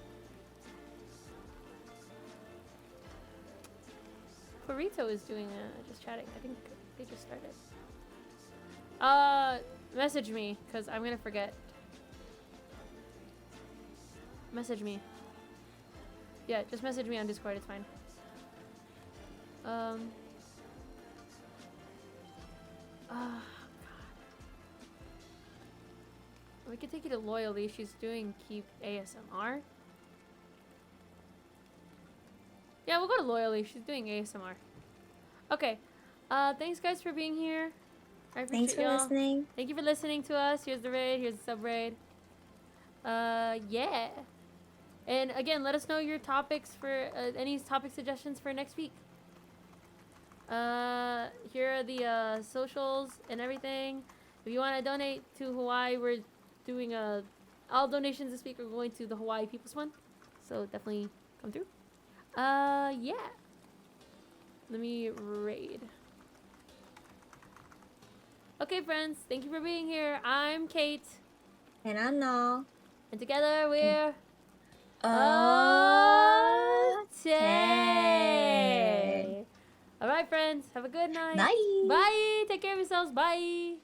Burrito is doing just chatting. I think they just started. Message me, cause I'm gonna forget. Message me. Yeah, just message me on Discord. It's fine. God. We could take you to Loyally. She's doing Keep ASMR. Yeah, we'll go to Loyally. She's doing ASMR. Okay. Thanks guys for being here. I appreciate Thanks for y'all. listening. Thank you for listening to us. Here's the raid. Here's the sub raid. Yeah. And again, let us know your topics for any topic suggestions for next week. Here are the socials and everything. If you want to donate to Hawaii, we're doing all donations this week are going to the Hawaii People's Fund. So definitely come through. Yeah. Let me raid. Okay, friends. Thank you for being here. I'm Kate. And I'm Nal. And together we're oh-TAY. All right, friends. Have a good night. Bye. Bye. Take care of yourselves. Bye.